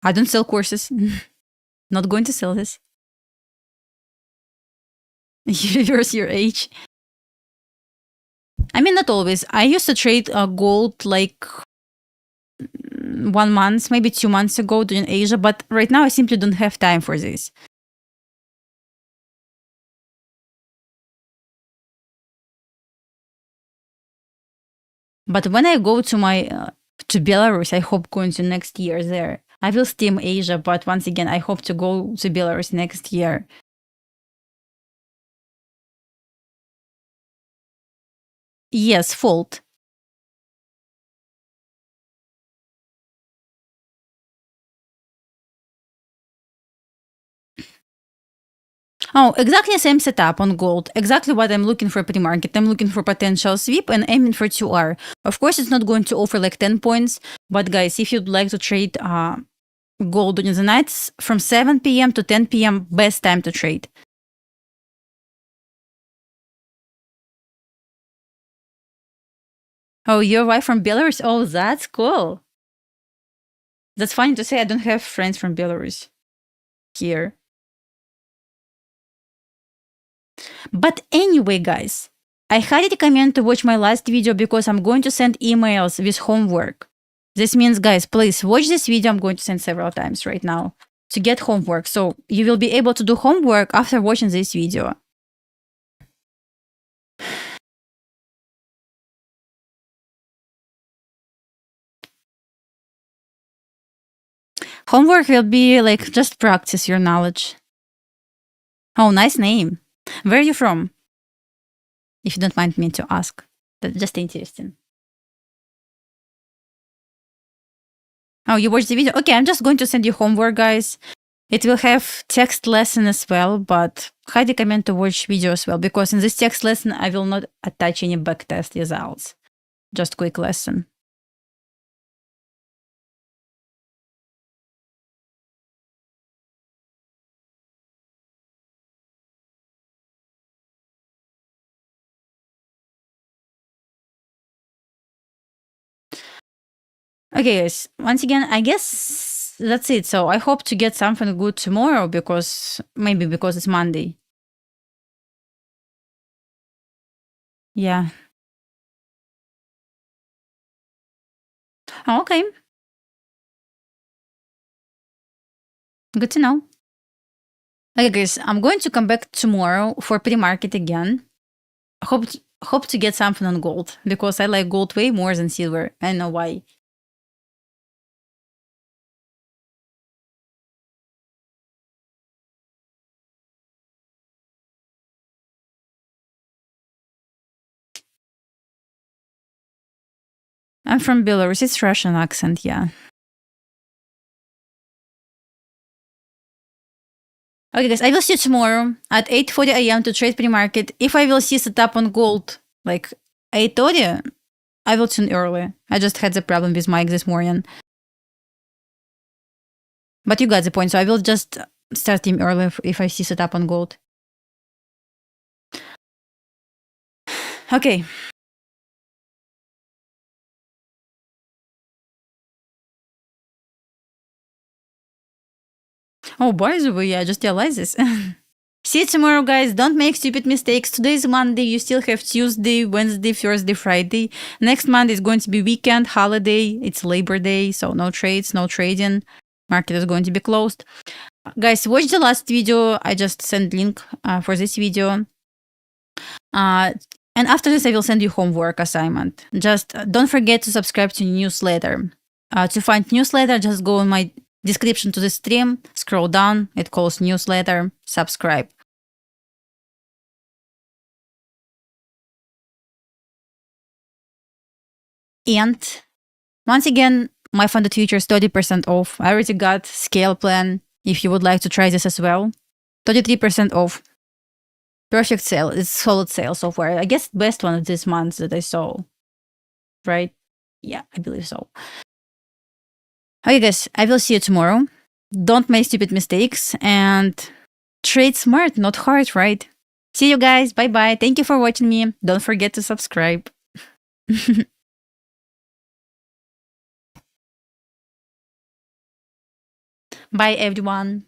I don't sell courses. Not going to sell this. Reverse your age. I mean, not always. I used to trade gold like 1 month, maybe 2 months ago in Asia, but right now I simply don't have time for this. But when I go to my to Belarus, I hope going to next year there. I will steam Asia, but once again, I hope to go to Belarus next year. Yes, fault. Oh, exactly the same setup on gold. Exactly what I'm looking for pre-market. I'm looking for potential sweep and aiming for 2R. Of course, it's not going to offer like 10 points, but guys, if you'd like to trade gold during the nights from 7 p.m. to 10 p.m., best time to trade. Oh, your wife from Belarus? Oh, that's cool. That's funny to say. I don't have friends from Belarus here. But anyway, guys, I highly recommend to watch my last video because I'm going to send emails with homework. This means, guys, please watch this video. I'm going to send several times right now to get homework. So you will be able to do homework after watching this video. Homework will be like just practice your knowledge. Oh, nice name. Where are you from? If you don't mind me to ask. That's just interesting. Oh, you watched the video? Okay, I'm just going to send you homework, guys. It will have text lesson as well, but highly recommend to watch video as well, because in this text lesson, I will not attach any backtest results. Just quick lesson. Okay, guys, once again, I guess that's it. So I hope to get something good tomorrow, because maybe because it's Monday. Yeah. Oh, okay. Good to know. Okay, guys, I'm going to come back tomorrow for pre-market again. Hope to get something on gold, because I like gold way more than silver. I don't know why. I'm from Belarus. It's Russian accent, yeah. Okay, guys, I will see you tomorrow at 8:40 a.m. to trade pre-market. If I will see setup on gold like 8:30, I will tune early. I just had the problem with Mike this morning. But you got the point, so I will just start him early if I see setup on gold. Okay. Oh, by the way, I just realized this. See you tomorrow, guys. Don't make stupid mistakes. Today is Monday. You still have Tuesday, Wednesday, Thursday, Friday. Next Monday is going to be weekend, holiday. It's Labor Day, so no trades, no trading. Market is going to be closed. Guys, watch the last video. I just sent link for this video. And after this, I will send you homework assignment. Just don't forget to subscribe to newsletter. To find newsletter, just go in my description to the stream, scroll down, it calls newsletter, subscribe. And once again, my funded future is 30% off. I already got scale plan if you would like to try this as well. 33% off. Perfect sale. It's solid sale so far. I guess best one of this month that I saw. Right? Yeah, I believe so. Okay, guys, I will see you tomorrow. Don't make stupid mistakes and trade smart, not hard, right? See you guys. Bye bye. Thank you for watching me. Don't forget to subscribe. Bye, everyone.